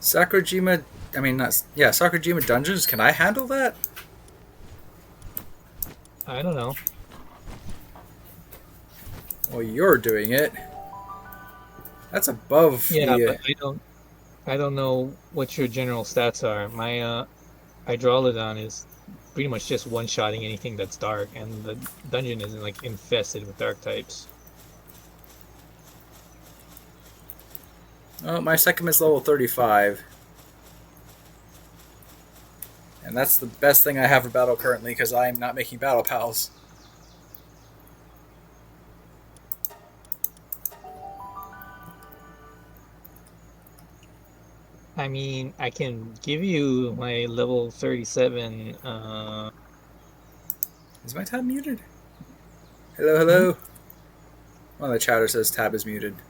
Sakurajima. I mean, not. Yeah, Sakurajima dungeons. Can I handle that? I don't know. Well, you're doing it. That's above Yeah, the. but I don't know what your general stats are. My Hydrolodon is pretty much just one-shotting anything that's dark, and the dungeon is like infested with dark types. Oh, my second is level 35. And that's the best thing I have for battle currently, because I am not making battle pals. I mean, I can give you my level 37 Is my tab muted? Hello, hmm? hello. One of the chatter says tab is muted.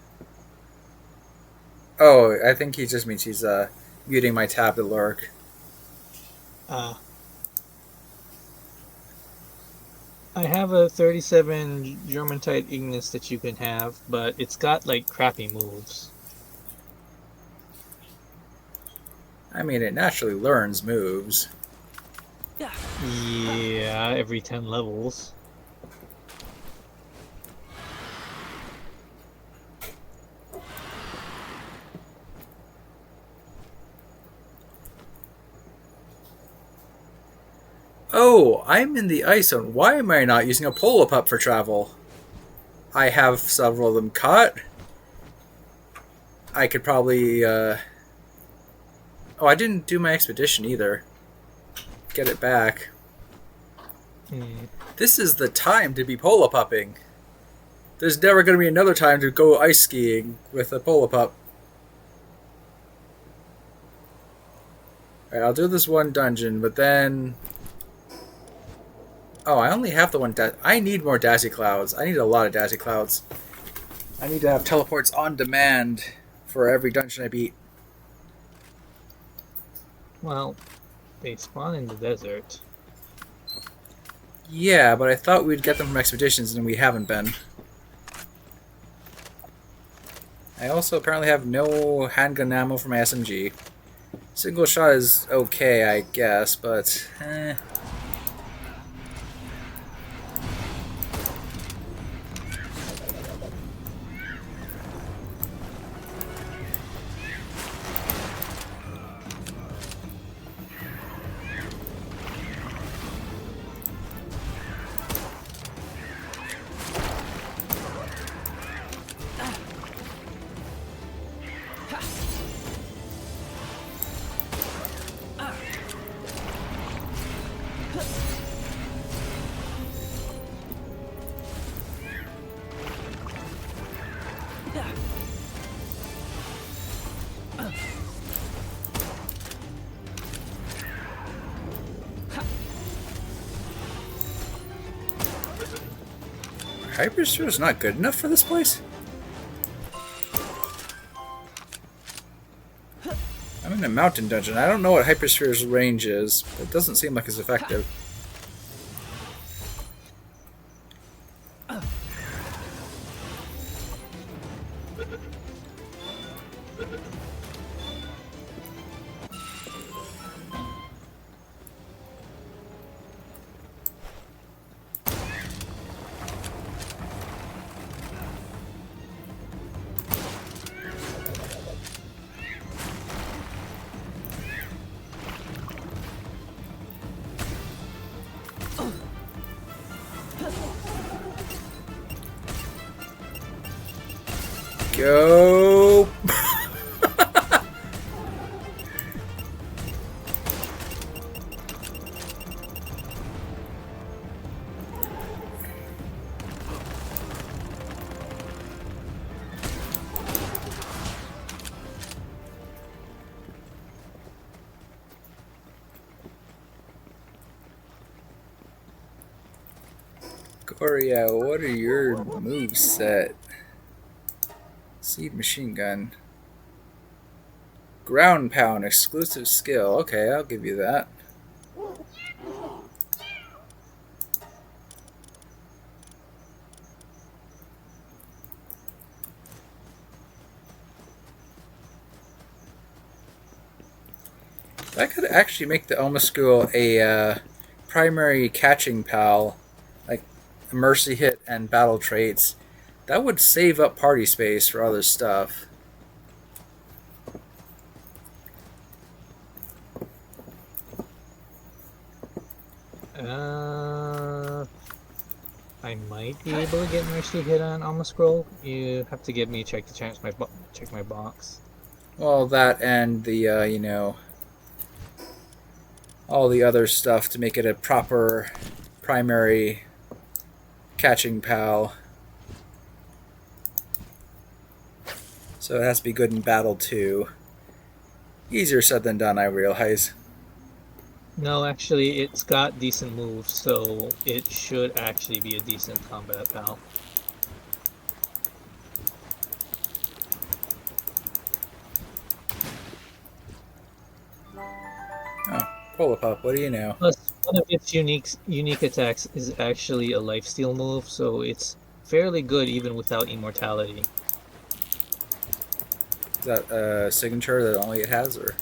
Oh, I think he just means he's muting my tab to lurk. uh I have a 37 German-type Ignis that you can have, but it's got like crappy moves. I mean, it naturally learns moves. Yeah, every 10 levels. Oh, I'm in the ice zone. Why am I not using a polo pup for travel? I have several of them caught. I could probably. Oh, I didn't do my expedition either. Get it back. Hmm. This is the time to be polo pupping. There's never going to be another time to go ice skiing with a polo pup. Alright, I'll do this one dungeon, but then. Oh, I only have the one. I need more Daisy Clouds. I need a lot of Daisy Clouds. I need to have teleports on demand for every dungeon I beat. Well, they spawn in the desert. Yeah, but I thought we'd get them from expeditions, and we haven't been. I also apparently have no handgun ammo for my SMG. Single shot is okay, I guess, but Hypersphere is not good enough for this place? I'm in a mountain dungeon. I don't know what Hypersphere's range is, but it doesn't seem like it's effective. Go! Goria, what are your moves set? Seed machine gun. Ground pound, exclusive skill. Okay, I'll give you that. That could actually make the Elma School a primary catching pal, like a mercy hit and battle traits. That would save up party space for other stuff. I might be able to get Mercy hit on the scroll. You have to give me a check to check my box. Well, that and the you know, all the other stuff to make it a proper primary catching pal. So it has to be good in battle too. Easier said than done, I realize. No, actually, it's got decent moves, so it should actually be a decent combat pal. Oh, Pull-up, what do you know? Plus, one of its unique attacks is actually a lifesteal move, so it's fairly good even without immortality. Is that a signature that only it has, or?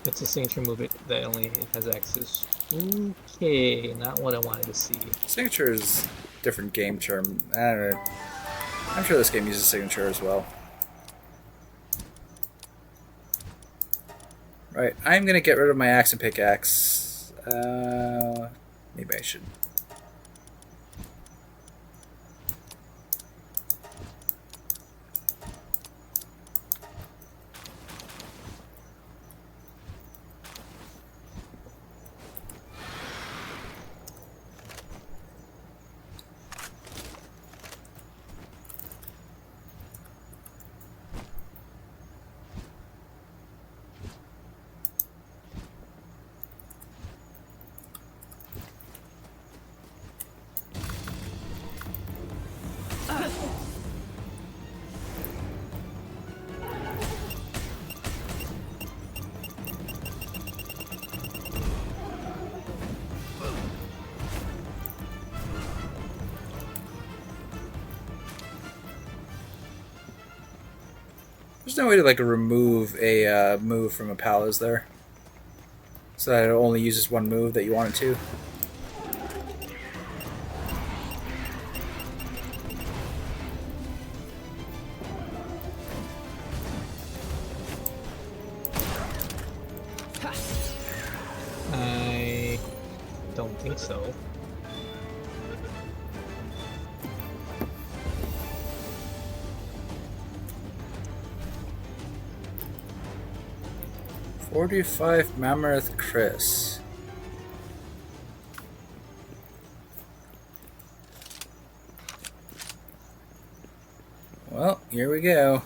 It's a signature move that only it has access. Okay, not what I wanted to see. Signature is a different game term. I don't know. I'm sure this game uses signature as well. Right, I'm gonna get rid of my axe and pickaxe. Maybe I should. There's no way to like remove a move from a pal, is there? So that it only uses one move that you want it to. I don't think so. $45 Mammoth Chris. Well, here we go.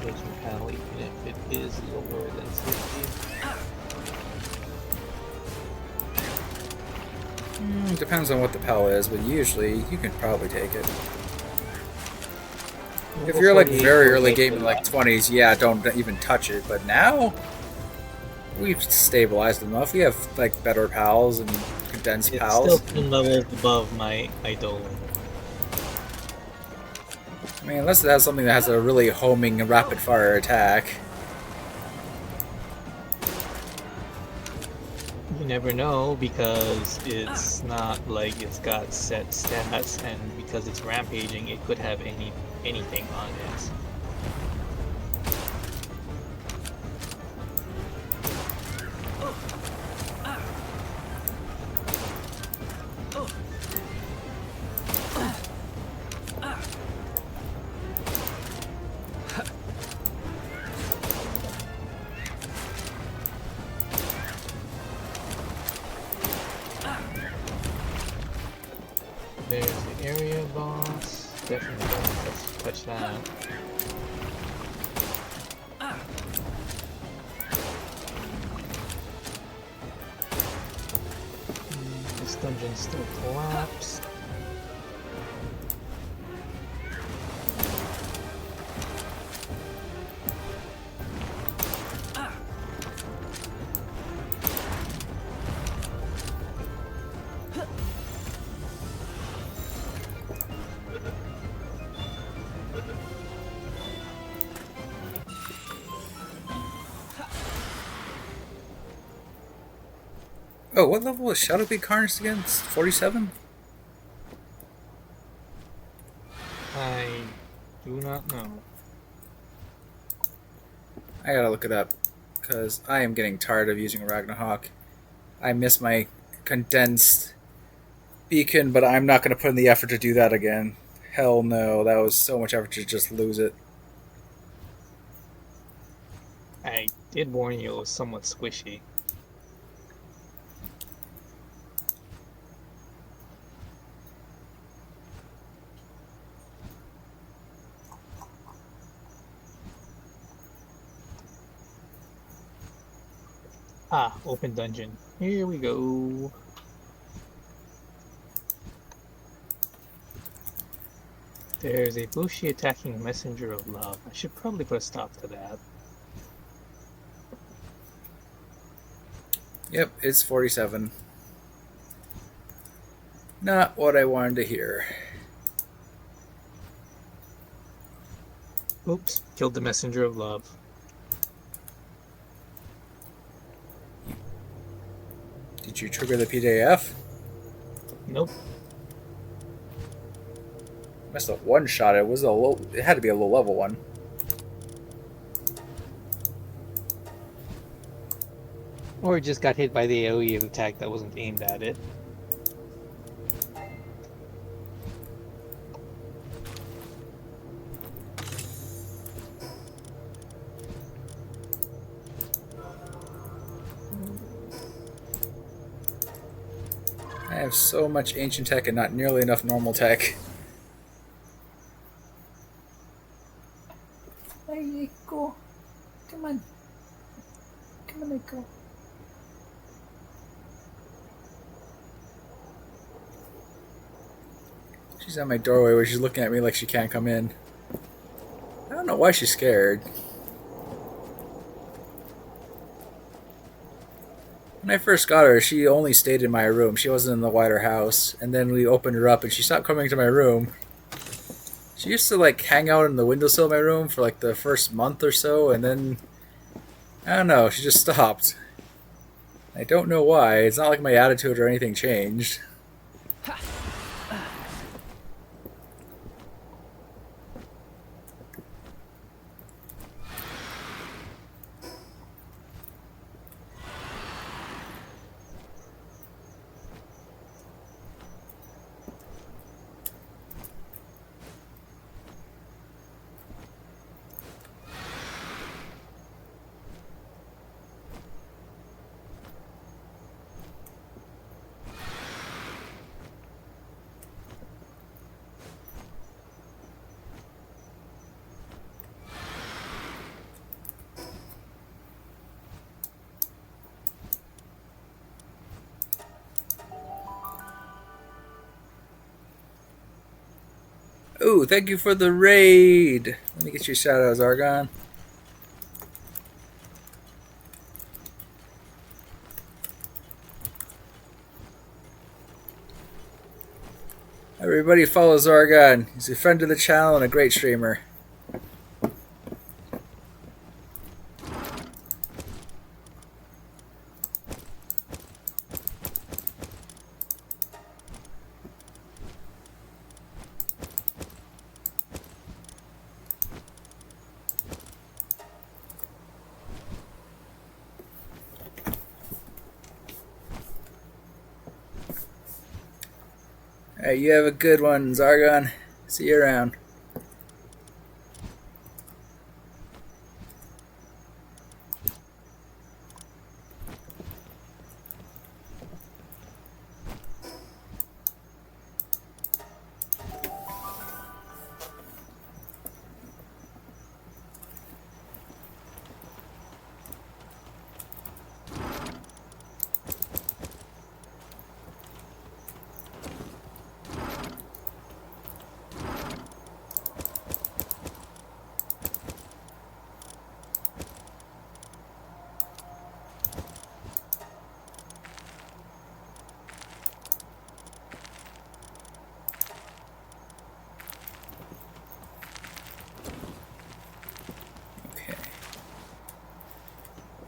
rampaging pal, even if it is lower than 60. Depends on what the pal is, but usually you can probably take it. If Level you're like 48 very will early make game a in like lot. 20s, yeah, don't even touch it. But now we've stabilized enough. We have like better pals and condensed It's still pals. 10 levels above my Eidolon. I mean, unless it has something that has a really homing rapid fire attack. You never know because it's not like it's got set stats, and because it's rampaging, it could have anything on it. There's the area boss. Definitely don't touch that. This dungeon still collapsed. Oh, what level is Shadowpeak Harness again? 47? I do not know. I gotta look it up. Because I am getting tired of using Ragnarok. I miss my condensed beacon, but I'm not gonna put in the effort to do that again. Hell no, that was so much effort to just lose it. I did warn you it was somewhat squishy. Ah, open dungeon. Here we go. There's a Bushi attacking a messenger of love. I should probably put a stop to that. Yep, it's 47. Not what I wanted to hear. Oops, killed the messenger of love. Did you trigger the PJF? Nope. Must have one shot it. Was a low. It had to be a low level one. Or it just got hit by the AoE attack that wasn't aimed at it. I have so much ancient tech and not nearly enough normal tech. Hey, go. Come on. Come on, go. She's at my doorway where she's looking at me like she can't come in. I don't know why she's scared. When I first got her, she only stayed in my room. She wasn't in the wider house. And then we opened her up and she stopped coming to my room. She used to like hang out in the windowsill of my room for like the first month or so, and then I don't know, she just stopped. I don't know why. It's not like my attitude or anything changed. Ooh, thank you for the raid. Let me get you a shout out, Zargon. Everybody follow Zargon. He's a friend of the channel and a great streamer. Alright, you have a good one, Zargon. See you around.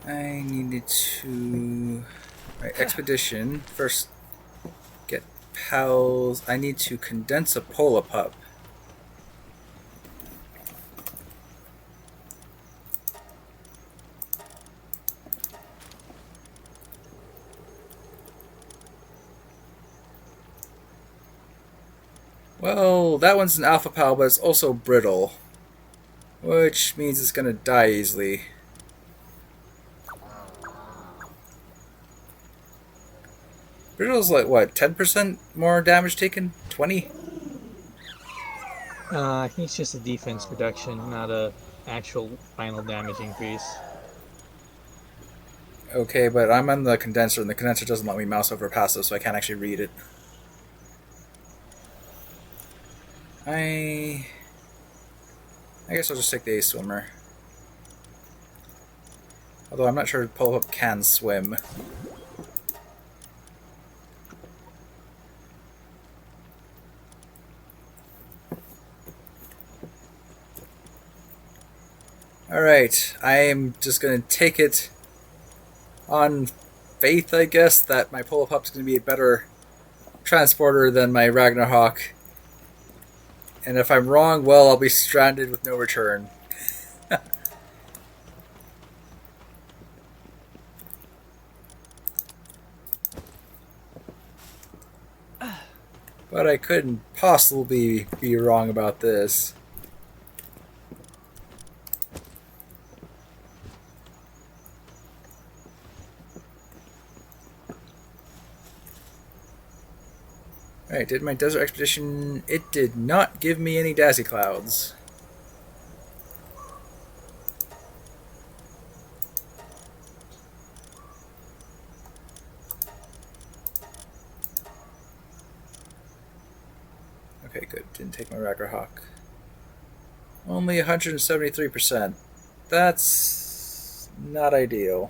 I needed to... Right, expedition. First, get pals. I need to condense a Polapup. Well, that one's an alpha pal, but it's also brittle. Which means it's gonna die easily. Brittle's like, what, 10% more damage taken? 20? I think it's just a defense reduction, not a actual final damage increase. Okay, but I'm on the condenser, and the condenser doesn't let me mouse over passive, so I can't actually read it. I guess I'll just take the Ace Swimmer. Although I'm not sure Polapup can swim. Alright, I am just going to take it on faith, I guess, that my Polapup's going to be a better transporter than my Ragnarok. And if I'm wrong, well, I'll be stranded with no return. But I couldn't possibly be wrong about this. Alright, did my desert expedition... It did not give me any Daisy Clouds. Okay, good. Didn't take my Ragnarok. Only 173%. That's not ideal.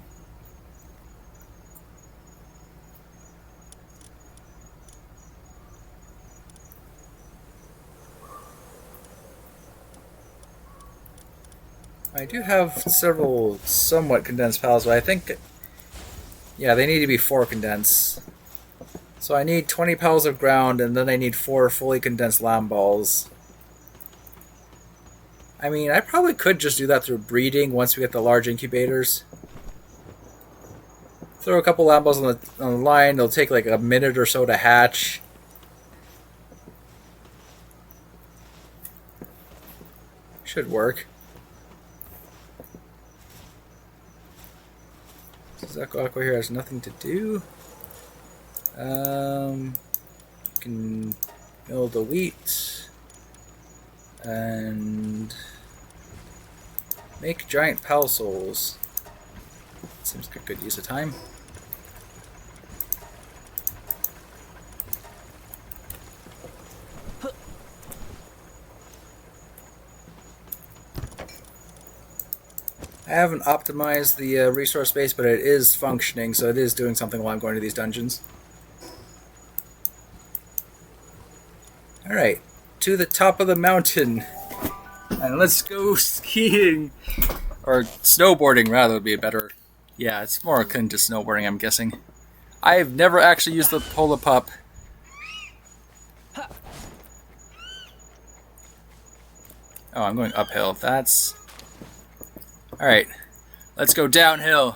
I do have several somewhat condensed pals, but I think... Yeah, they need to be 4 condensed. So I need 20 pals of ground, and then I need 4 fully condensed lamb balls. I mean, I probably could just do that through breeding once we get the large incubators. Throw a couple lamb balls on the line, it'll take like a minute or so to hatch. Should work. Zeko Aqua here has nothing to do. Can mill the wheat and make giant pal souls. Seems like a good use of time. I haven't optimized the resource space, but it is functioning, so it is doing something while I'm going to these dungeons. Alright, to the top of the mountain. And let's go skiing. Or snowboarding, rather, would be a better... Yeah, it's more akin to snowboarding, I'm guessing. I've never actually used the Polar Pup. Oh, I'm going uphill. That's... Alright, let's go downhill.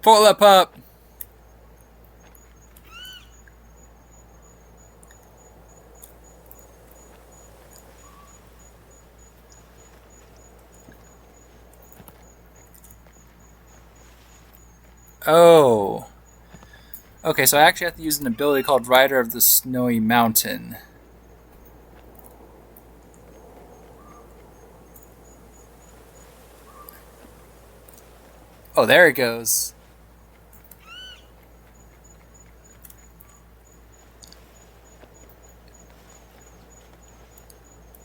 Polar Pup! Oh. Okay, so I actually have to use an ability called Rider of the Snowy Mountain. Oh, there it goes.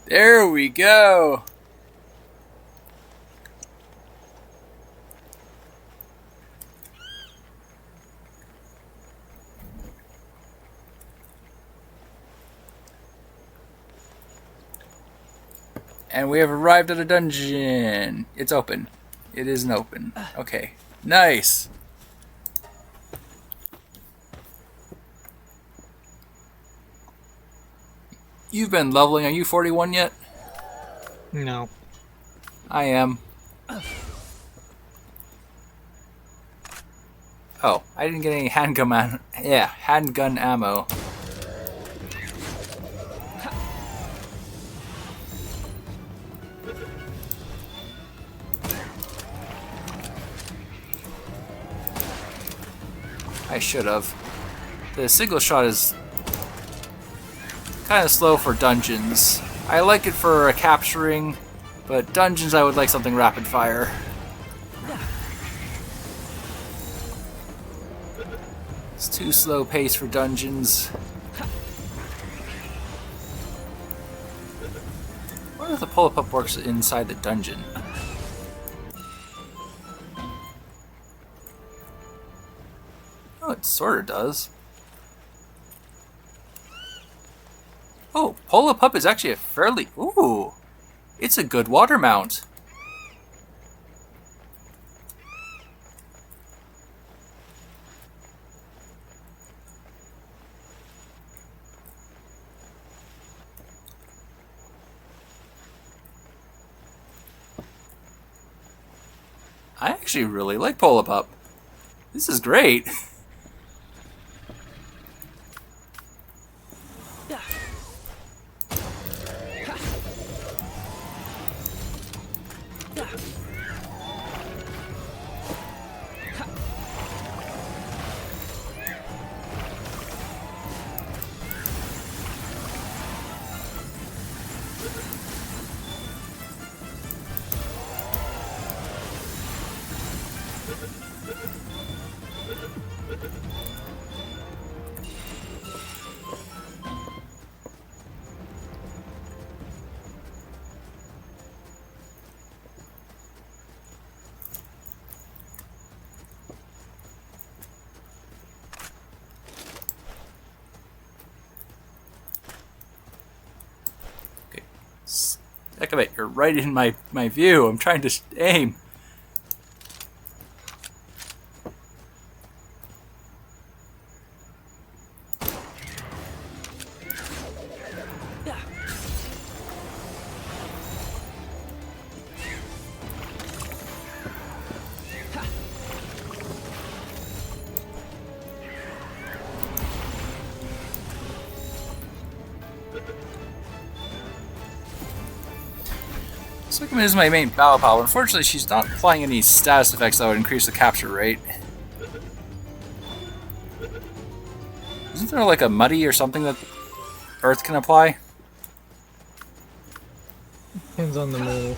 There we go. And we have arrived at a dungeon. It's open. It isn't open. Okay. Nice. You've been leveling. Are you 41 yet? No. I am. Oh, I didn't get any handgun ammo. I should have. The single shot is kind of slow for dungeons. I like it for capturing, but dungeons I would like something rapid fire. It's too slow pace for dungeons. I wonder if the pull-up pup works inside the dungeon. Oh, it sort of does. Oh, Polar Pup is actually a fairly... Ooh! It's a good water mount. I actually really like Polar Pup. This is great. Heck of it, you're right in my view. I'm trying to aim. Sukumin is my main battle pal. Unfortunately, she's not applying any status effects that would increase the capture rate. Isn't there like a muddy or something that Earth can apply? Depends on the move.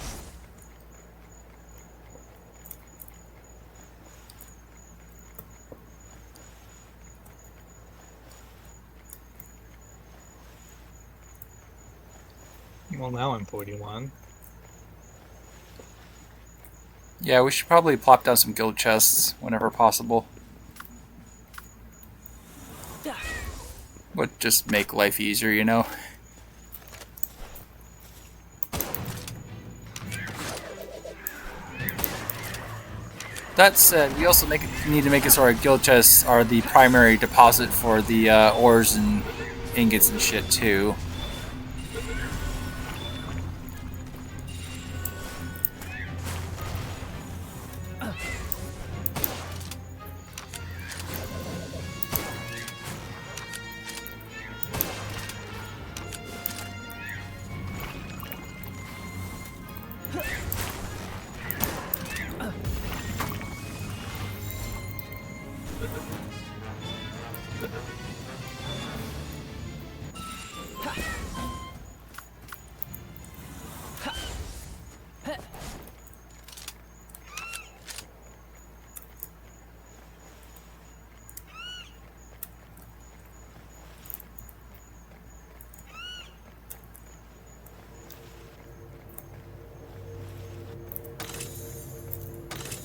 Well, now I'm 41. Yeah, we should probably plop down some guild chests whenever possible. Would just make life easier, you know? That said, we also need to make it so our guild chests are the primary deposit for the ores and ingots and shit, too.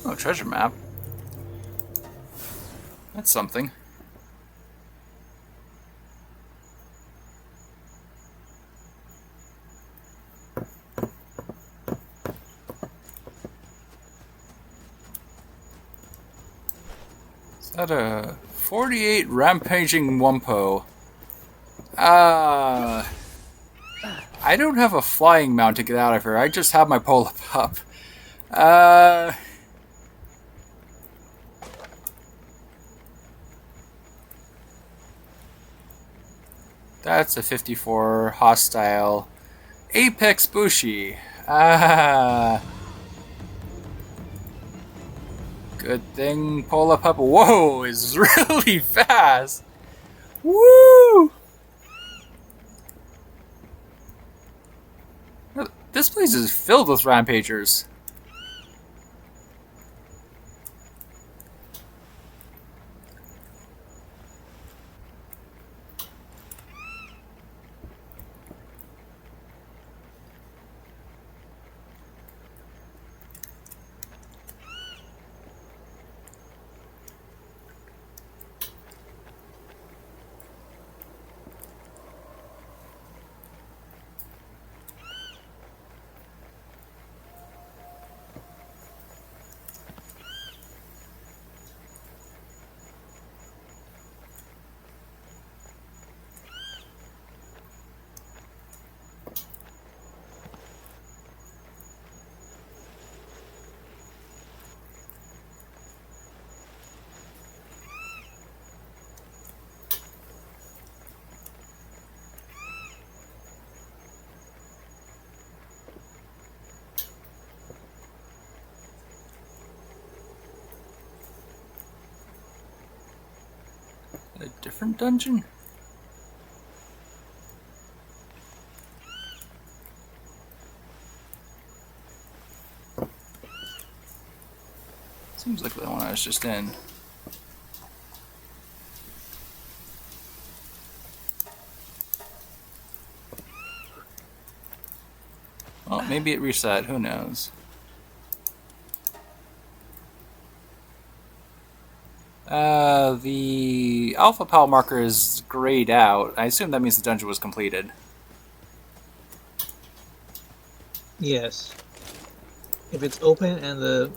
Oh, treasure map. That's something. Is that a 48 rampaging Wumpo? I don't have a flying mount to get out of here. I just have my pull up. Uh, that's a 54 hostile Apex Bushi. Good thing pull up. Whoa, is really fast. Woo! This place is filled with rampagers. A different dungeon? Seems like the one I was just in. Well, maybe it reset. Who knows? The alpha pal marker is grayed out. I assume that means the dungeon was completed. Yes. If it's open and the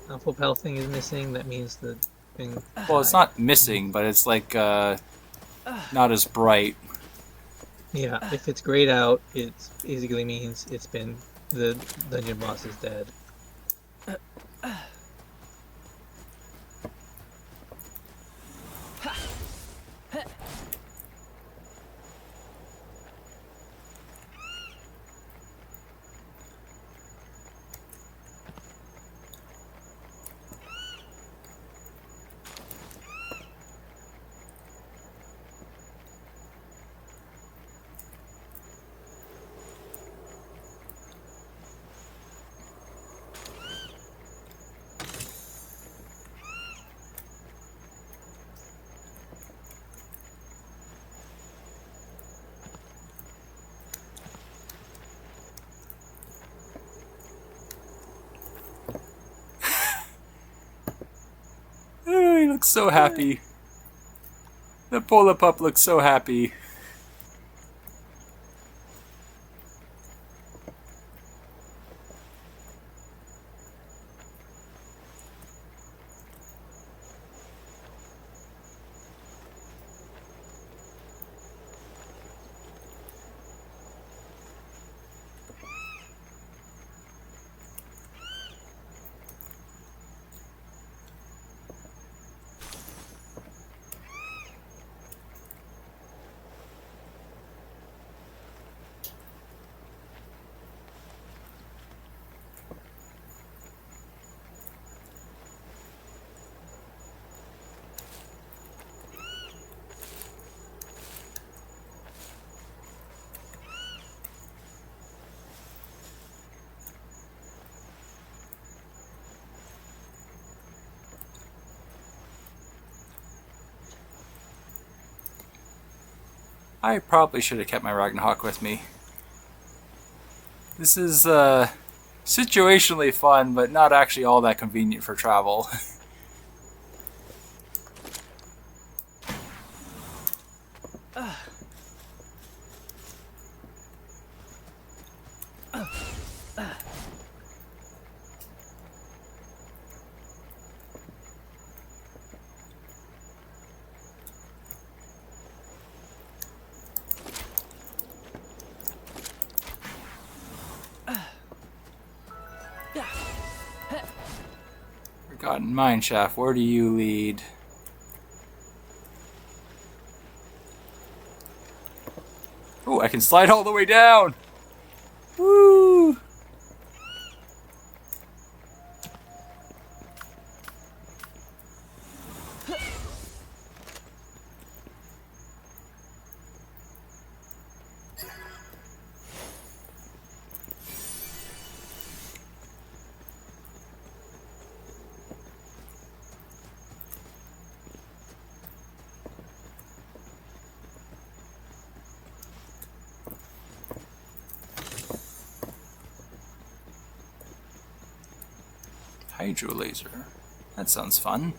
alpha pal thing is missing, that means the thing. Well, it's not missing, but it's like not as bright. Yeah, if it's grayed out, it basically means it's been the dungeon boss is dead. he looks so happy. The polar pup looks so happy. I probably should have kept my Ragnarok with me. This is situationally fun, but not actually all that convenient for travel. Forgotten Mineshaft, where do you lead? Oh, I can slide all the way down! Woo! Hydro laser. That sounds fun.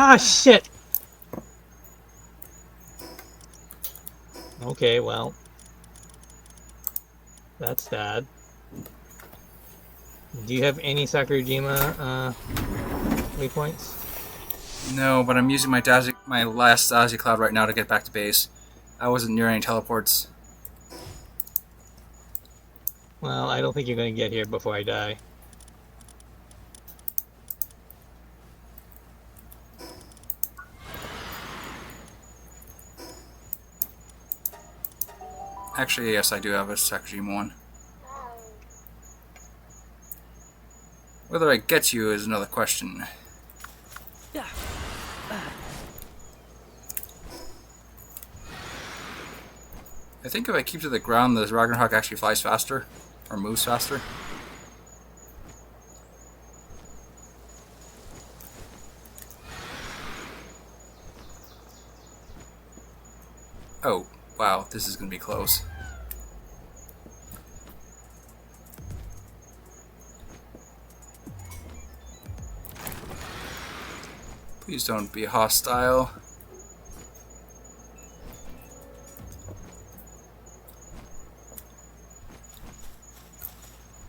Ah, shit! Okay, well. That's sad. Do you have any Sakurajima waypoints? No, but I'm using my last Daisy Cloud right now to get back to base. I wasn't near any teleports. Well, I don't think you're going to get here before I die. Actually, yes, I do have a Sakurajima one. Whether I get you is another question. I think if I keep to the ground, the Ragnarok actually flies faster, or moves faster. Oh, wow, this is going to be close. Please don't be hostile.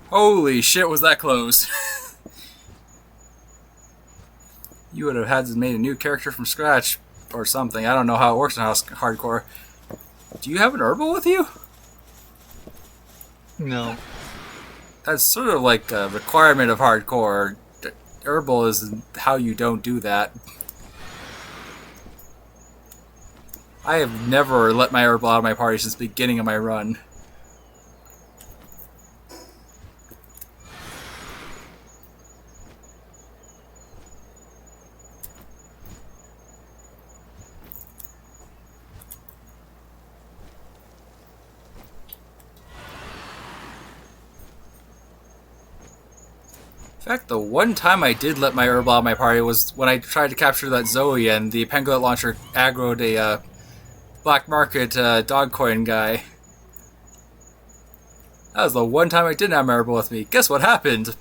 Holy shit, was that close? You would have had to made a new character from scratch or something. I don't know how it works in hardcore. Do you have an herbal with you? No. That's sort of like a requirement of hardcore. Herbal is how you don't do that. I have never let my herbal out of my party since the beginning of my run. In fact, the one time I did let my herbal out of my party was when I tried to capture that Zoe and the Pangolin launcher aggroed a black market dog coin guy. That was the one time I didn't have my herbal with me. Guess what happened?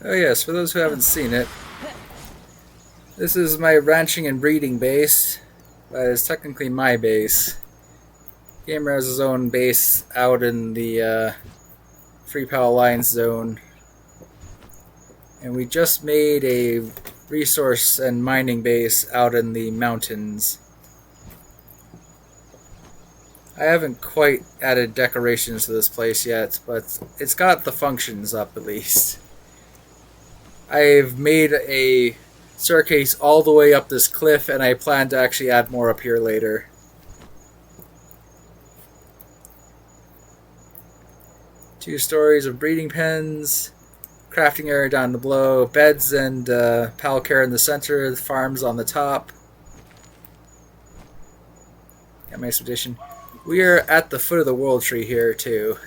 Oh yes, for those who haven't seen it, this is my ranching and breeding base, but it's technically my base. Gamer has his own base out in the Free Pal Alliance zone, and we just made a resource and mining base out in the mountains. I haven't quite added decorations to this place yet, but it's got the functions up at least. I've made a staircase all the way up this cliff, and I plan to actually add more up here later. Two stories of breeding pens, crafting area down below, beds and pal care in the center, the farms on the top. Got my expedition. We are at the foot of the world tree here too,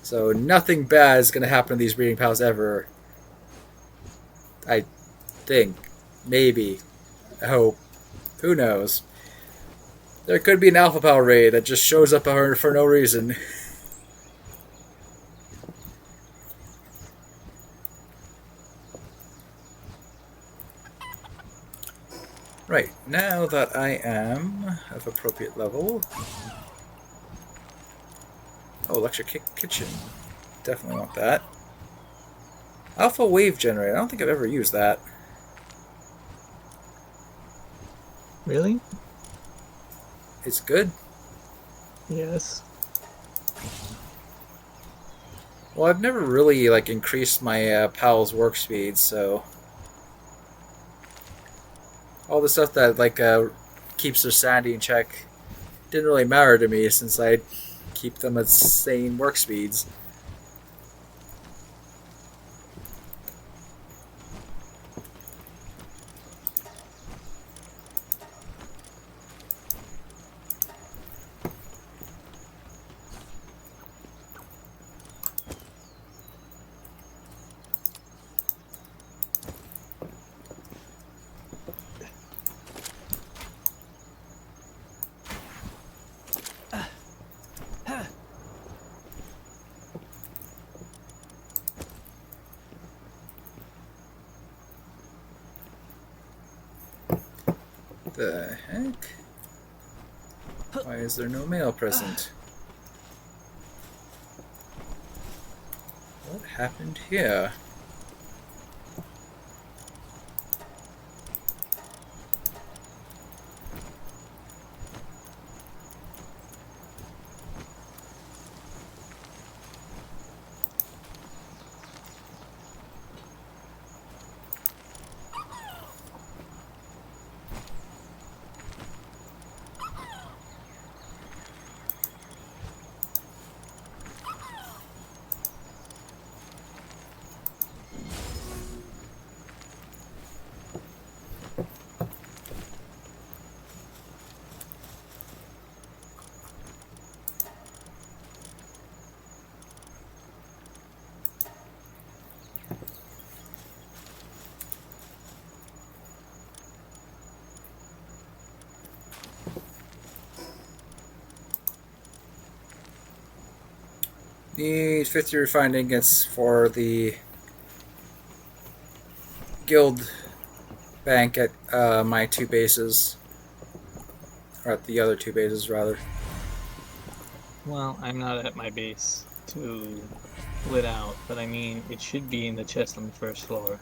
so nothing bad is going to happen to these breeding pals ever. I think. Maybe. I hope. Who knows? There could be an Alpha Pal raid that just shows up for no reason. Right, now that I am of appropriate level... Oh, electric kitchen. Definitely want that. Alpha wave generator. I don't think I've ever used that. Really? It's good. Yes. Well, I've never really increased my pal's work speed, so all the stuff that keeps their sanity in check didn't really matter to me since I keep them at sane work speeds. The heck? Why is there no mail present? happened here? Need 50 refined ingots for the guild bank at my two bases. Or at the other two bases, rather. Well, I'm not at my base to split out, but I mean, it should be in the chest on the first floor.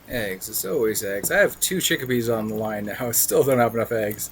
Eggs. It's always eggs. I have two chickadees on the line now. I still don't have enough eggs.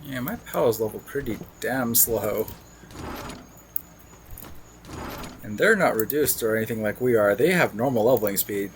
Yeah, my PAL's level pretty damn slow. And they're not reduced or anything like we are. They have normal leveling speed.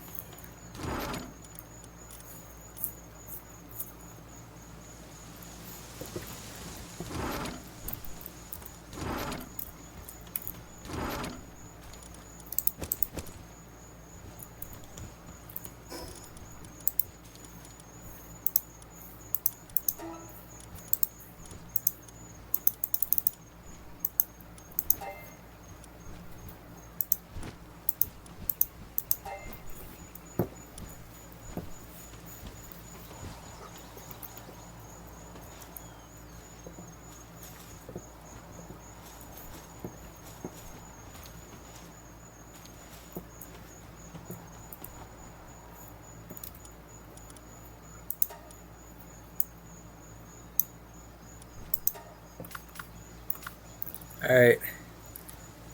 Alright.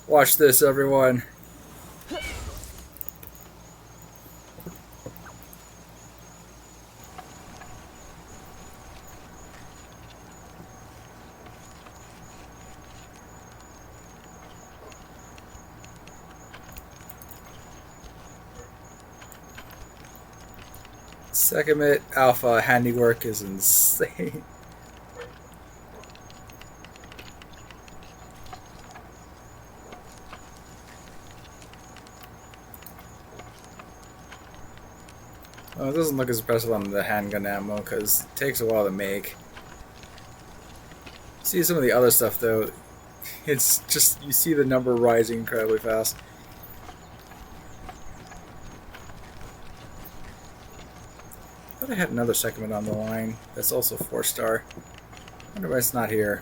Watch this, everyone. Second Mid Alpha handiwork is insane. Well, it doesn't look as impressive on the handgun ammo because it takes a while to make. See some of the other stuff though, it's just, you see the number rising incredibly fast. I thought I had another segment on the line that's also 4-star. I wonder why it's not here.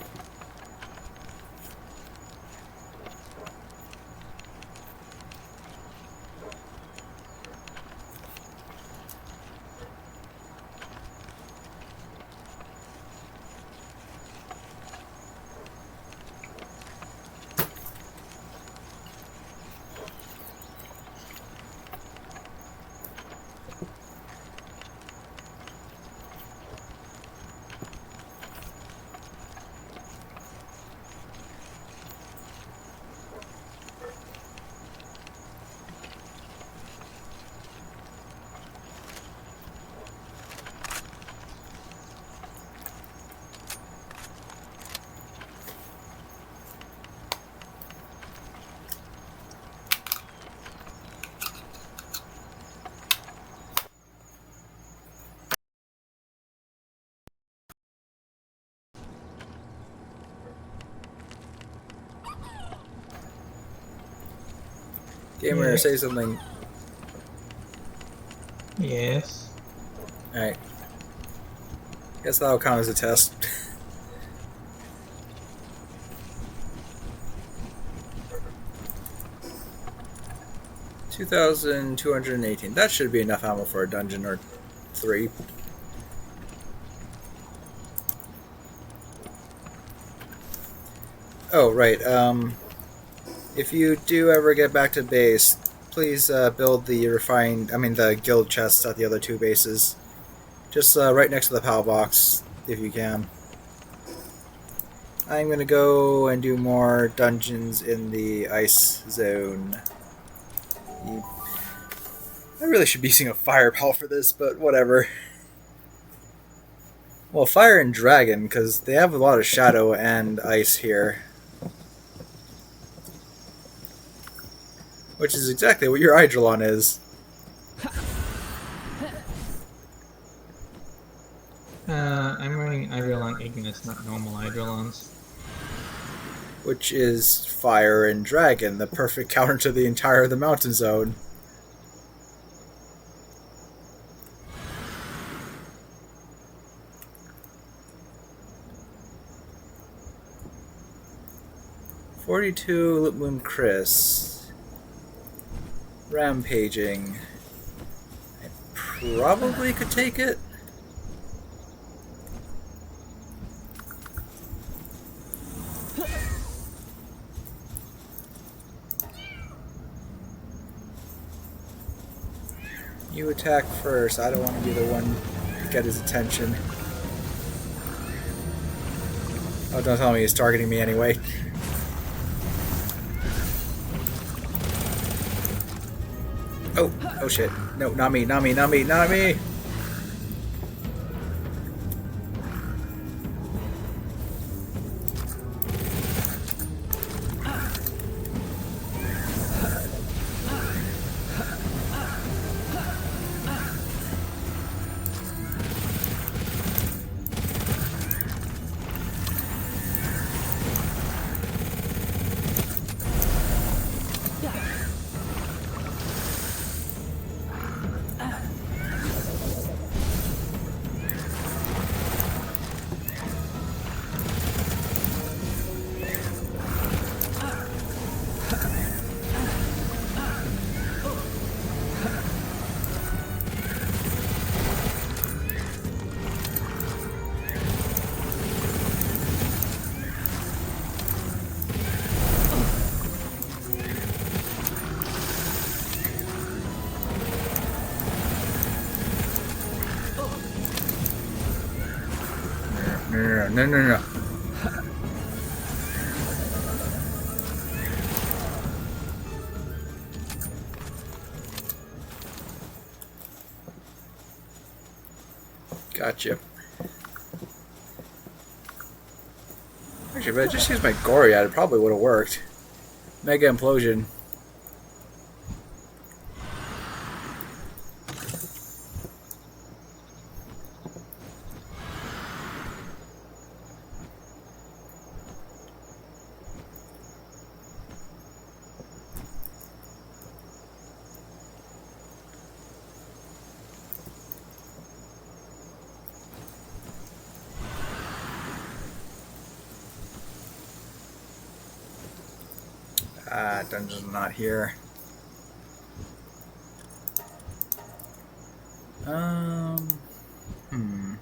Gamer, Yes. say something. Yes. Alright. Guess that'll count as a test. $2,218. That should be enough ammo for a dungeon or 3. Oh, right. If you do ever get back to base, please build the guild chests at the other 2 bases. Just right next to the PAL box, if you can. I'm gonna go and do more dungeons in the ice zone. I really should be using a fire PAL for this, but whatever. Well, fire and dragon, because they have a lot of shadow and ice here. Which is exactly what your Eidolon is. I'm running Eidolon Ignis, not normal Eidolons. Which is fire and dragon, the perfect counter to the entire of the mountain zone. $42 Lip Moon Chris. Rampaging. I probably could take it. You attack first. I don't want to be the one to get his attention. Oh, don't tell me he's targeting me anyway. Oh, oh shit. No, not me, not me, not me, not me! No, no, no, no, no. Gotcha. Actually, if I just used my Goriad, it probably would have worked. Mega Implosion. Dungeon's not here. Um, hmm.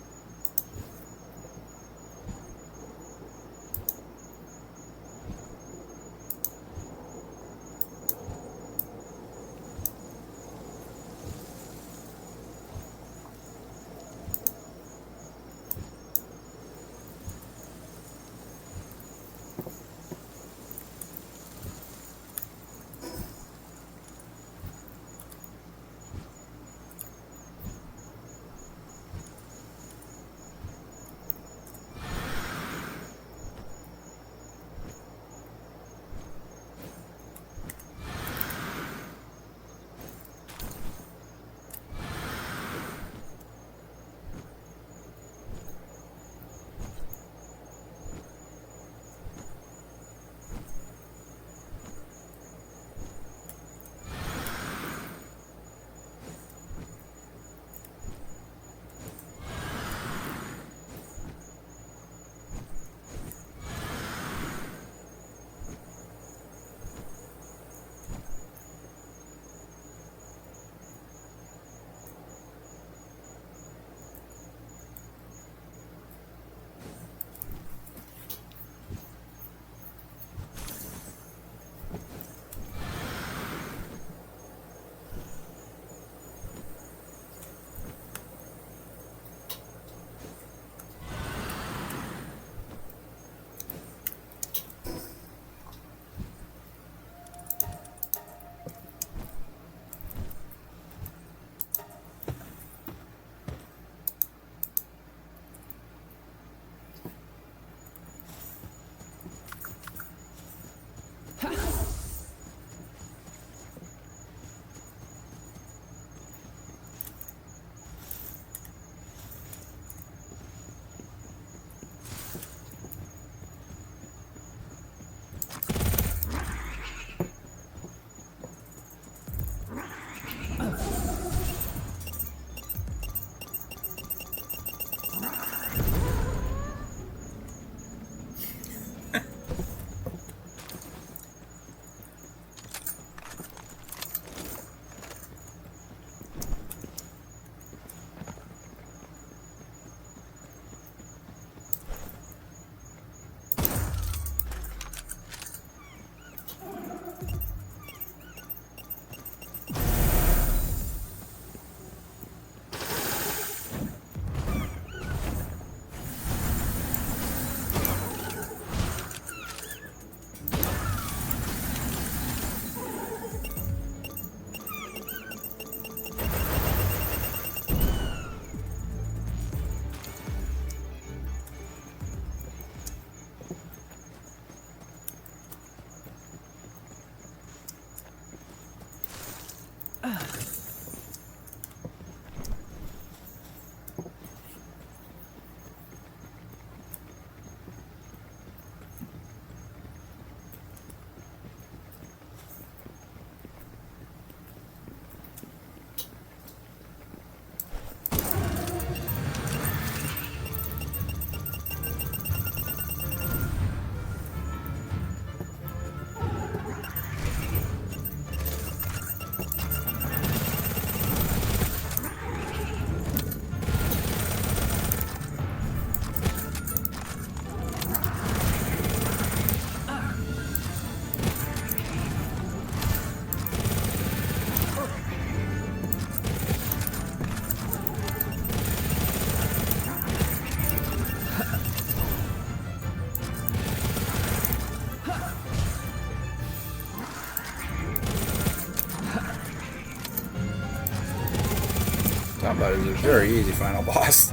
Talking about it is a very easy final boss.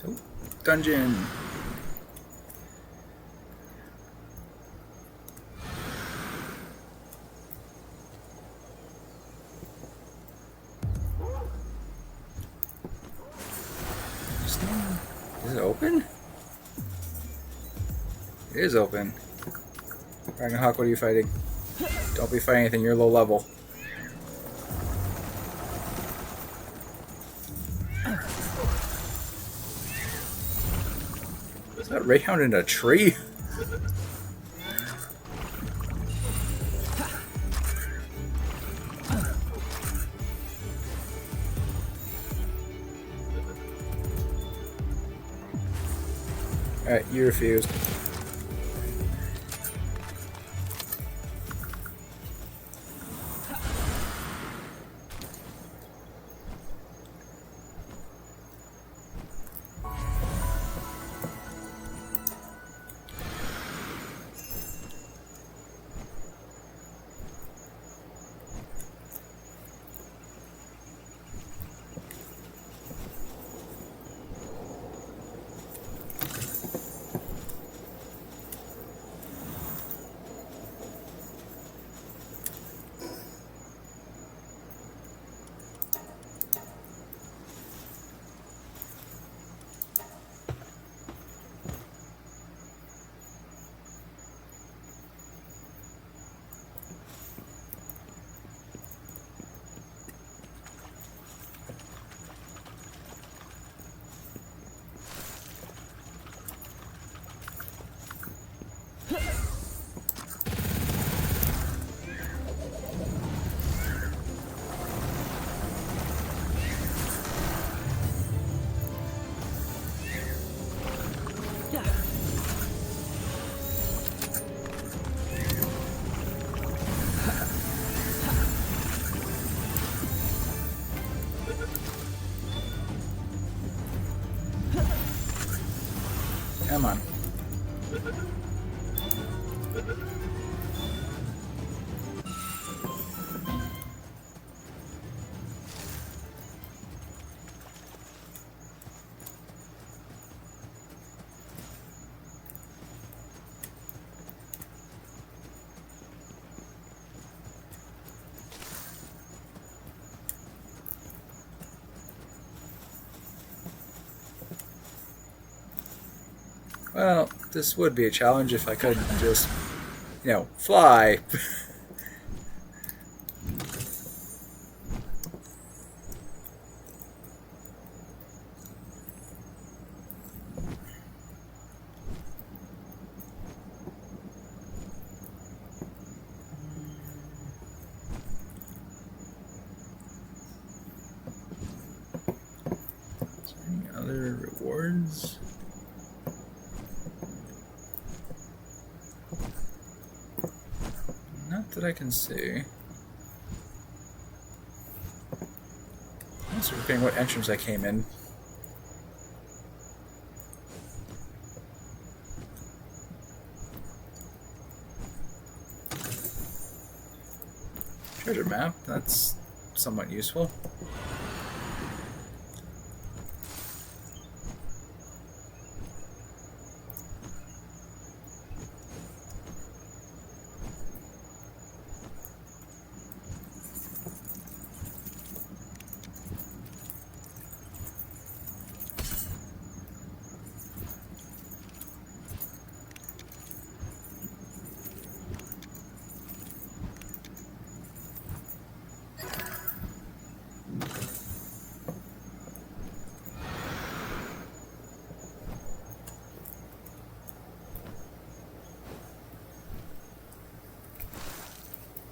Oh, dungeon. Is it open? It is open. Dragonhawk, what are you fighting? Don't be fighting anything, you're low level. Is that Rayhound in a tree? Alright, you refused. Come on. Well, this would be a challenge if I couldn't just, fly. Is there any other rewards? Not that I can see. I'm just forgetting what entrance I came in. Treasure map, that's somewhat useful.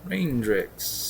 Raindrix.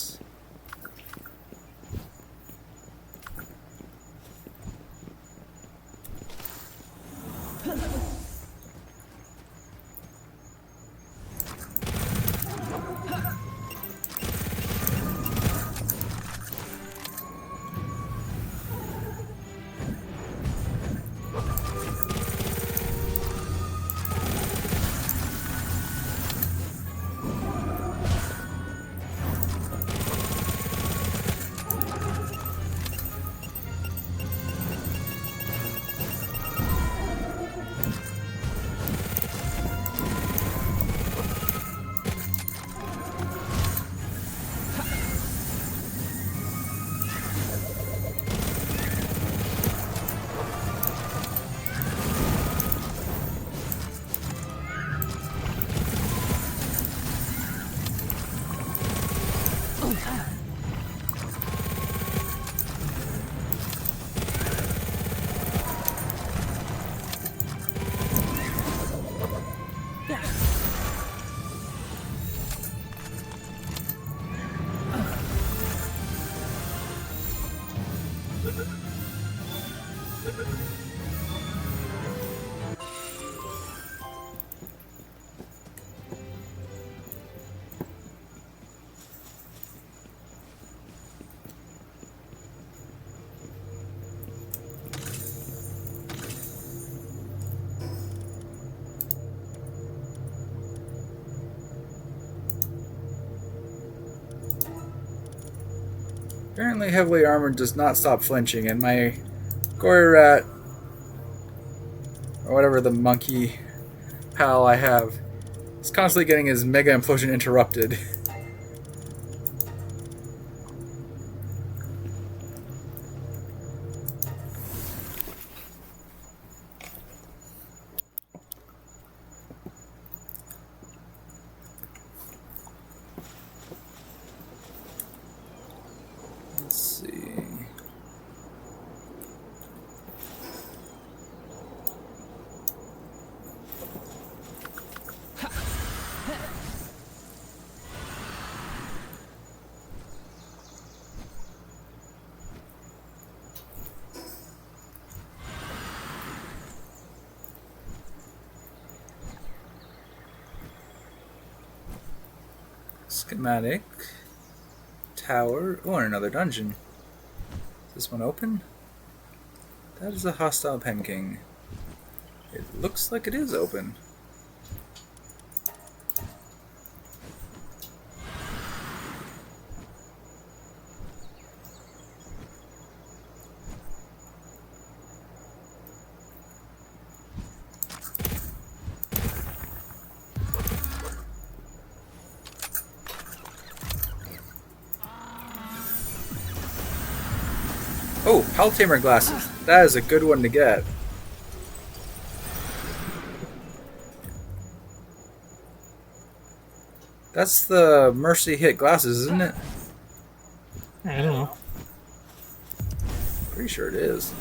Apparently heavily armored does not stop flinching, and my gory rat, or whatever the monkey pal I have, is constantly getting his mega implosion interrupted. Let's see. Schematic. Tower. Oh, and another dungeon. Is this one open? That is a hostile Pen King. It looks like it is open. Oh, Paltamer glasses. That is a good one to get. That's the Mercy Hit glasses, isn't it? I don't know. Pretty sure it is.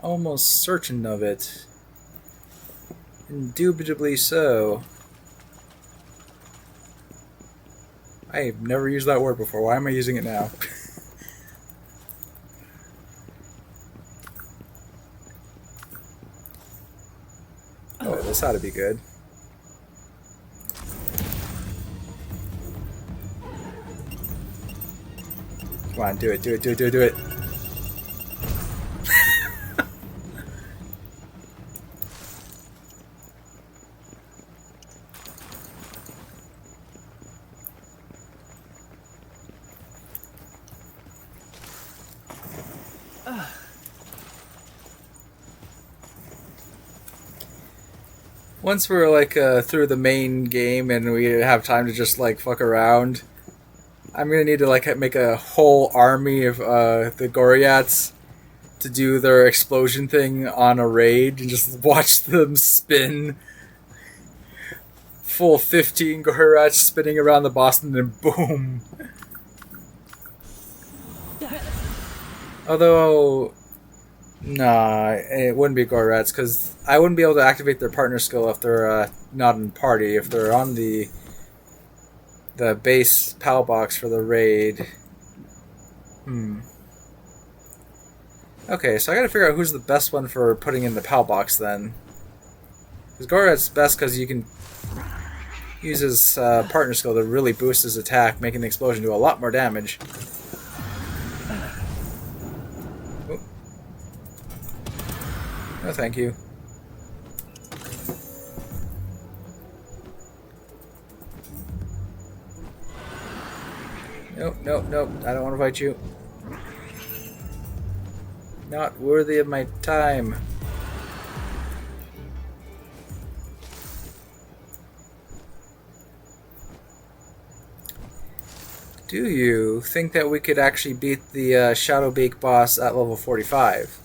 Almost certain of it. Indubitably so. I've never used that word before. Why am I using it now? Oh, this ought to be good. Come on, do it, do it, do it, do it, do it. Once we're like through the main game and we have time to just like fuck around, I'm gonna need to like make a whole army of the Goriats to do their explosion thing on a raid and just watch them spin. Full 15 Goriats spinning around the boss and then boom. Although, nah, it wouldn't be Goriats because I wouldn't be able to activate their partner skill if they're not in party. If they're on the base PAL box for the raid. Okay, so I gotta figure out who's the best one for putting in the PAL box then. Because Goriat's best because you can use his partner skill to really boost his attack, making the explosion do a lot more damage. Oh. No, thank you. Nope, nope, nope. I don't want to fight you. Not worthy of my time. Do you think that we could actually beat the Shadowbeak boss at level 45?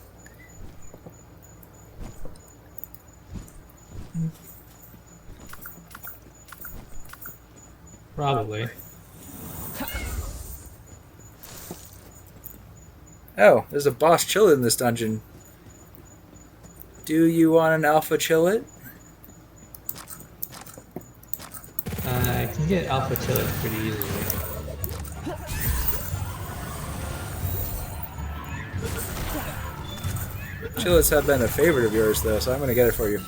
Probably. Oh, there's a boss chillet in this dungeon. Do you want an alpha chillet? I can get Alpha Chillet pretty easily. Chillets have been a favorite of yours, though, so I'm going to get it for you.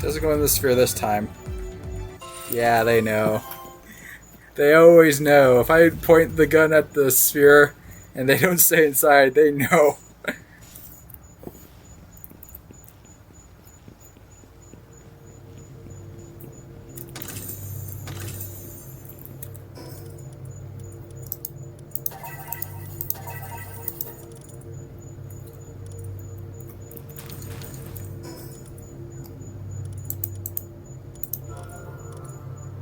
Doesn't go in the sphere this time. Yeah, they know. They always know. If I point the gun at the sphere and they don't stay inside, they know.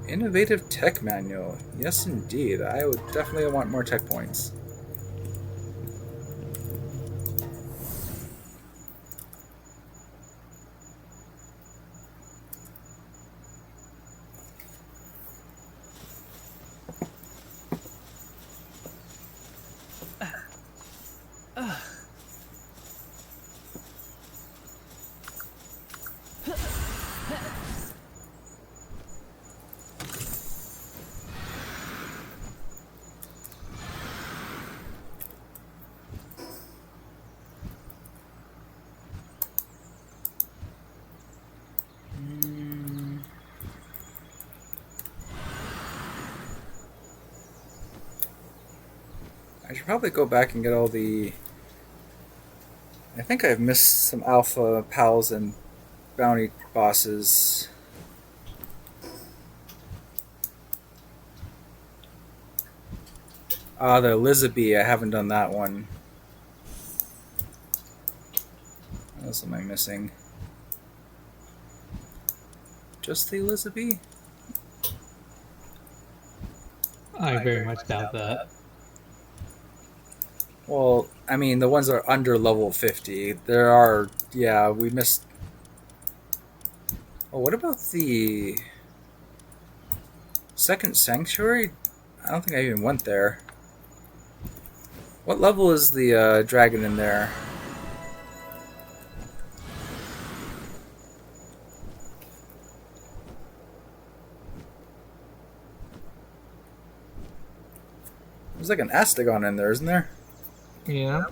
Innovative tech manual. Yes, indeed. I would definitely want more tech points. I should probably go back and get all the... I think I've missed some alpha pals and bounty bosses. Ah, the Elizabeth. I haven't done that one. What else am I missing? Just the Elizabeth? I very much doubt that. Well, I mean, the ones that are under level 50. There are... Yeah, we missed... Oh, what about the... Second Sanctuary? I don't think I even went there. What level is the dragon in there? There's like an Astegon in there, isn't there? Yeah.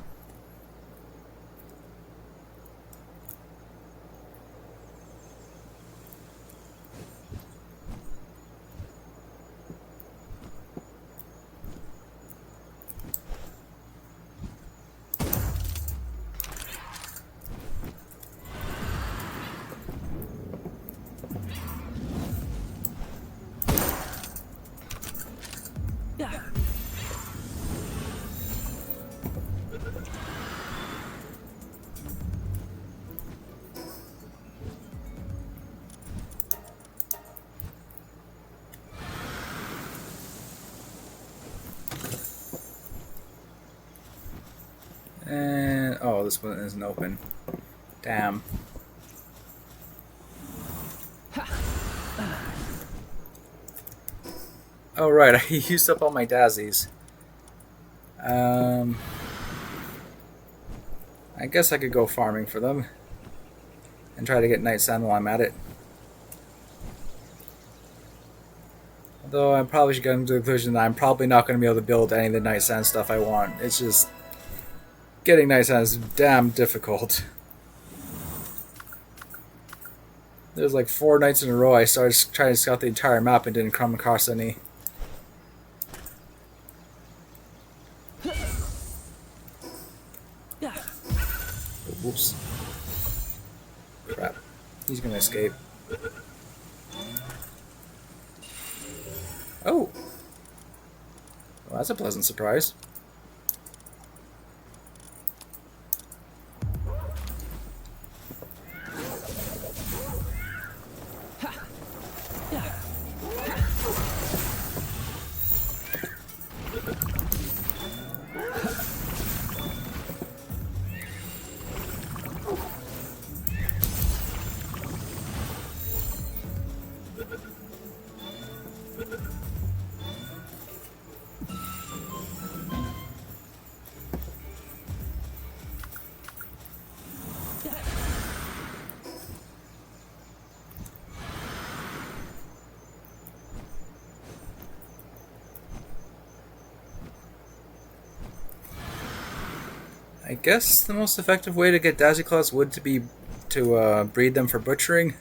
And... Oh, this one isn't open. Damn. Oh, right. I used up all my daisies. I guess I could go farming for them. And try to get Night Sand while I'm at it. Although I probably should come to the conclusion that I'm probably not going to be able to build any of the Night Sand stuff I want. It's just... Getting Night Sand is damn difficult. There's like 4 nights in a row I started trying to scout the entire map and didn't come across any. Whoops. Crap. He's gonna escape. Oh! Well, that's a pleasant surprise. I guess the most effective way to get Dazzleclaws would be to breed them for butchering.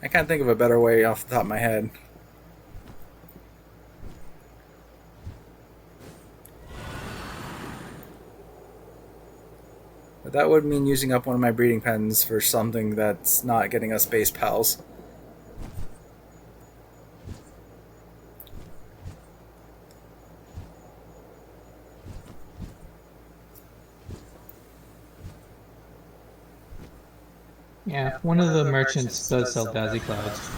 I can't think of a better way off the top of my head. But that would mean using up one of my breeding pens for something that's not getting us base pals. Yeah, one of the merchants does sell Daisy Clouds.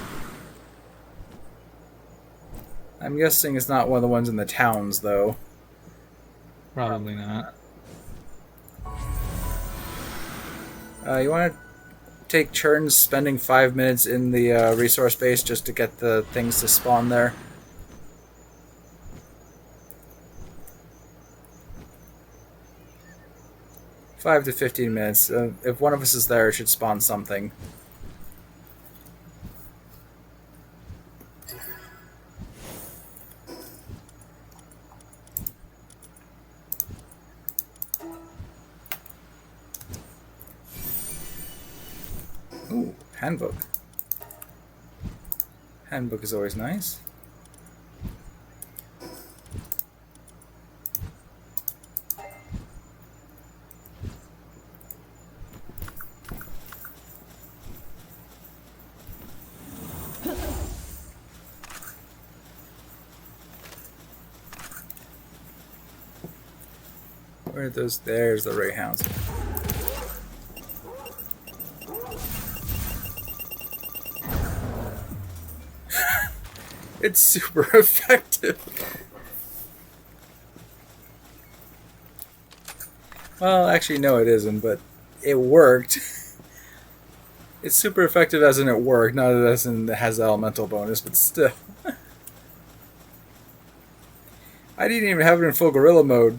I'm guessing it's not one of the ones in the towns, though. Probably not. You want to take turns spending 5 minutes in the resource base just to get the things to spawn there? 5 to 15 minutes. If one of us is there, it should spawn something. Ooh, handbook. Handbook is always nice. Where are those? There's the ray hounds. It's super effective. Well, actually, no, it isn't, but it worked. It's super effective as in it worked, not as in it has the elemental bonus, but still. I didn't even have it in full gorilla mode.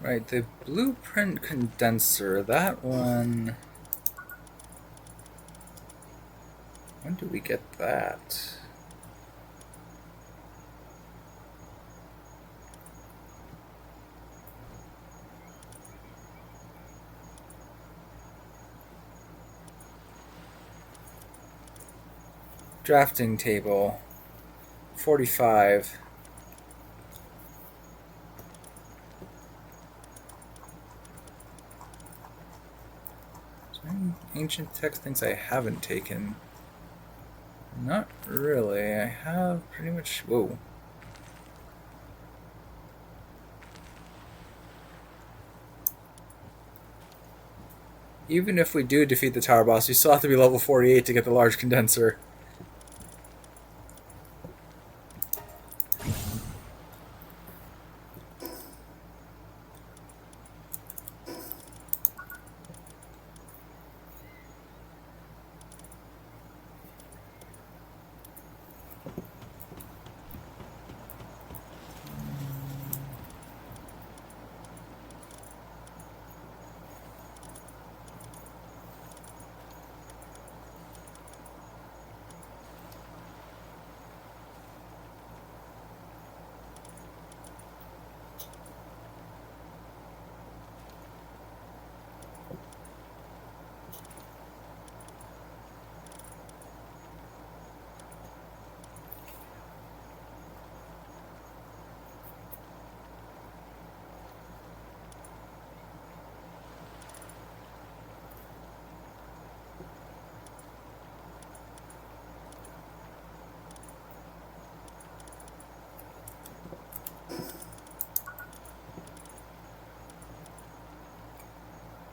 Right, the blueprint condenser, that one... When do we get that? Drafting table. 45. Ancient text things I haven't taken. Not really. I have pretty much... Whoa. Even if we do defeat the tower boss, you still have to be level 48 to get the large condenser.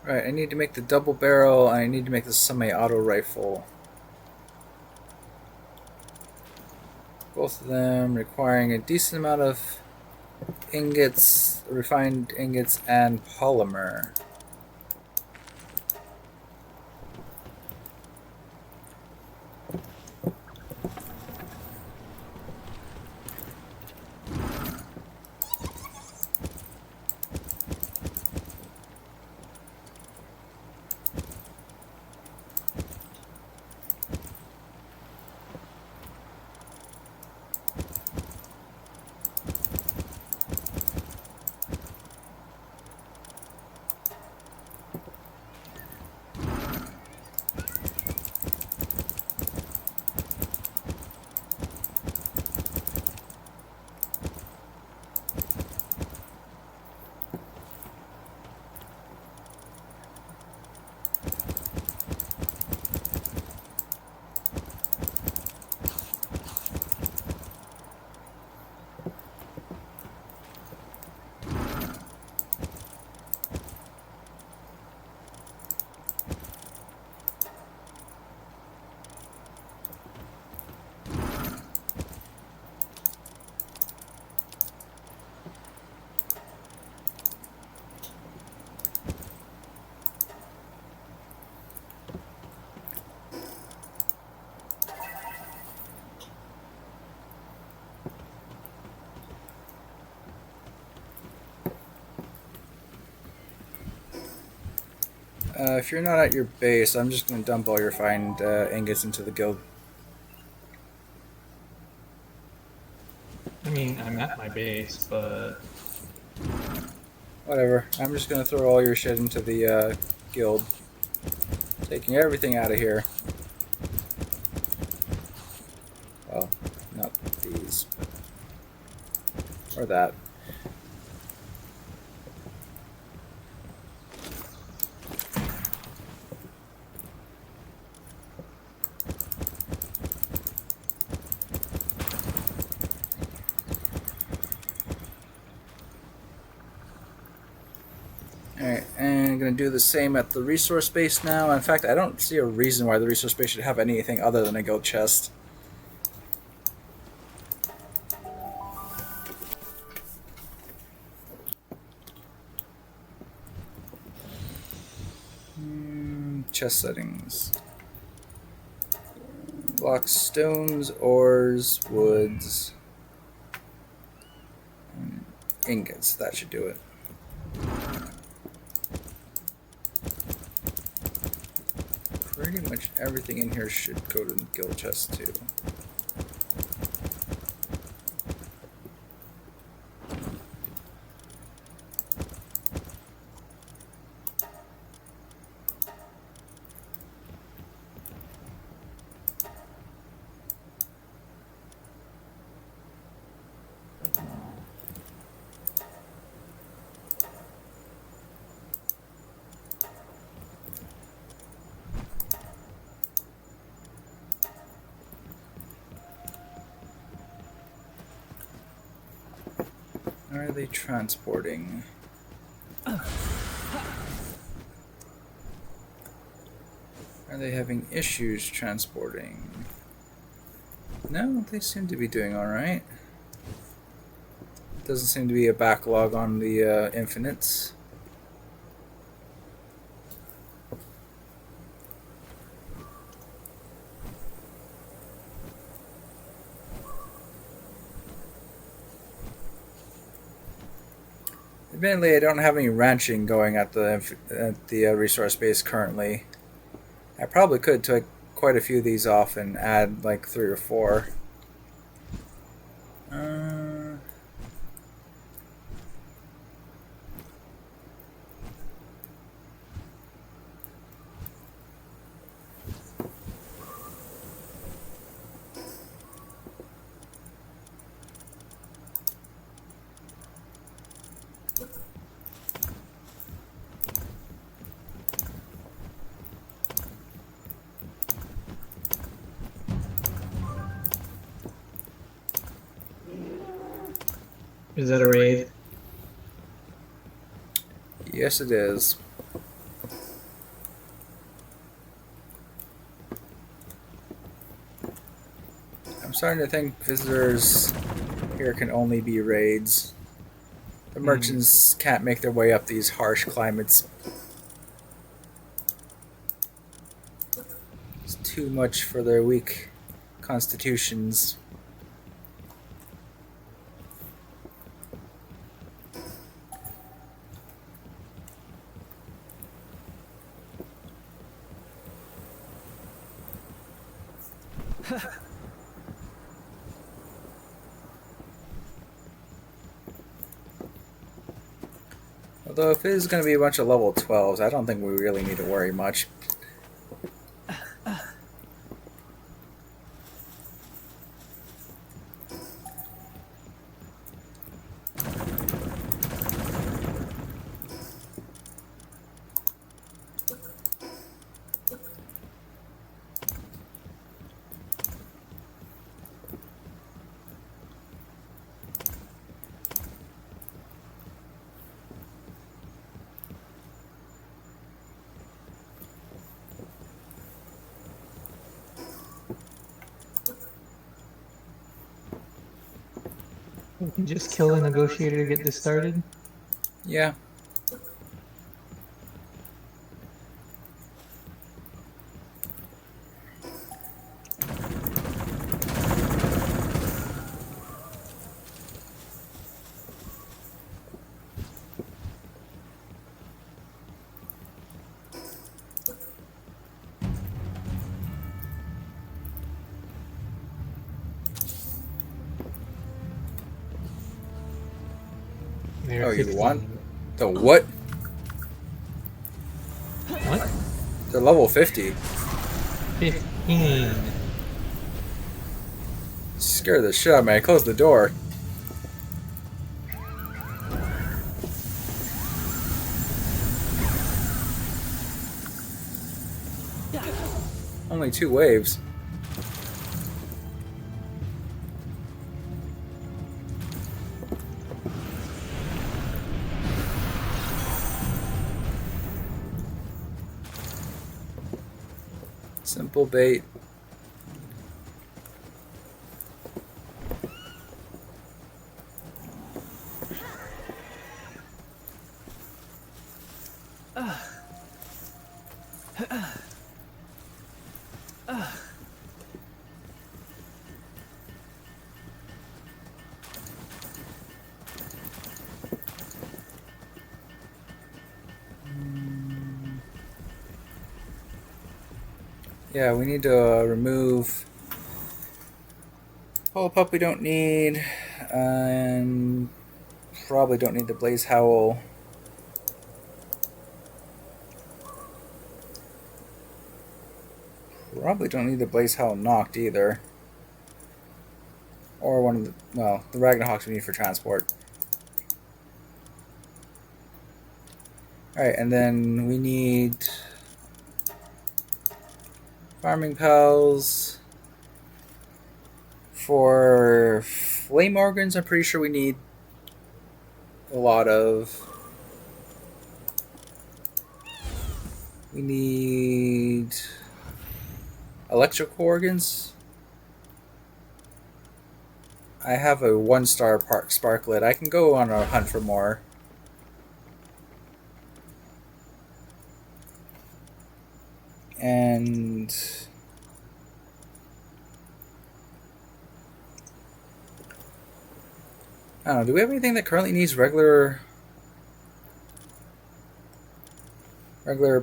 Right, I need to make the double barrel, and I need to make the semi-auto rifle. Both of them requiring a decent amount of ingots, refined ingots, and polymer. If you're not at your base, I'm just going to dump all your fine ingots into the guild. I mean, I'm at my base, but Whatever. I'm just going to throw all your shit into the guild. Taking everything out of here. Well, not these. Or that. Alright, and I'm going to do the same at the resource base now. In fact, I don't see a reason why the resource base should have anything other than a guild chest. Chest settings. Blocks, stones, ores, woods, ingots. That should do it. Pretty much everything in here should go to the guild chest too. Are they transporting? Are they having issues transporting? No, they seem to be doing alright. Doesn't seem to be a backlog on the infinites. Admittedly, I don't have any ranching going at the resource base currently. I probably could take quite a few of these off and add like 3 or 4. is that a raid? Yes, it is. I'm starting to think visitors here can only be raids. The merchants can't make their way up these harsh climates. It's too much for their weak constitutions. Although if it is going to be a bunch of level 12s, I don't think we really need to worry much. You can just kill a negotiator to get this started? Yeah. You're Oh, you want 15. the what? What? They're level 50. 15. Scared the shit out of me. I closed the door. Only 2 waves. Simple bait. Yeah, we need to remove Pole Pup we don't need, and probably don't need the Blaze Howl. Probably don't need the Blaze Howl knocked either. Or one of the, well, the Ragnarhawks we need for transport. Alright, and then we need Farming Pals. For Flame Organs, I'm pretty sure we need a lot of. We need electrical organs. I have a 1-star sparklet. I can go on a hunt for more. And I don't know, do we have anything that currently needs regular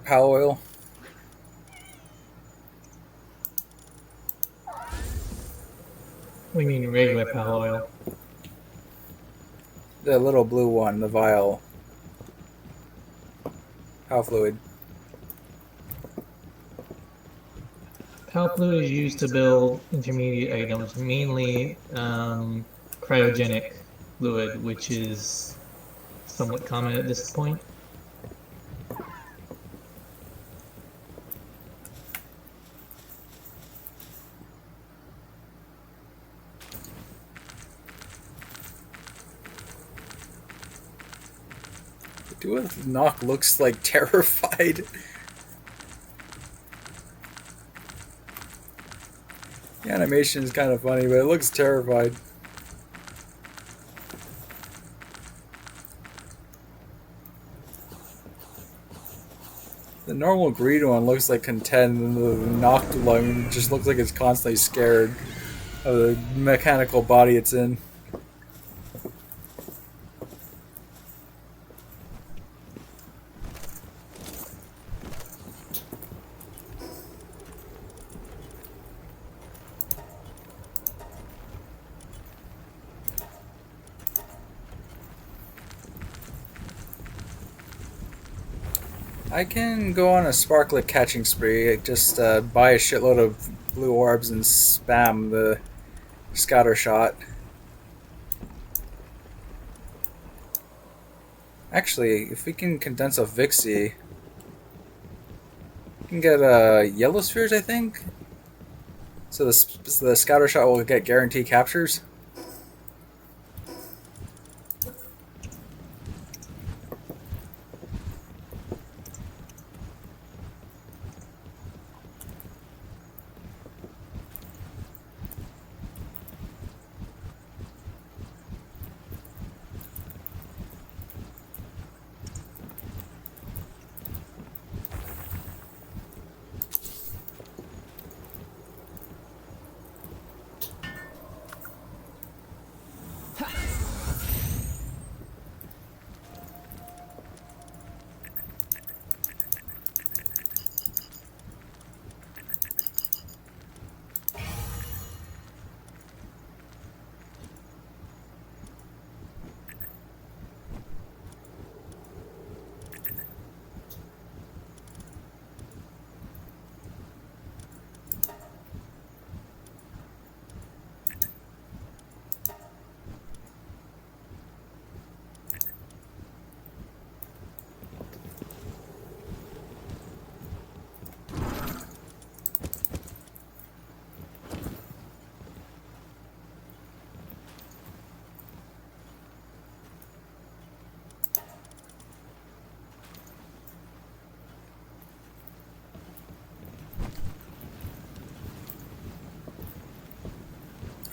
pal oil? We mean regular pal oil. The little blue one, the vial. Pal fluid. Pal fluid is used to build intermediate items, mainly cryogenic fluid, which is somewhat common at this point. The dude with knock looks like terrified. The animation is kind of funny, but it looks terrified. The normal green one looks like content, and the knocked one just looks like it's constantly scared of the mechanical body it's in. I can go on a sparklet catching spree. Just buy a shitload of blue orbs and spam the scatter shot. Actually, if we can condense a Vixie, we can get yellow spheres, I think. So the scatter shot will get guaranteed captures.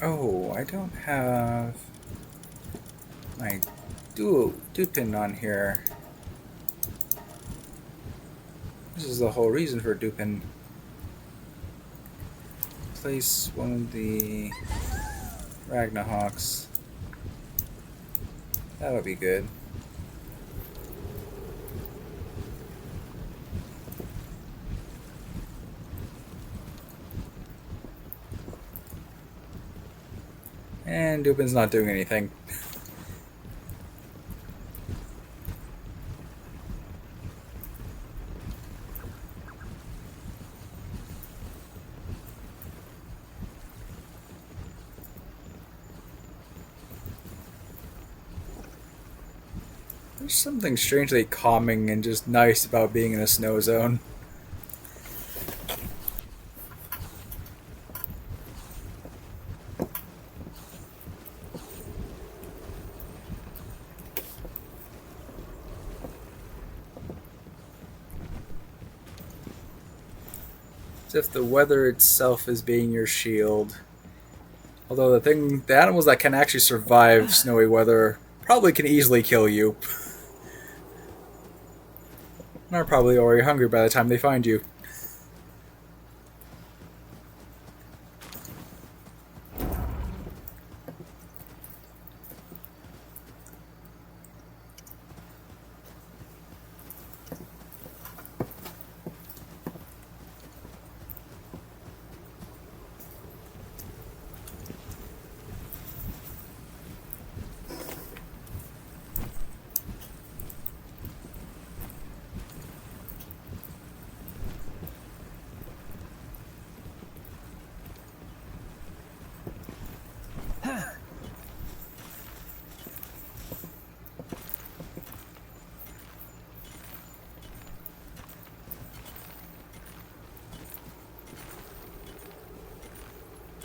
Oh, I don't have my dual Dupin on here. This is the whole reason for Dupin. Place one of the Ragnahawks. That would be good. And Dupin's not doing anything. There's something strangely calming and just nice about being in a snow zone. As if the weather itself is being your shield. Although the animals that can actually survive snowy weather probably can easily kill you. And are probably already hungry by the time they find you.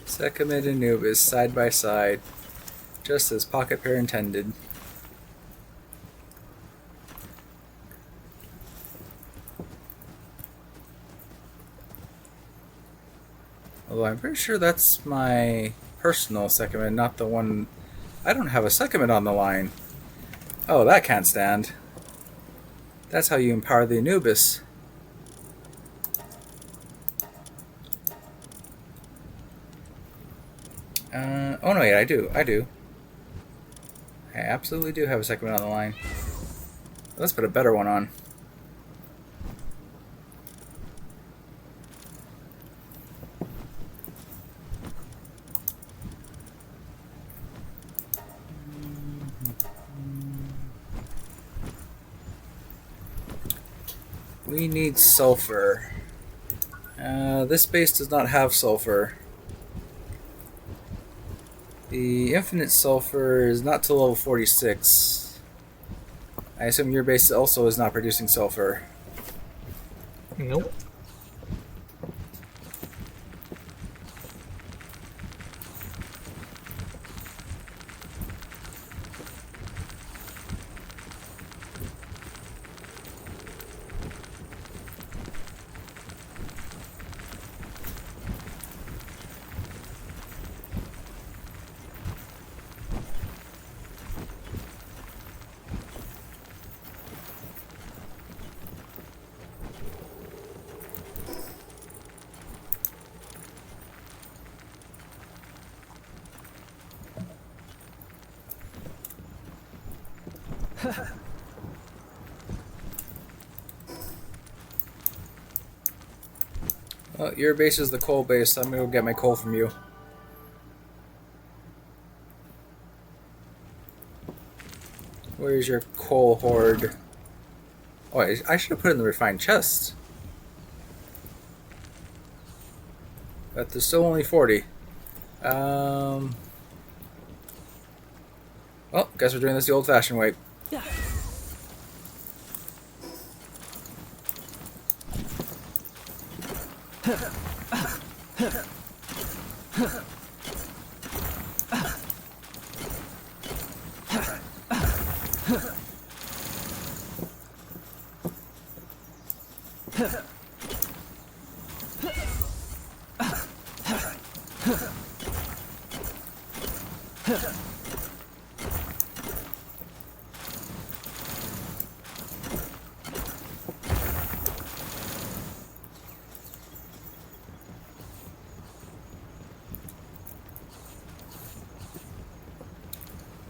Sekhmet and Anubis side by side, just as Pocket Pair intended. Although I'm pretty sure that's my personal Sekhmet, not the one... I don't have a Sekhmet on the line. Oh, that can't stand. That's how you empower the Anubis. Oh no, yeah, I do. I absolutely do have a Sekhmet on the line. Let's put a better one on. We need sulfur. This base does not have sulfur. The infinite sulfur is not till level 46. I assume your base also is not producing sulfur. Nope. Well, your base is the coal base, so I'm gonna go get my coal from you. Where's your coal hoard? Oh, I should have put it in the refined chest. But there's still only 40. Well, guess we're doing this the old-fashioned way.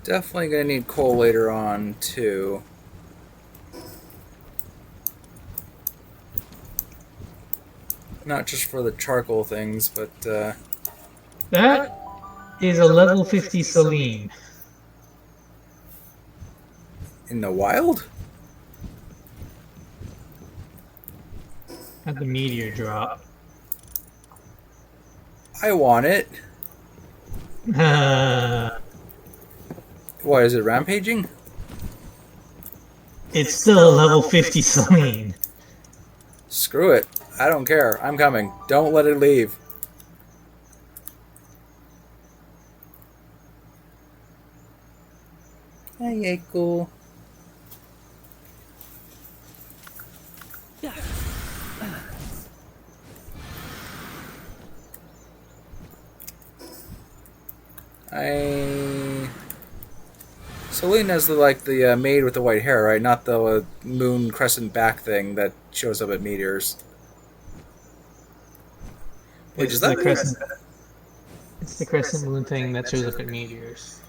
Definitely gonna need coal later on too. Not just for the charcoal things, but That is a level 50 Celine. in the wild? At the meteor drop. I want it. What, is it rampaging? It's still a level 50 Celine. Screw it. I don't care. I'm coming. Don't let it leave. Hey, cool. Selena's the maid with the white hair, right? Not the moon crescent back thing that shows up at meteors. Wait, It's does the that crescent. It's the crescent moon thing that shows up at meteors.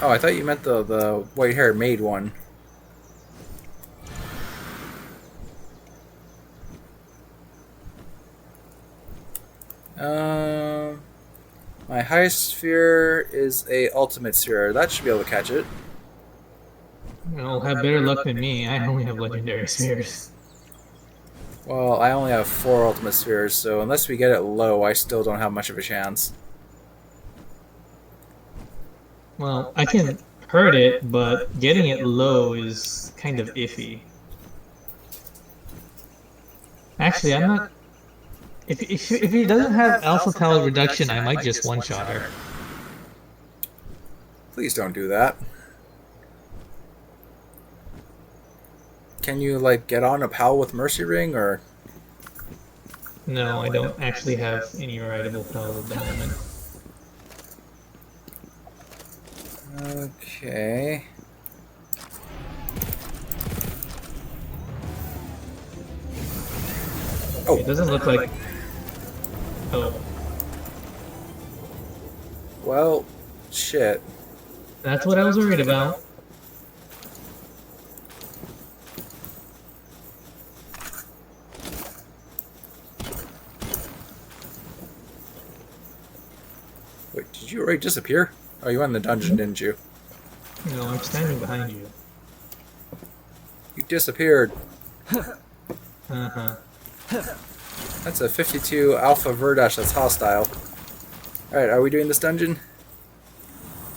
Oh, I thought you meant the white hair maid one. My highest sphere is a ultimate sphere. That should be able to catch it. You'll have better luck than me. I only have legendary spheres. Well, I only have 4 ultimate spheres, so unless we get it low, I still don't have much of a chance. Well, I can hurt it, but getting it low is kind of iffy. Actually, I'm not. If he doesn't have alpha tau reduction, I might just one-shot her. Please don't do that. Can you, like, get on a pal with Mercy Ring, or...? No, I don't actually have any rideable pal at the moment. Okay... Oh! It doesn't look like... Oh. Well, shit. That's what I was worried about. Wait, did you already disappear? Oh, you went in the dungeon, didn't you? No, I'm standing behind you. You disappeared. Uh-huh. That's a 52 Alpha Verdash that's hostile. Alright, are we doing this dungeon?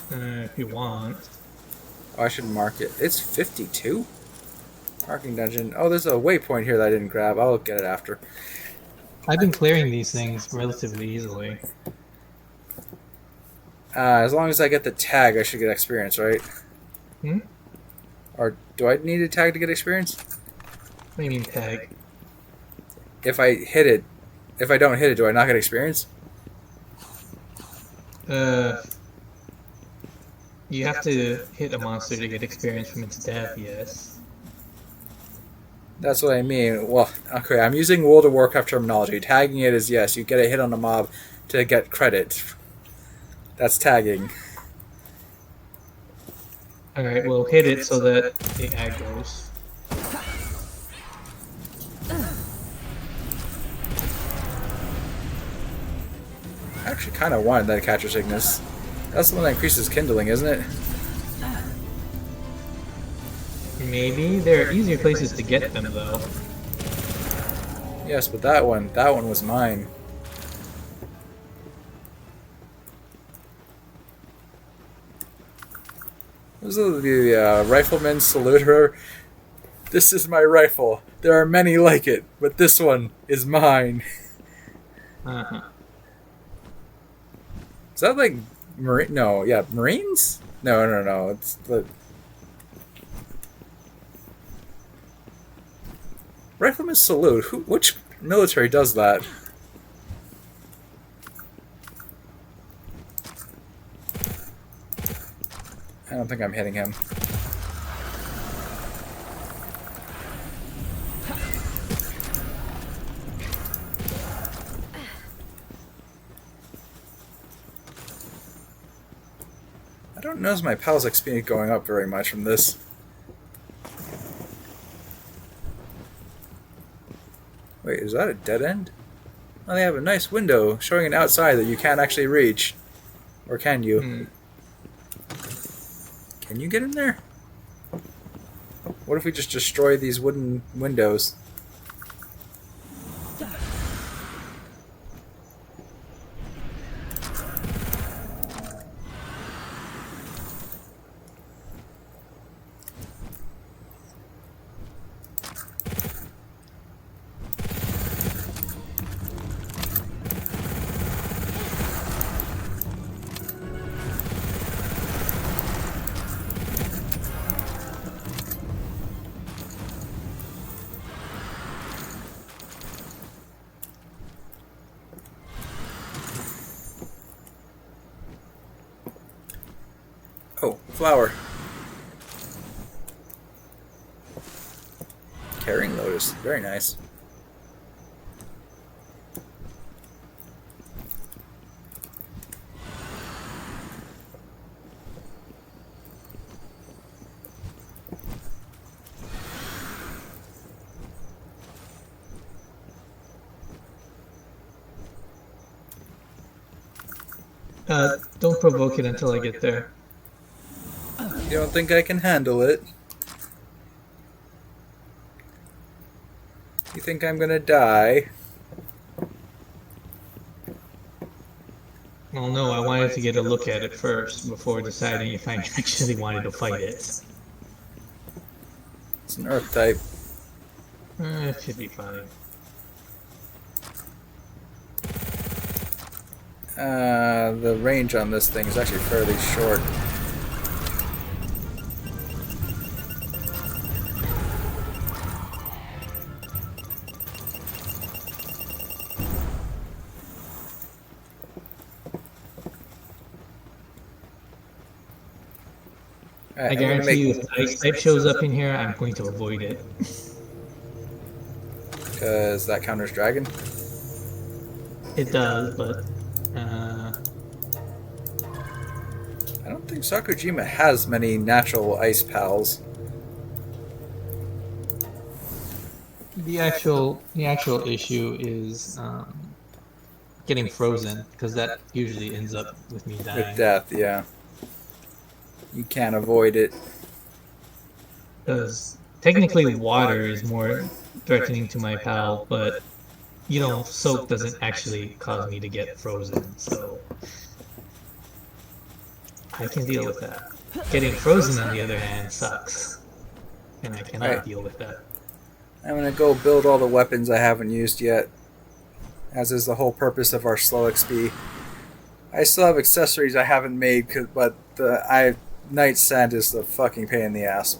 If you want. Oh, I should mark it. It's 52? Marking dungeon. Oh, there's a waypoint here that I didn't grab. I'll get it after. I've been clearing these things relatively easily. As long as I get the tag, I should get experience, right? Hmm? Or do I need a tag to get experience? What do you mean tag? If I hit it, if I don't hit it, do I not get experience? You have to hit a monster to get experience from its death, yes. That's what I mean. Well, okay, I'm using World of Warcraft terminology. Tagging it is yes, you get a hit on a mob to get credit. That's tagging. Alright, well hit it so that it aggroes. I actually kind of wanted that Catcher Sickness. That's the one that increases kindling, isn't it? Maybe. There are easier places to get them, though. Yes, but that one was mine. This is the rifleman's salute her. This is my rifle. There are many like it, but this one is mine. Uh-huh. Is that like Marine? No, yeah, Marines? No. It's the rifleman's salute. Which military does that? I don't think I'm hitting him. I don't notice my Pal's XP going up very much from this. Wait, is that a dead end? Oh, they have a nice window showing an outside that you can't actually reach. Or can you? Hmm. Can you get in there? What if we just destroy these wooden windows? Oh, flower. Carrying lotus. Very nice. Don't provoke it until I get there. You don't think I can handle it? You think I'm gonna die? Well, no, I wanted to get a look at it first before deciding if I actually wanted to fight it. It's an earth type. It should be fine. The range on this thing is actually fairly short. I guarantee you, if the ice type shows up in here, I'm going to avoid it. Because that counters dragon? It does, but I don't think Sakujima has many natural ice pals. the actual issue is getting frozen, because that usually ends up with me dying. With death, yeah. You can't avoid it. Because technically water is more threatening to my pal, but soak doesn't actually cause me to get frozen, so I can deal with that. Getting frozen, on the other hand, sucks, and I cannot deal with that. I'm gonna go build all the weapons I haven't used yet, as is the whole purpose of our slow XP. I still have accessories I haven't made, but Night Sand is the fucking pain in the ass.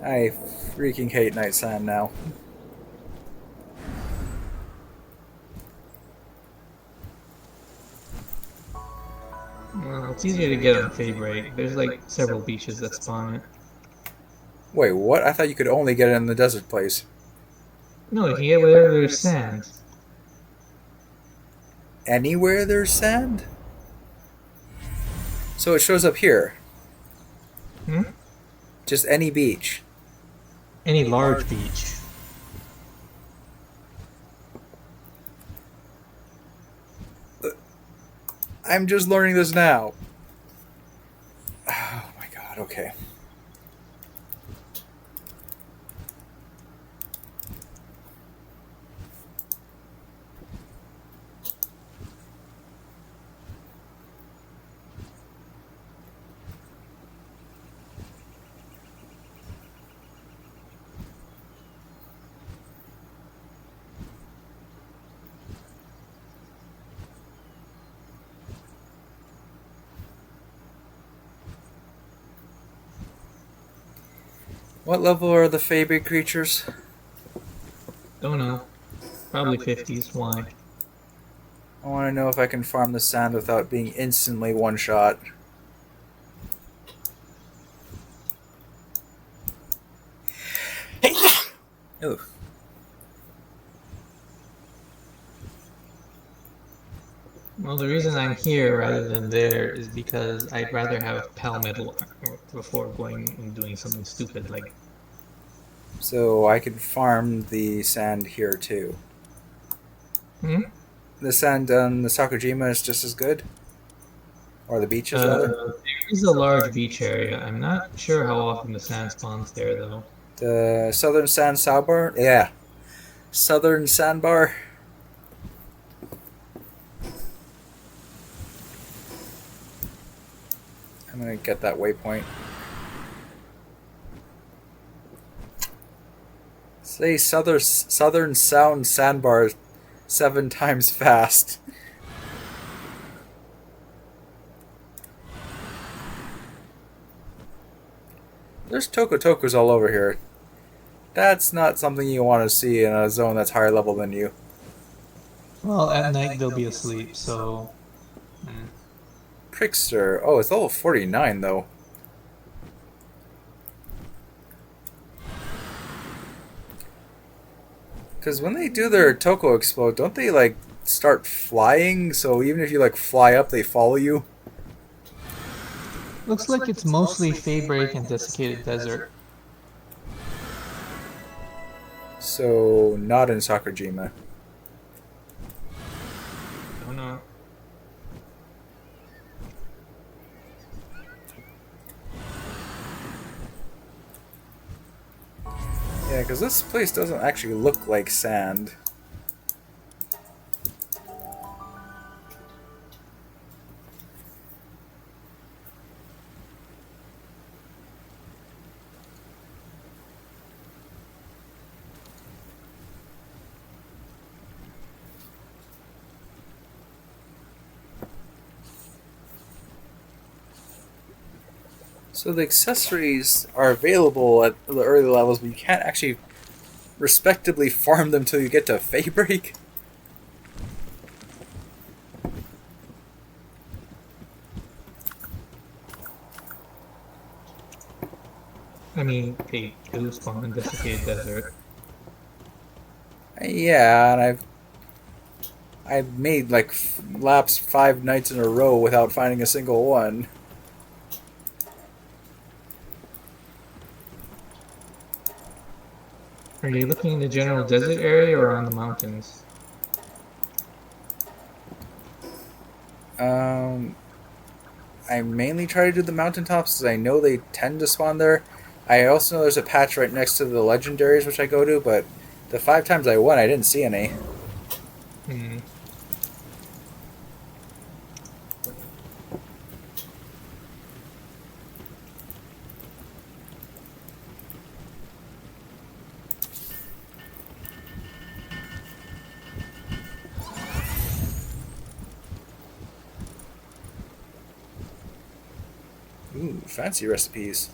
I freaking hate Night Sand now. Well, it's easier to get on Favorite. There's like several beaches that spawn it. Wait, what? I thought you could only get it in the desert place. No, you can get wherever there's sand. Anywhere there's sand? So it shows up here. Hmm? Just any beach. Any large beach. I'm just learning this now. Oh my god, okay. What level are the Fae creatures? Don't know. Probably 50s. Why? I want to know if I can farm the sand without being instantly one-shot. Ooh. Well, the reason I'm here rather than there is because I'd rather have Palmetal before going and doing something stupid like. So I could farm the sand here too. Hmm? The sand on the Sakujima is just as good? Or the beaches, rather? There is a large beach area. I'm not sure how often the sand spawns there, though. The southern sand sandbar? Yeah. Southern sandbar. I'm gonna get that waypoint. Say southern sound sandbar 7 times fast. There's tokus all over here. That's not something you want to see in a zone that's higher level than you. Well, at night they'll be asleep, so. Prickster. Oh, it's level 49 though. Because when they do their Toko explode, don't they like start flying? So even if you like fly up, they follow you. Looks like it's mostly Faybreak and Desiccated Desert. So not in Sakurajima. Oh no. Yeah, because this place doesn't actually look like sand. So the accessories are available at the early levels, but you can't actually respectably farm them till you get to Faybreak. I mean, they do spawn in Desiccated Desert. Yeah, and I've made like laps 5 nights in a row without finding a single one. Are you looking in the general desert area or on the mountains? Um, I mainly try to do the mountaintops because I know they tend to spawn there. I also know there's a patch right next to the legendaries which I go to, but the 5 times I went, I didn't see any. Hmm. Ooh, fancy recipes.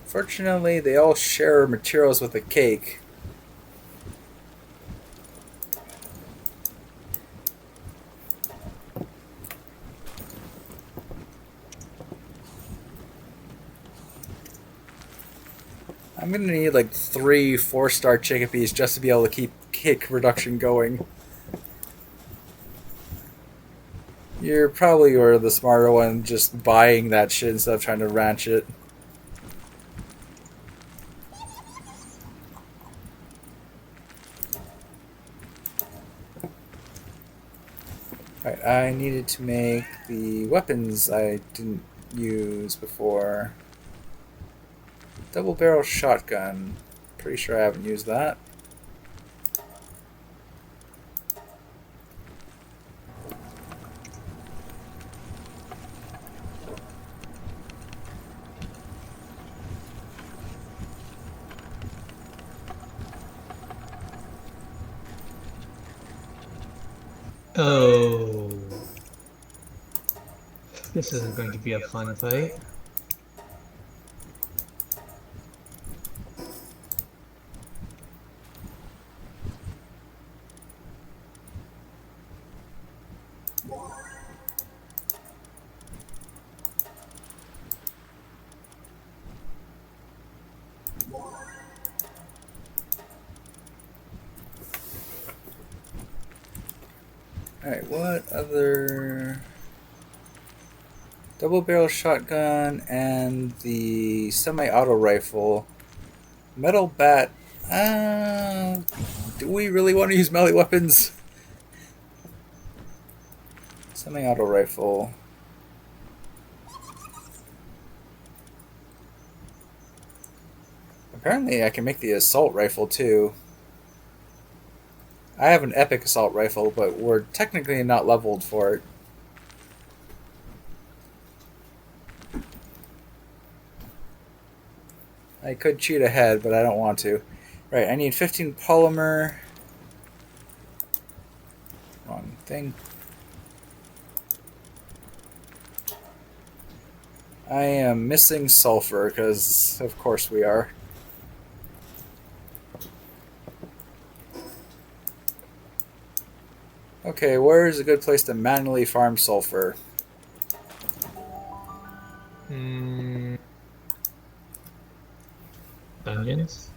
Fortunately, they all share materials with the cake. I'm gonna need like 3 4-star chickadees just to be able to keep cake production going. You're probably were the smarter one just buying that shit instead of trying to ranch it. Right, I needed to make the weapons I didn't use before. Double barrel shotgun. Pretty sure I haven't used that. Oh, this isn't going to be a fun fight. Alright, what other... Double barrel shotgun and the semi-auto rifle. Metal bat. Do we really want to use melee weapons? Semi-auto rifle. Apparently I can make the assault rifle too. I have an epic assault rifle, but we're technically not leveled for it. I could cheat ahead, but I don't want to. Right, I need 15 polymer. Wrong thing. I am missing sulfur, because of course we are. Okay, where is a good place to manually farm sulfur? Dungeons?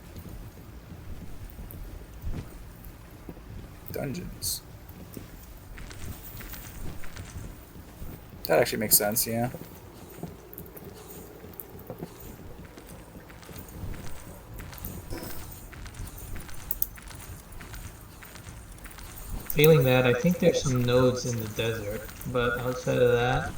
Dungeons. That actually makes sense, yeah. Failing that, I think there's some nodes in the desert, but outside of that,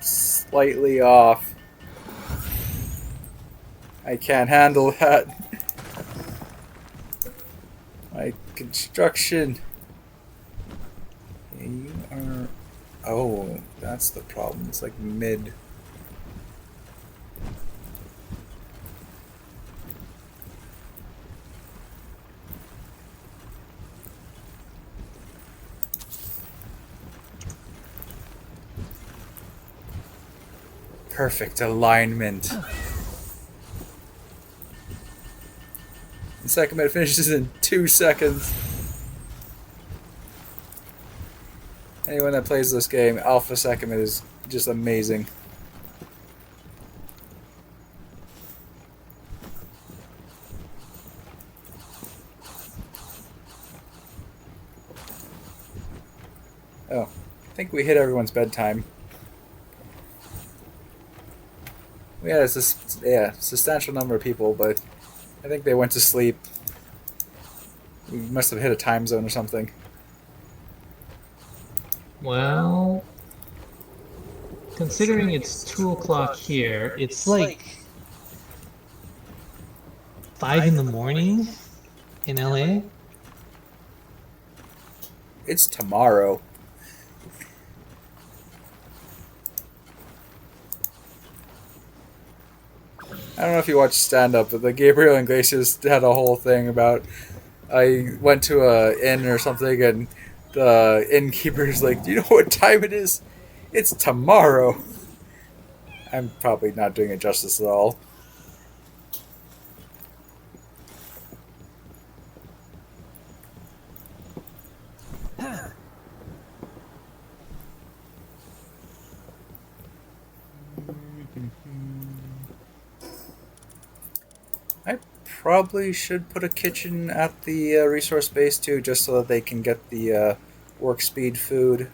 Slightly off. I can't handle that. My construction. You are... Oh, that's the problem. It's like mid. Perfect alignment. The second minute finishes in 2 seconds. Anyone that plays this game, Alpha Second is just amazing. Oh, I think we hit everyone's bedtime. We had a substantial number of people, but I think they went to sleep. We must have hit a time zone or something. well, considering it's 2 o'clock here, it's like 5 in the morning in LA. It's tomorrow. I don't know if you watch stand-up, but the Gabriel Iglesias had a whole thing about I went to a inn or something, and the innkeeper's like, "Do you know what time it is? It's tomorrow." I'm probably not doing it justice at all. I probably should put a kitchen at the resource base too, just so that they can get the work speed food.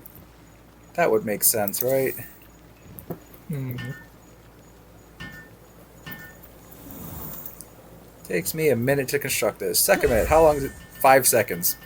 That would make sense, right? Takes me a minute to construct this. Second minute. How long is it? 5 seconds.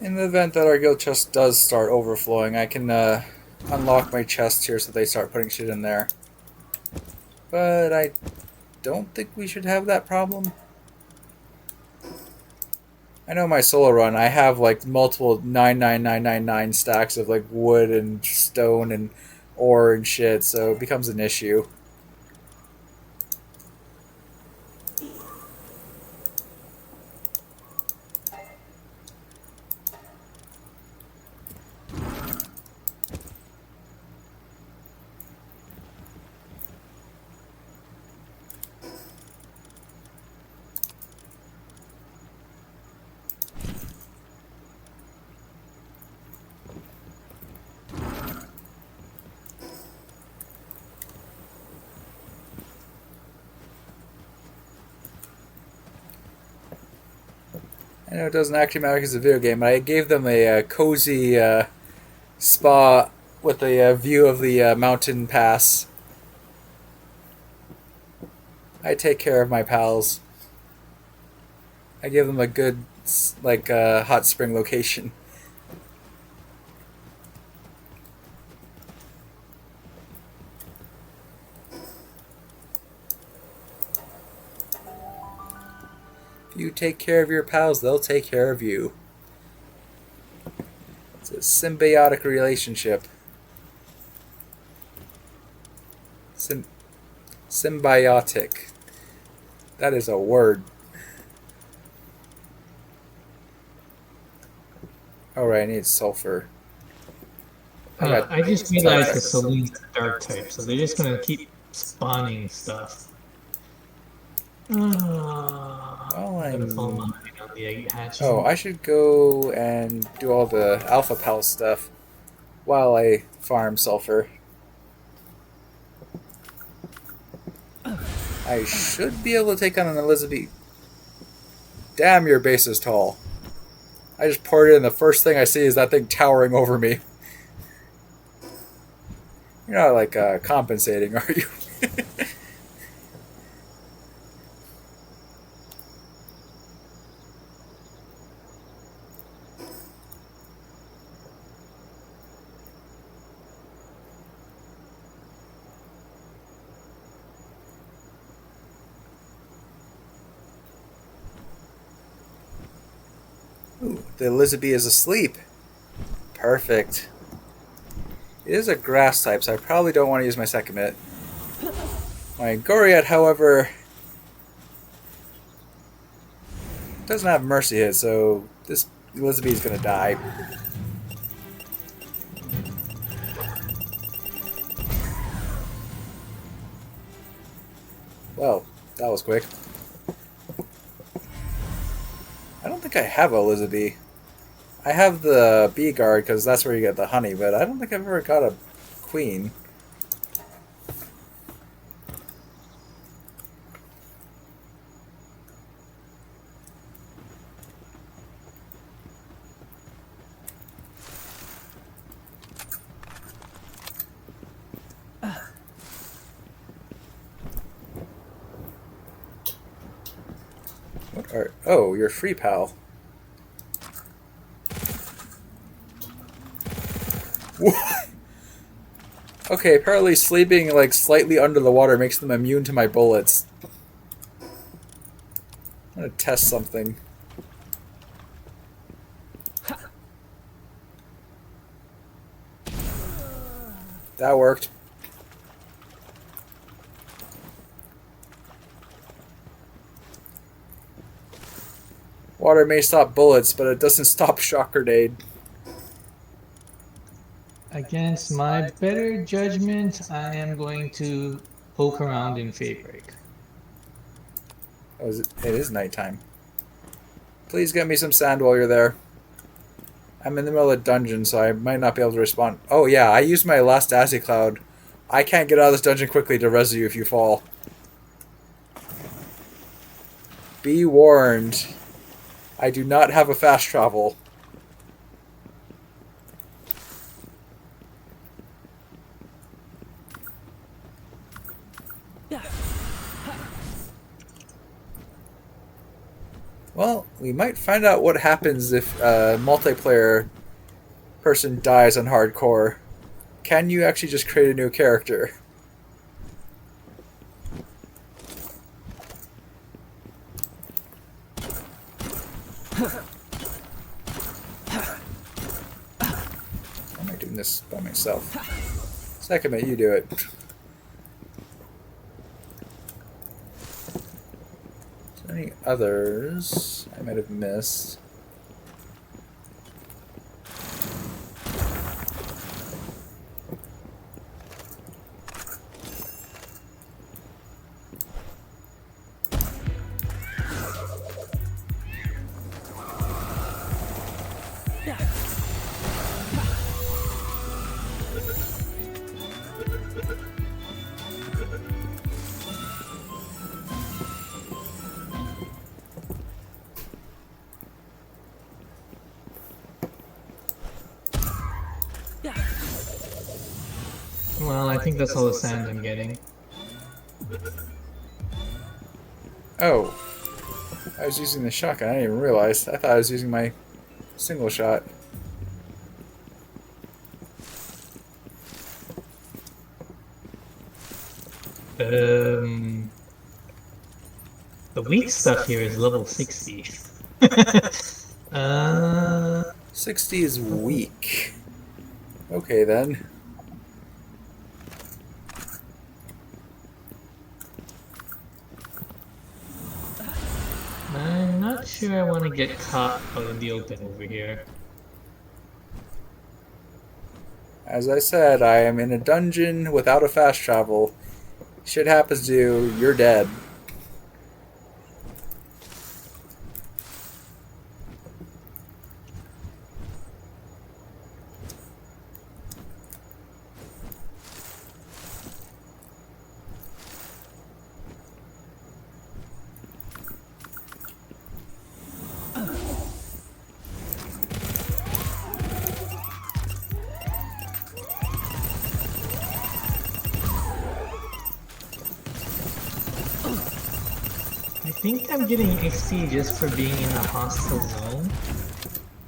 In the event that our guild chest does start overflowing, I can unlock my chest here so they start putting shit in there. But I don't think we should have that problem. I know my solo run, I have like multiple 99999 stacks of like wood and stone and ore and shit, so it becomes an issue. I know it doesn't actually matter because it's a video game, but I gave them a cozy spa with a view of the mountain pass. I take care of my pals. I give them a good, like, hot spring location. If you take care of your pals, they'll take care of you. It's a symbiotic relationship. Symbiotic. That is a word. Alright, I need sulfur. I just realized the Selene's dark type, so they're just gonna keep spawning stuff. Well, I'm gonna fall on the egg hatching. Oh, I should go and do all the alpha pal stuff while I farm sulfur. I should be able to take on an Elizabeth. Damn, your base is tall. I just poured it in, the first thing I see is that thing towering over me. You're not, like, compensating, are you? Ooh, the Elizabeth is asleep. Perfect. It is a grass type, so I probably don't want to use my second mitt. My Goriat, however, doesn't have mercy hit, so this Elizabeth is going to die. Well, that was quick. I don't think I have a Elizabeth. I have the bee guard because that's where you get the honey, but I don't think I've ever got a queen. What are... Oh, you're free, pal. What? Okay, apparently sleeping like slightly under the water makes them immune to my bullets. I'm gonna test something. That worked. Water may stop bullets, but it doesn't stop shock grenade. Against my better judgment, I am going to poke around in Fate Break. Oh, it is nighttime. Please get me some sand while you're there. I'm in the middle of a dungeon, so I might not be able to respond. Oh yeah, I used my last acid cloud. I can't get out of this dungeon quickly to res you if you fall. Be warned. I do not have a fast travel. Well, we might find out what happens if a multiplayer person dies on hardcore. Can you actually just create a new character? Why am I doing this by myself? Second, mate, you do it. Any others I might have missed? Well, I think that's all the sand I'm getting. Oh, I was using the shotgun. I didn't even realize. I thought I was using my single shot. The weak stuff here is level 60. 60 is weak. Okay then. I'm not sure I want to get caught out in the open over here. As I said, I am in a dungeon without a fast travel. Shit happens to you, you're dead. I think I'm getting XP just for being in a hostile zone.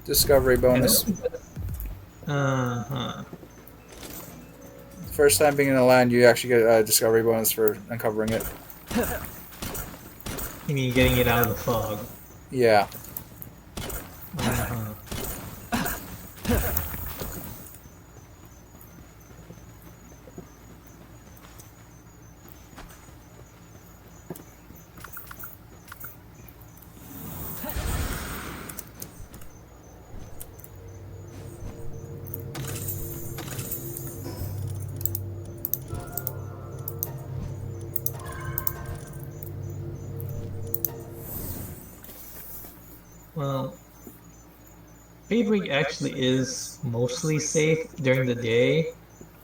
Discovery bonus. Uh-huh. First time being in the land, you actually get a discovery bonus for uncovering it. You mean getting it out of the fog? Yeah. Uh-huh. Well, Fabric actually is mostly safe during the day.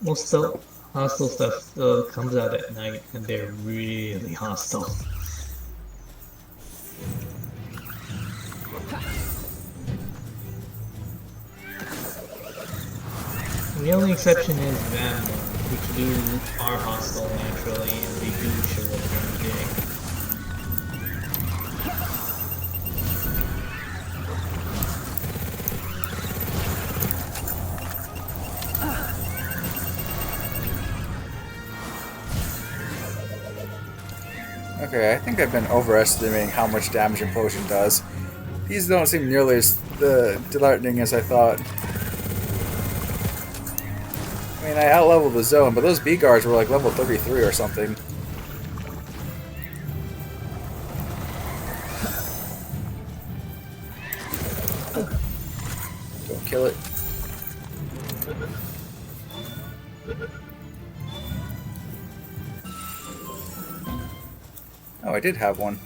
Most of hostile stuff comes out at night, and they're really hostile. The only exception is Van, which are hostile naturally, and they do show up during the day. Okay, I think I've been overestimating how much damage Implosion does. These don't seem nearly as disheartening as I thought. I mean, I outleveled the zone, but those B-guards were like level 33 or something. Don't kill it. Oh, I did have one.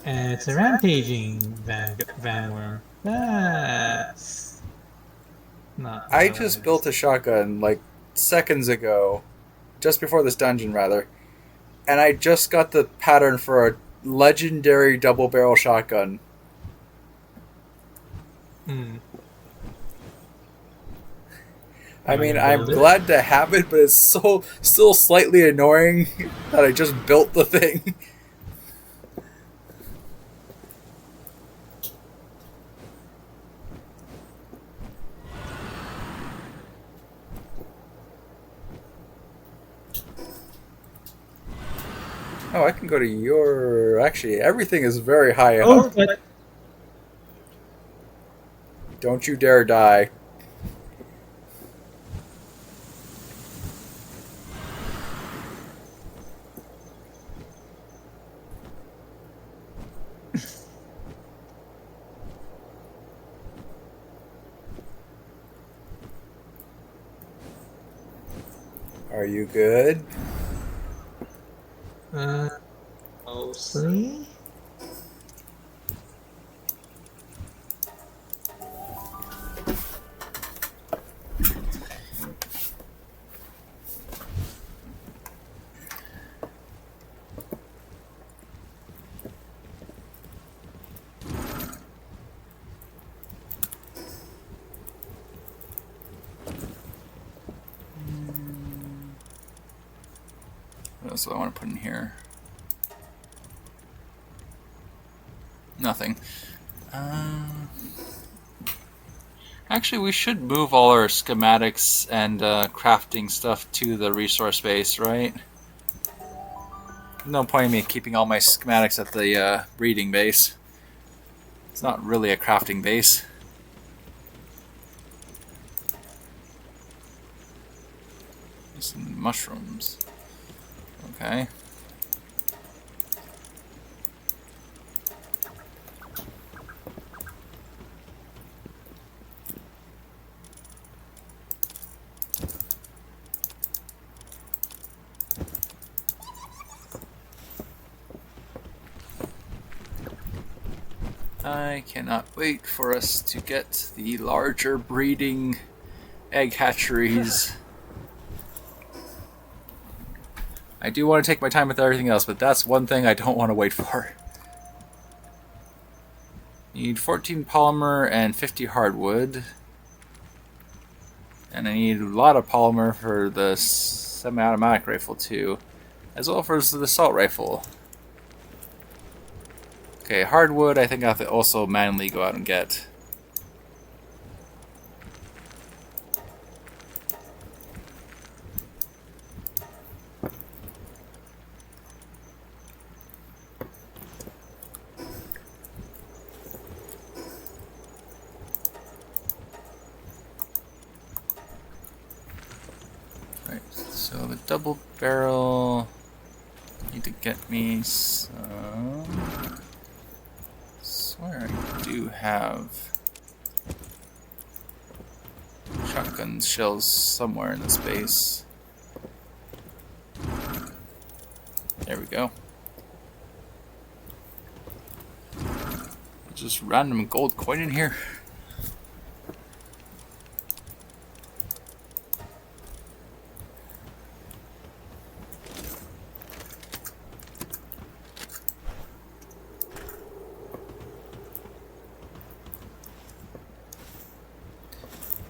And it's a rampaging Vanworm. That's not. I just built a shotgun like seconds ago, just before this dungeon rather, and I just got the pattern for legendary double barrel shotgun. Hmm. I Am I mean, gonna I'm build it? glad to have it, but it's so still slightly annoying that I just built the thing. Oh, I can go to your. Actually, everything is very high Oh, up. but Don't you dare die. Are you good? uh, mostly. What else do I want to put in here? Nothing. Actually, we should move all our schematics and crafting stuff to the resource base, right? No point in me keeping all my schematics at the breeding base. It's not really a crafting base. Some mushrooms. Okay. I cannot wait for us to get the larger breeding egg hatcheries. I do want to take my time with everything else, but that's one thing I don't want to wait for. Need 14 polymer and 50 hardwood. And I need a lot of polymer for the semi-automatic rifle too, as well as the assault rifle. Okay, hardwood I think I have to also manually go out and get. Right, so the double barrel need to get me some. I swear I do have shotgun shells somewhere in this base. There we go. Just random gold coin in here.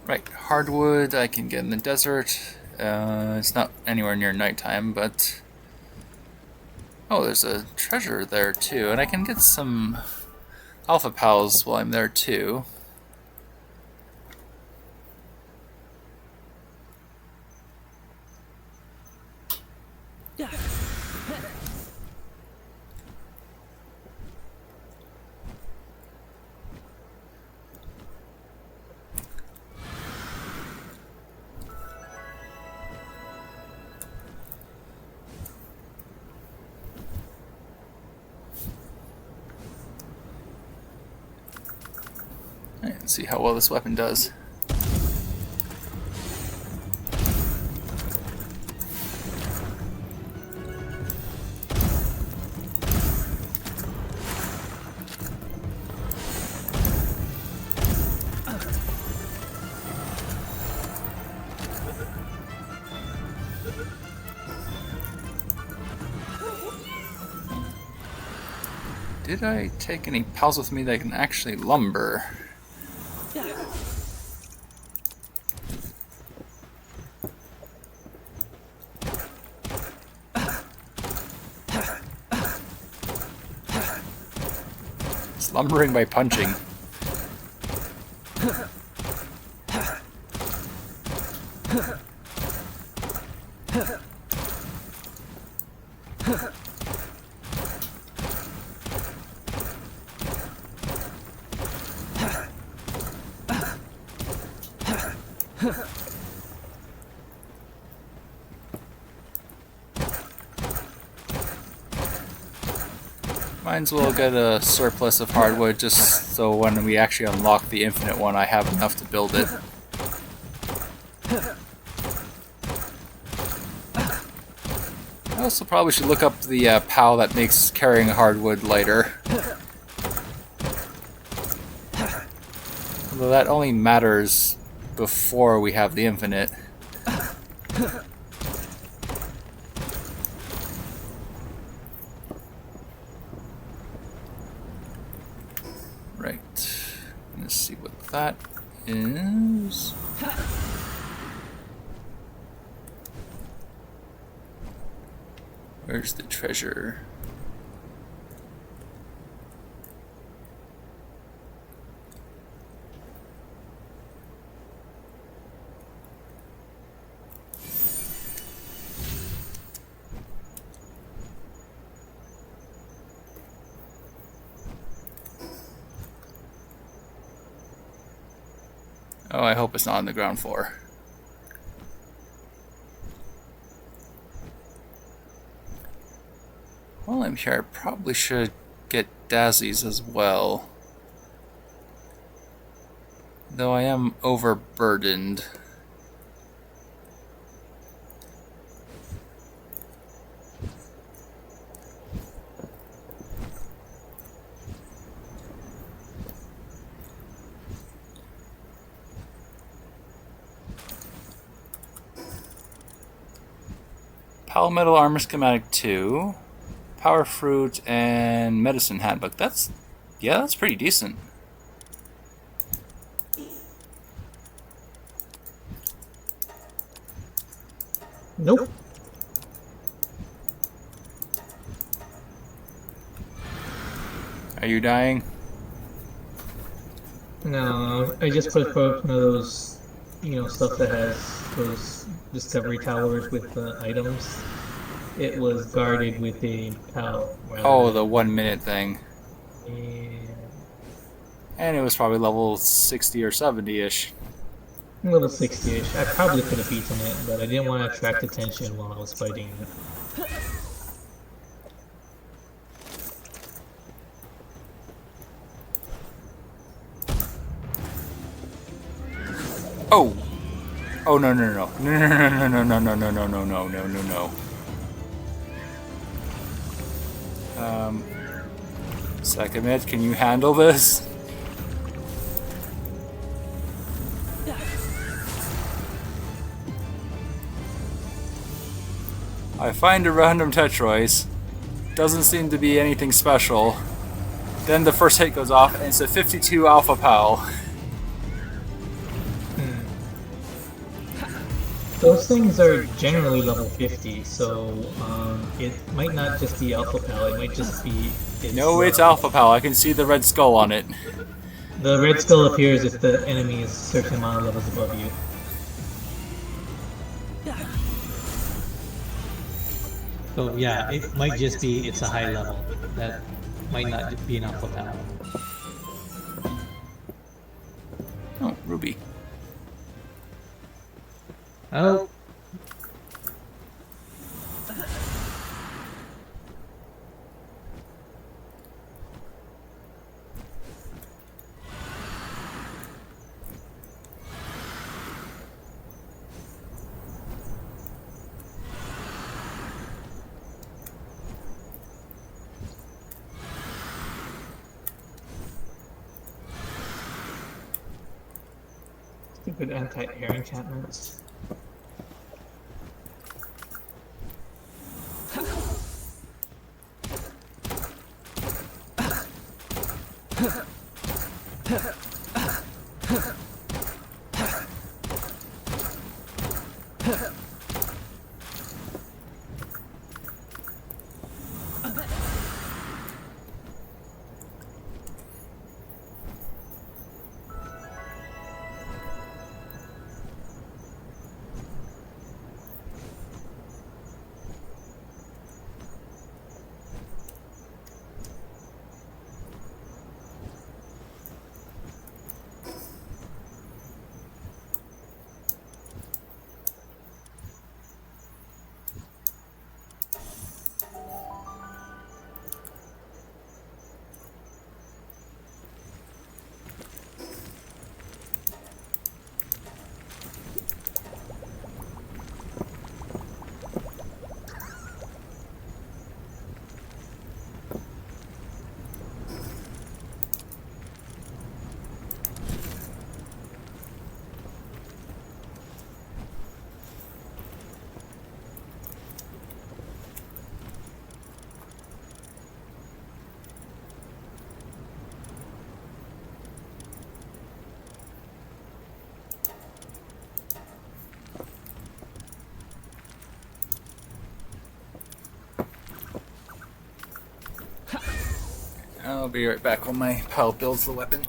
Right, hardwood I can get in the desert. It's not anywhere near nighttime, but... Oh, there's a treasure there too, and I can get some alpha pals while I'm there too. Alright, let's see how well this weapon does. Did I take any pals with me that can actually lumber? It's lumbering by punching. Might as well get a surplus of hardwood just so when we actually unlock the infinite one I have enough to build it. I also probably should look up the PAL that makes carrying hardwood lighter. Although that only matters before we have the infinite. Right. Let's see what that is. Where's the treasure? Oh, I hope it's not on the ground floor. While I'm here, I probably should get Dazzy's as well. Though I am overburdened. Pal Metal Armor Schematic 2, Power Fruit, and Medicine Handbook. That's pretty decent. Nope. Are you dying? No, I just put one of those, stuff that has those discovery towers with items. It was guarded with a PAL. Oh, the 1 minute thing. And And it was probably level 60 or 70-ish. level 60-ish. I probably could have beaten it, but I didn't want to attract attention while I was fighting it. Oh! Oh, no, no, no. No, no, no, no, no, no, no, no, no, no, no, no. Second mid, can you handle this? I find a random Tetrois. Doesn't seem to be anything special. Then the first hit goes off, and it's a 52 Alpha PAL. Those things are generally level 50, so it might not just be Alpha PAL, it might just be... No, it's Alpha PAL. I can see the red skull on it. The red skull appears if the enemy is a certain amount of levels above you. So yeah, it might just be it's a high level. That might not be an Alpha PAL. Oh, Ruby. Oh. Stupid anti-air enchantments. I'll be right back while my pal builds the weapon.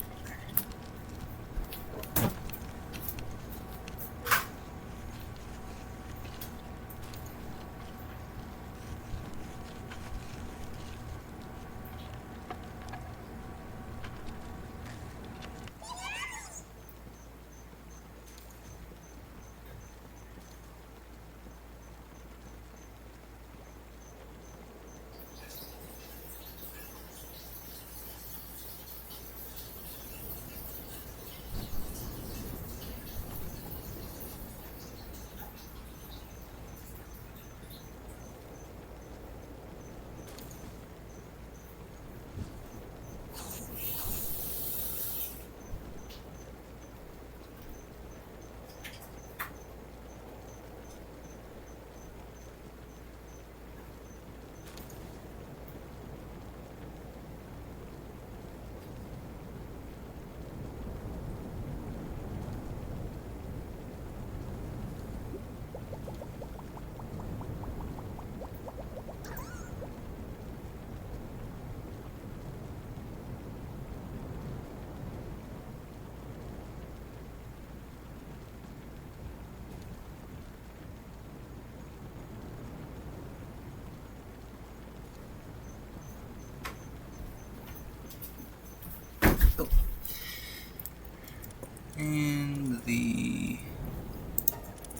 And the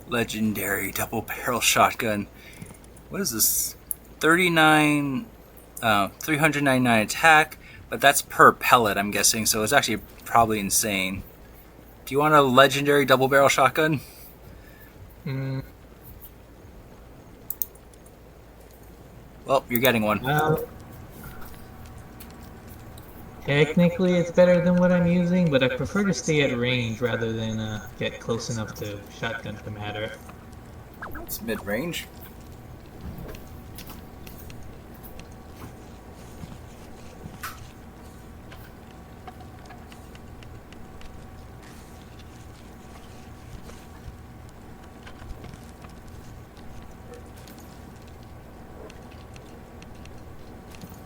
legendary double barrel shotgun. What is this? 399 attack, but that's per pellet, I'm guessing, so it's actually probably insane. Do you want a legendary double barrel shotgun? Mm, Well, you're getting one. technically, it's better than what I'm using, but I prefer to stay at range rather than get close enough to shotgun to matter. It's mid-range.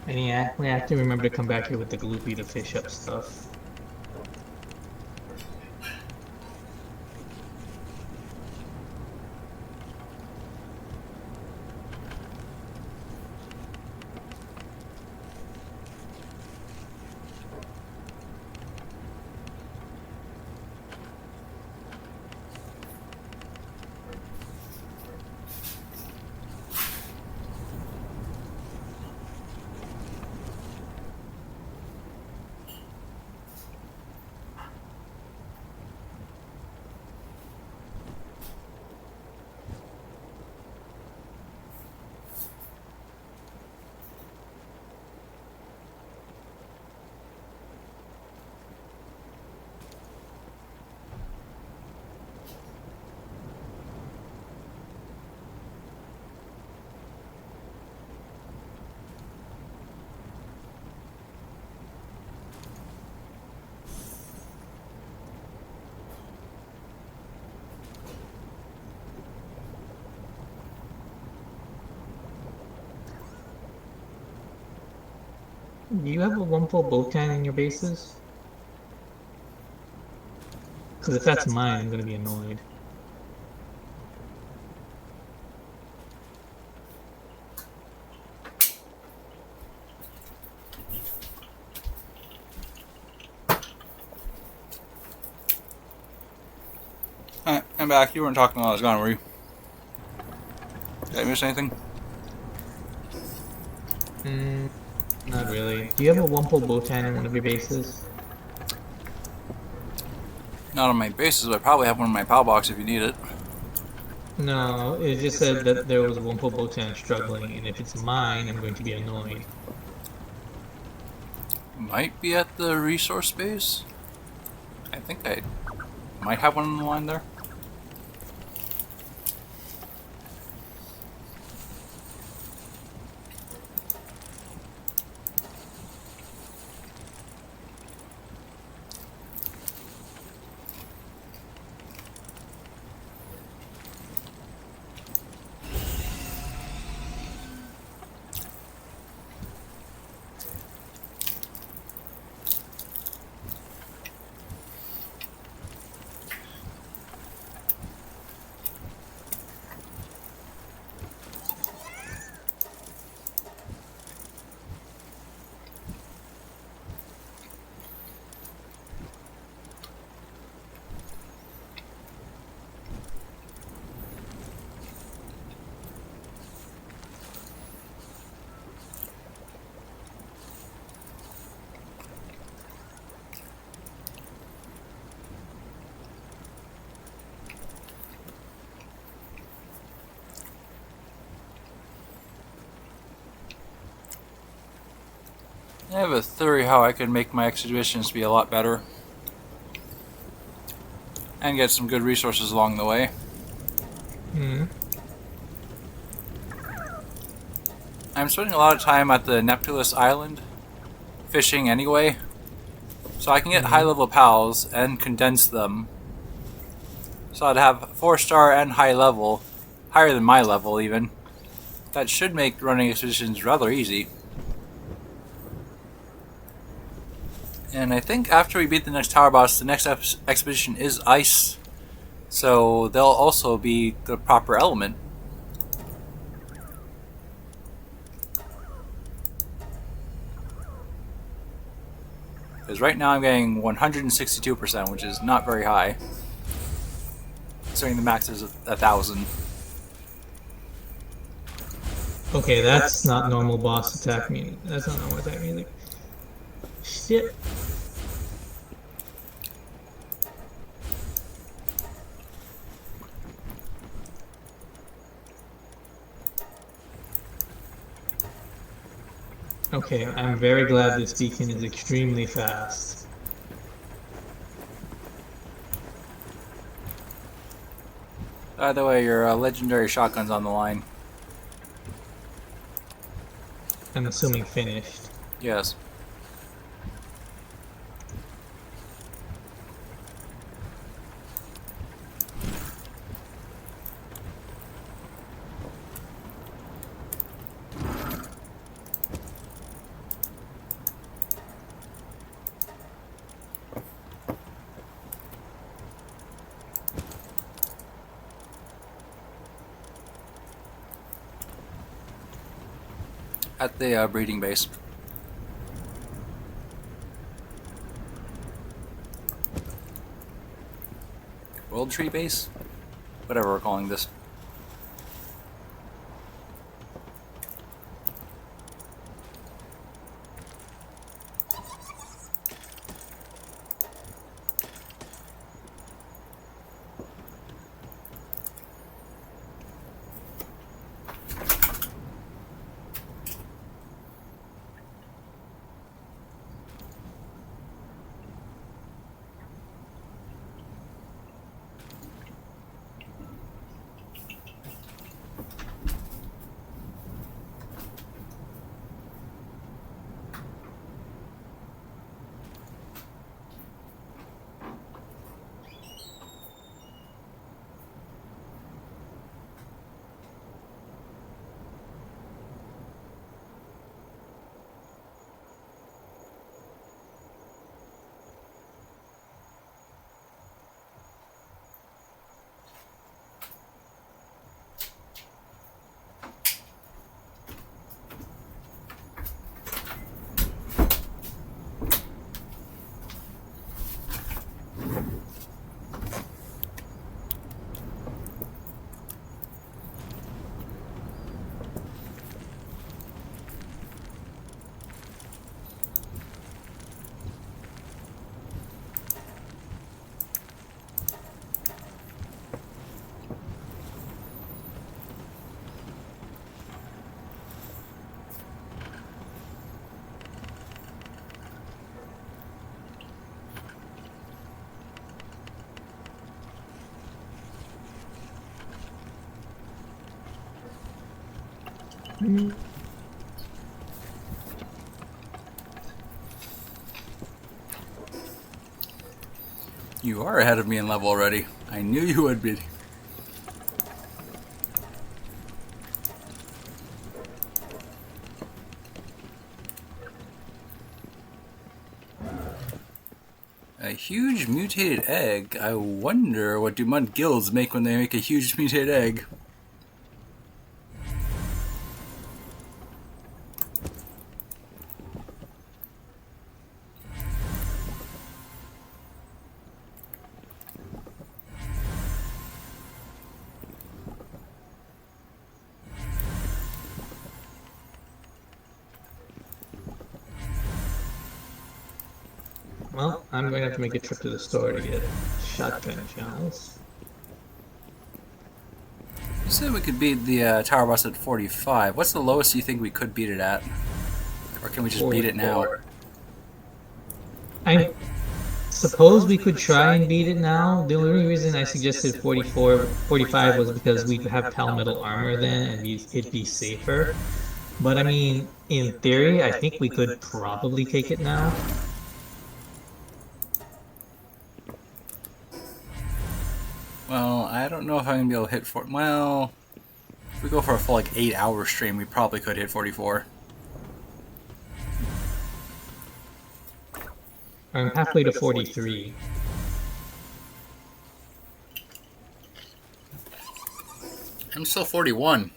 And yeah, we have to remember to come back here with the gloopy to fish up stuff. Do you have a 1-pole bow tie in your bases? Because if that's mine, I'm gonna be annoyed. I'm back. You weren't talking while I was gone, were you? Did I miss anything? Not really. Do you have a 1-pole bow tie in one of your bases? Not on my bases, but I probably have one in my PAL box if you need it. No, it just said that there was a 1-pole bow tie and struggling, and if it's mine, I'm going to be annoyed. Might be at the resource base. I think I might have one on the line there. I have a theory how I could make my expeditions be a lot better. And get some good resources along the way. Hmm. I'm spending a lot of time at the Neptulus Island fishing anyway. So I can get high level pals and condense them. So I'd have 4-star and high level, higher than my level even. That should make running expeditions rather easy. And I think after we beat the next tower boss, the next expedition is ice. So they'll also be the proper element. Because right now I'm getting 162%, which is not very high. Considering the max is 1,000. Okay, that's not normal boss attack music. That's not normal attack music. Shit. Okay, I'm very glad this beacon is extremely fast. By the way, your legendary shotgun's on the line. I'm assuming finished. Yes. At the breeding base. World Tree Base? Whatever we're calling this. Mm. You are ahead of me in level already. I knew you would be. A huge mutated egg. I wonder what do mud guilds make when they make a huge mutated egg. Well, I'm going to have to make a trip to the store to get shotgun shells. You said we could beat the tower boss at 45. What's the lowest you think we could beat it at? Or can we just beat it now? 44. I suppose we could try and beat it now. The only reason I suggested 45 was because we'd have Palmetal armor then and it'd be safer. But I mean, in theory, I think we could probably take it now. Well, I don't know if I'm going to be able to hit 4. Well, if we go for a full 8-hour stream, we probably could hit 44. I'm halfway to 43. I'm still 41.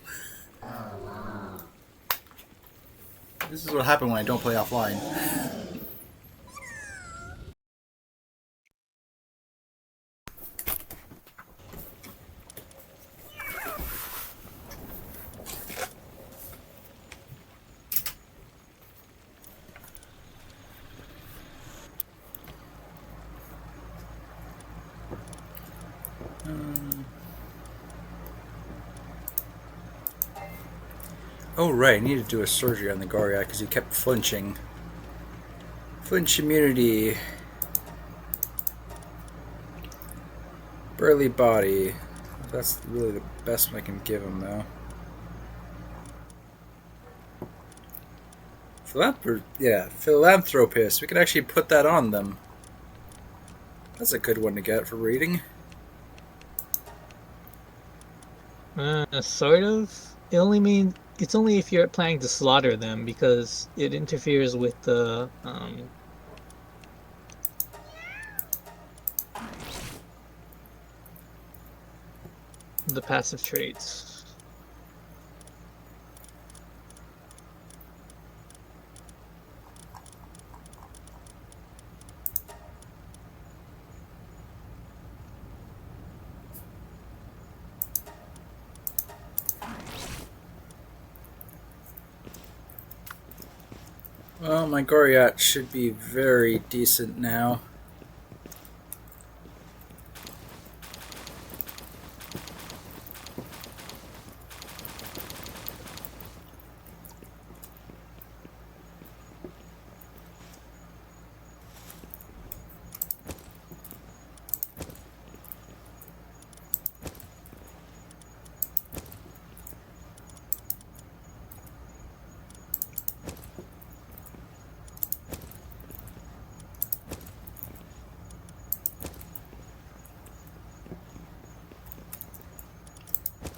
This is what happens when I don't play offline. Oh right, I need to do a surgery on the Goriak because he kept flinching. Flinch immunity. Burly body. That's really the best one I can give him though. Philanthropist. We can actually put that on them. That's a good one to get for reading. Sort of. It's only if you're planning to slaughter them because it interferes with the passive traits. Well, my Goriat should be very decent now.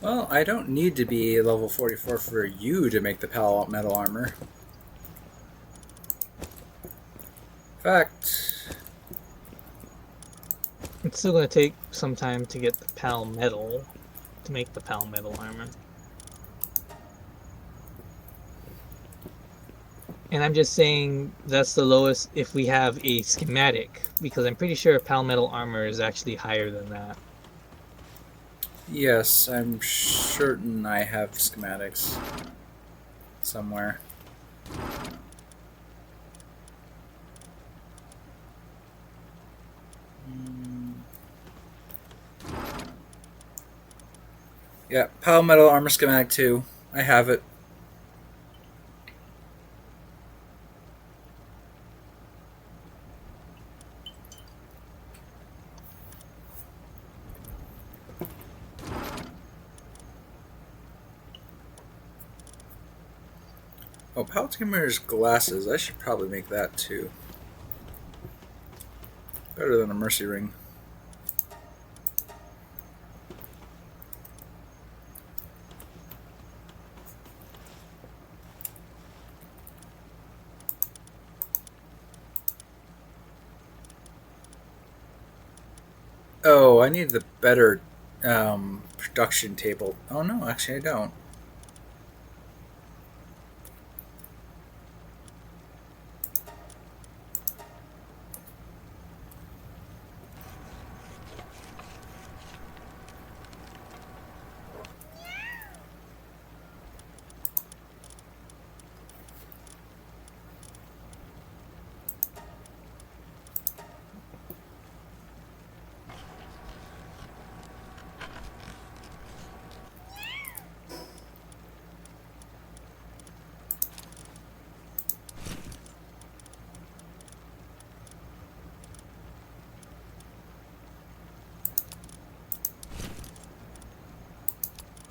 Well, I don't need to be level 44 for you to make the Palmetal armor. In fact, It's still going to take some time to get the Palmetal to make the Palmetal armor. And I'm just saying that's the lowest if we have a schematic, because I'm pretty sure Palmetal armor is actually higher than that. yes, I'm certain I have schematics somewhere. Yeah, Palmetal armor schematic 2. I have it. Oh, Palworld's glasses. I should probably make that too. Better than a mercy ring. Oh, I need the better production table. Oh no, actually I don't.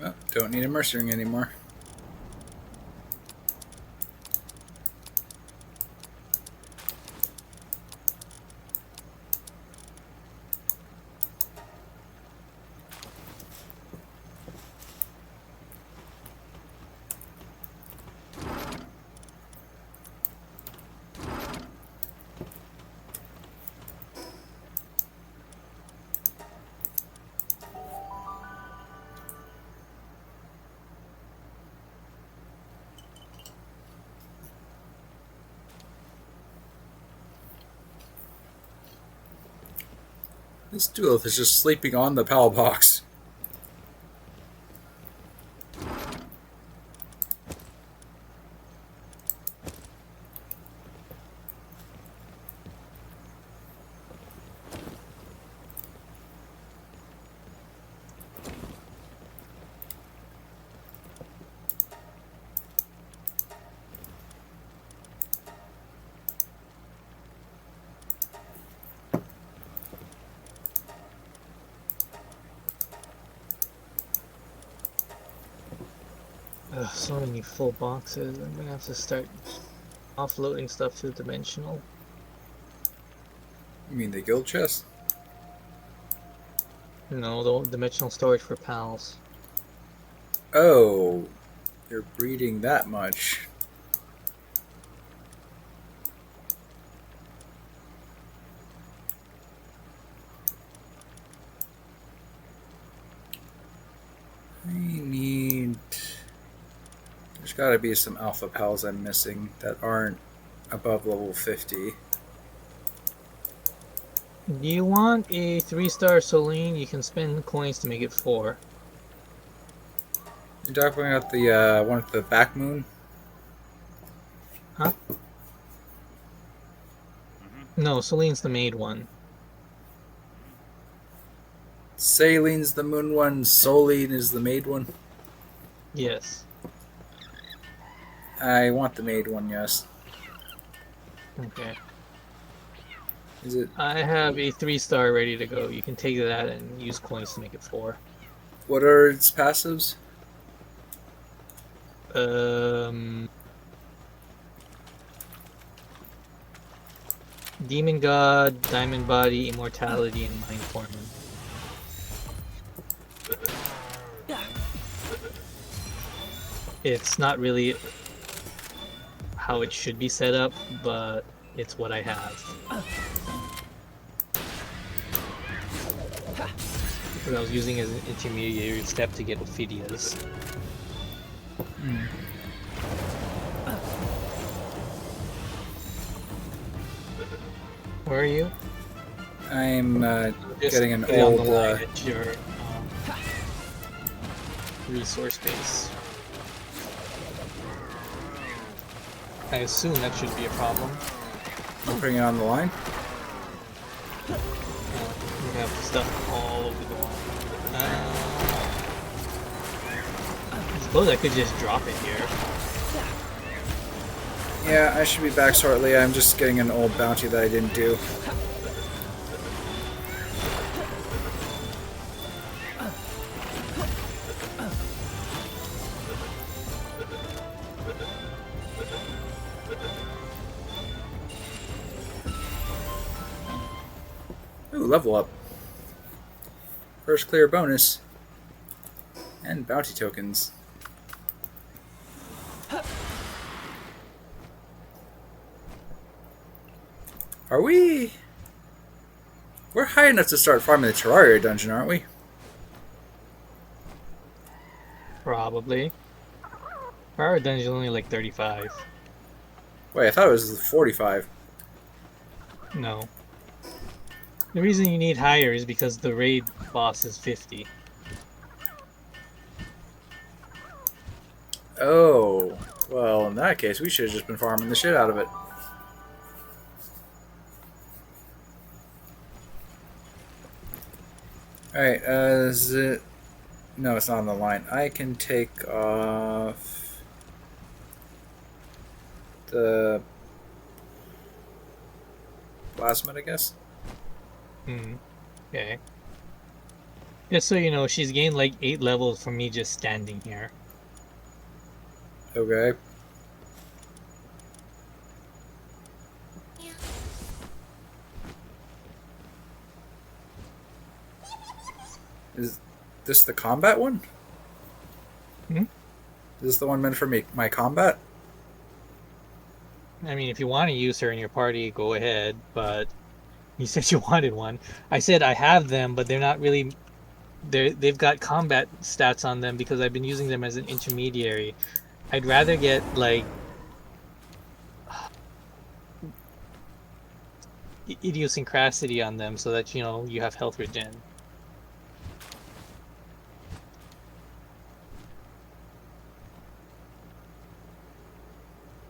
Oh, don't need a mercy ring anymore. This duelist is just sleeping on the PAL box. Ugh, so many full boxes. I'm gonna have to start offloading stuff to dimensional. You mean the guild chest? No, the dimensional storage for pals. Oh, you're breeding that much. I need... There's gotta be some alpha pals I'm missing that aren't above level 50. Do you want a 3-star Celine? You can spend coins to make it 4. You're talking about the one with the back moon? Huh? No, Celine's the maid one. Salene's the moon one, Solene is the maid one. Yes. I want the maid one, yes. Okay. Is it? I have a 3-star ready to go. You can take that and use coins to make it 4. What are its passives? Demon God, Diamond Body, Immortality, and Mind Torment. It's not really how it should be set up, but it's what I have. Because I was using it as an intermediary step to get Ophidia's. Where are you? I'm Just getting an get on the old. line at your resource base. I assume that should be a problem. I'm putting it on the line. We have stuff all over the wall. I suppose I could just drop it here. Yeah, I should be back shortly. I'm just getting an old bounty that I didn't do. Ooh, level up. First clear bonus. And bounty tokens. Are we... We're high enough to start farming the Terraria dungeon, aren't we? Probably. Our dungeon only like 35. Wait, I thought it was 45. No. The reason you need higher is because the raid boss is 50. Oh. Well, in that case, we should have just been farming the shit out of it. Alright, is it... No, it's not on the line. I can take off... the... plasmid, I guess? Okay. Just so you know, she's gained like 8 levels from me just standing here. Okay. Is this the combat one? Hmm? Is this the one meant for me, my combat? I mean, if you want to use her in your party, go ahead, but you said you wanted one. I said I have them, but they're not really... They've got combat stats on them because I've been using them as an intermediary. I'd rather get, like... idiosyncrasy on them so that, you know, you have health regen.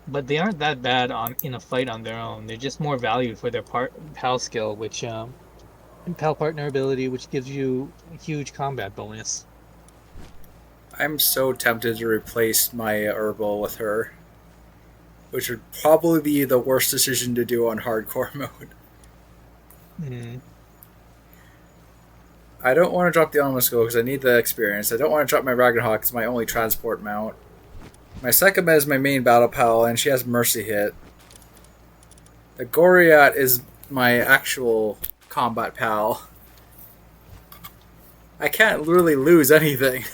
But they aren't that bad in a fight on their own. They're just more valued for their PAL skill, which and PAL partner ability, which gives you a huge combat bonus. I'm so tempted to replace my herbal with her, which would probably be the worst decision to do on hardcore mode. I don't want to drop the Alma Skill because I need the experience. I don't want to drop my Ragnarok. It's my only transport mount. My second is my main battle pal, and she has Mercy Hit. The Goriat is my actual combat pal. I can't really lose anything.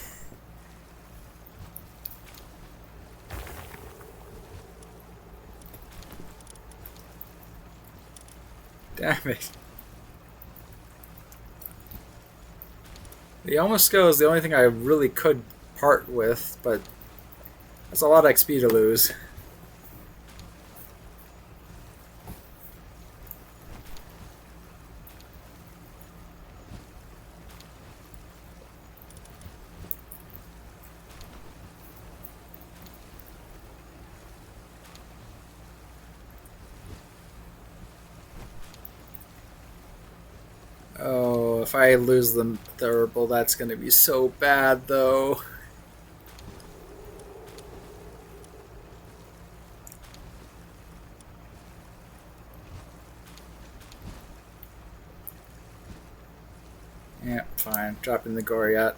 Damn it. The Alma Skill is the only thing I really could part with, but that's a lot of XP to lose. Oh, if I lose the herbal, that's going to be so bad, though. Yeah, fine. Dropping the Goriat.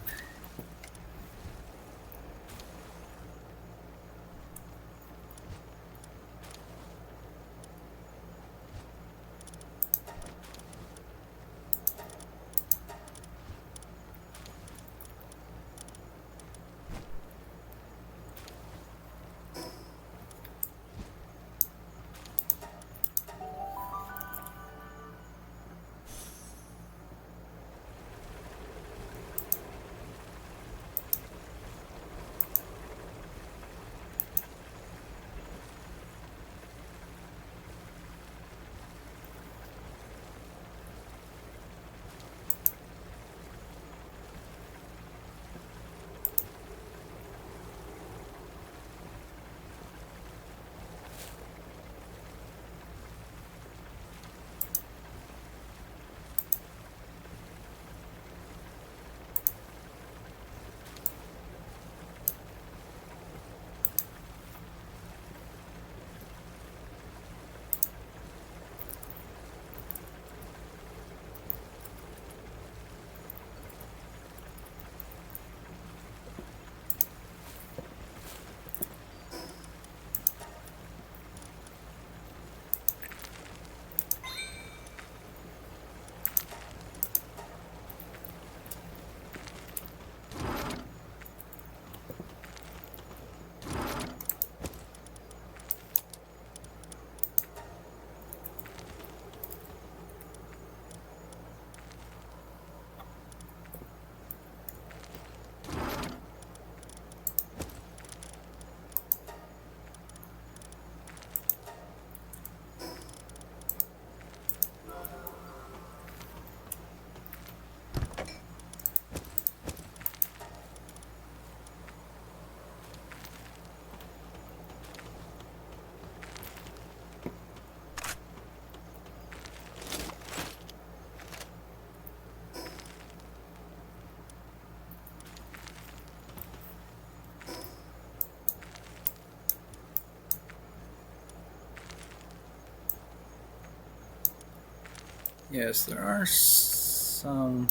Yes, there are some.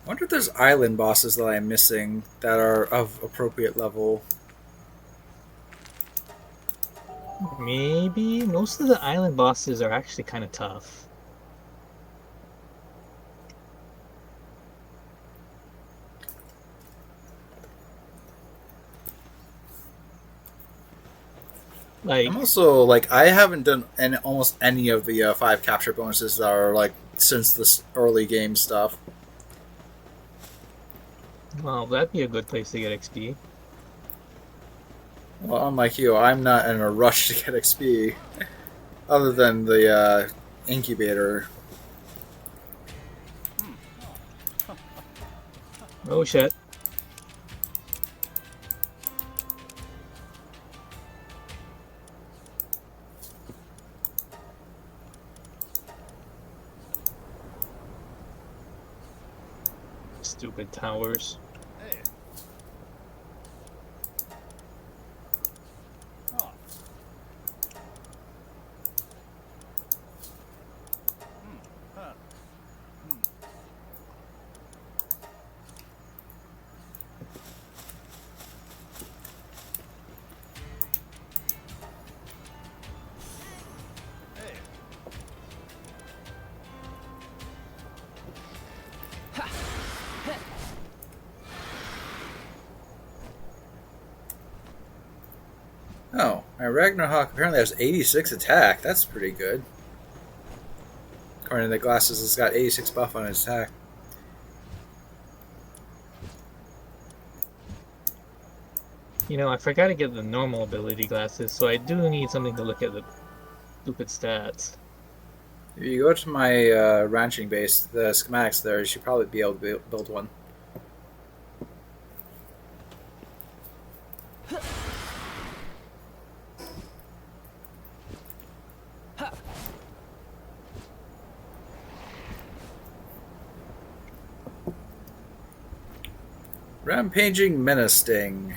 I wonder if there's island bosses that I'm missing that are of appropriate level. Maybe most of the island bosses are actually kind of tough. I'm Like, also like I haven't done almost any of the 5 capture bonuses that are like since this early game stuff. well, that'd be a good place to get XP. Well, unlike you, I'm not in a rush to get XP, other than the incubator. Oh shit. Stupid towers. Oh, my Ragnarok apparently has 86 attack. That's pretty good. According to the glasses, it's got 86 buff on its attack. You know, I forgot to get the normal ability glasses, so I do need something to look at the stupid stats. If you go to my ranching base, the schematics there, you should probably be able to build one. Rampaging Menacing.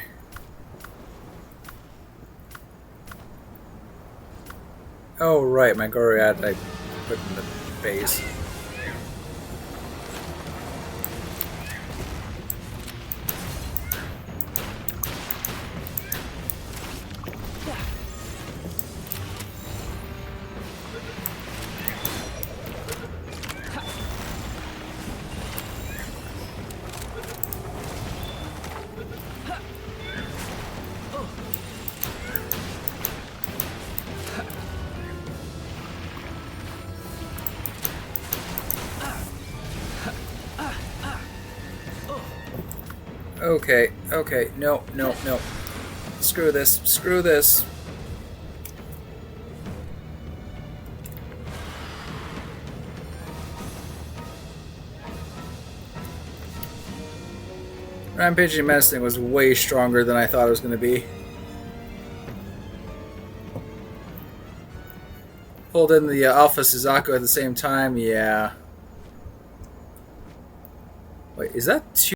Oh right, my Goriad I put in the base. Okay, no. Screw this. Rampaging Menacing was way stronger than I thought it was going to be. Pulled in the Alpha Suzaku at the same time, yeah. Wait, is that two?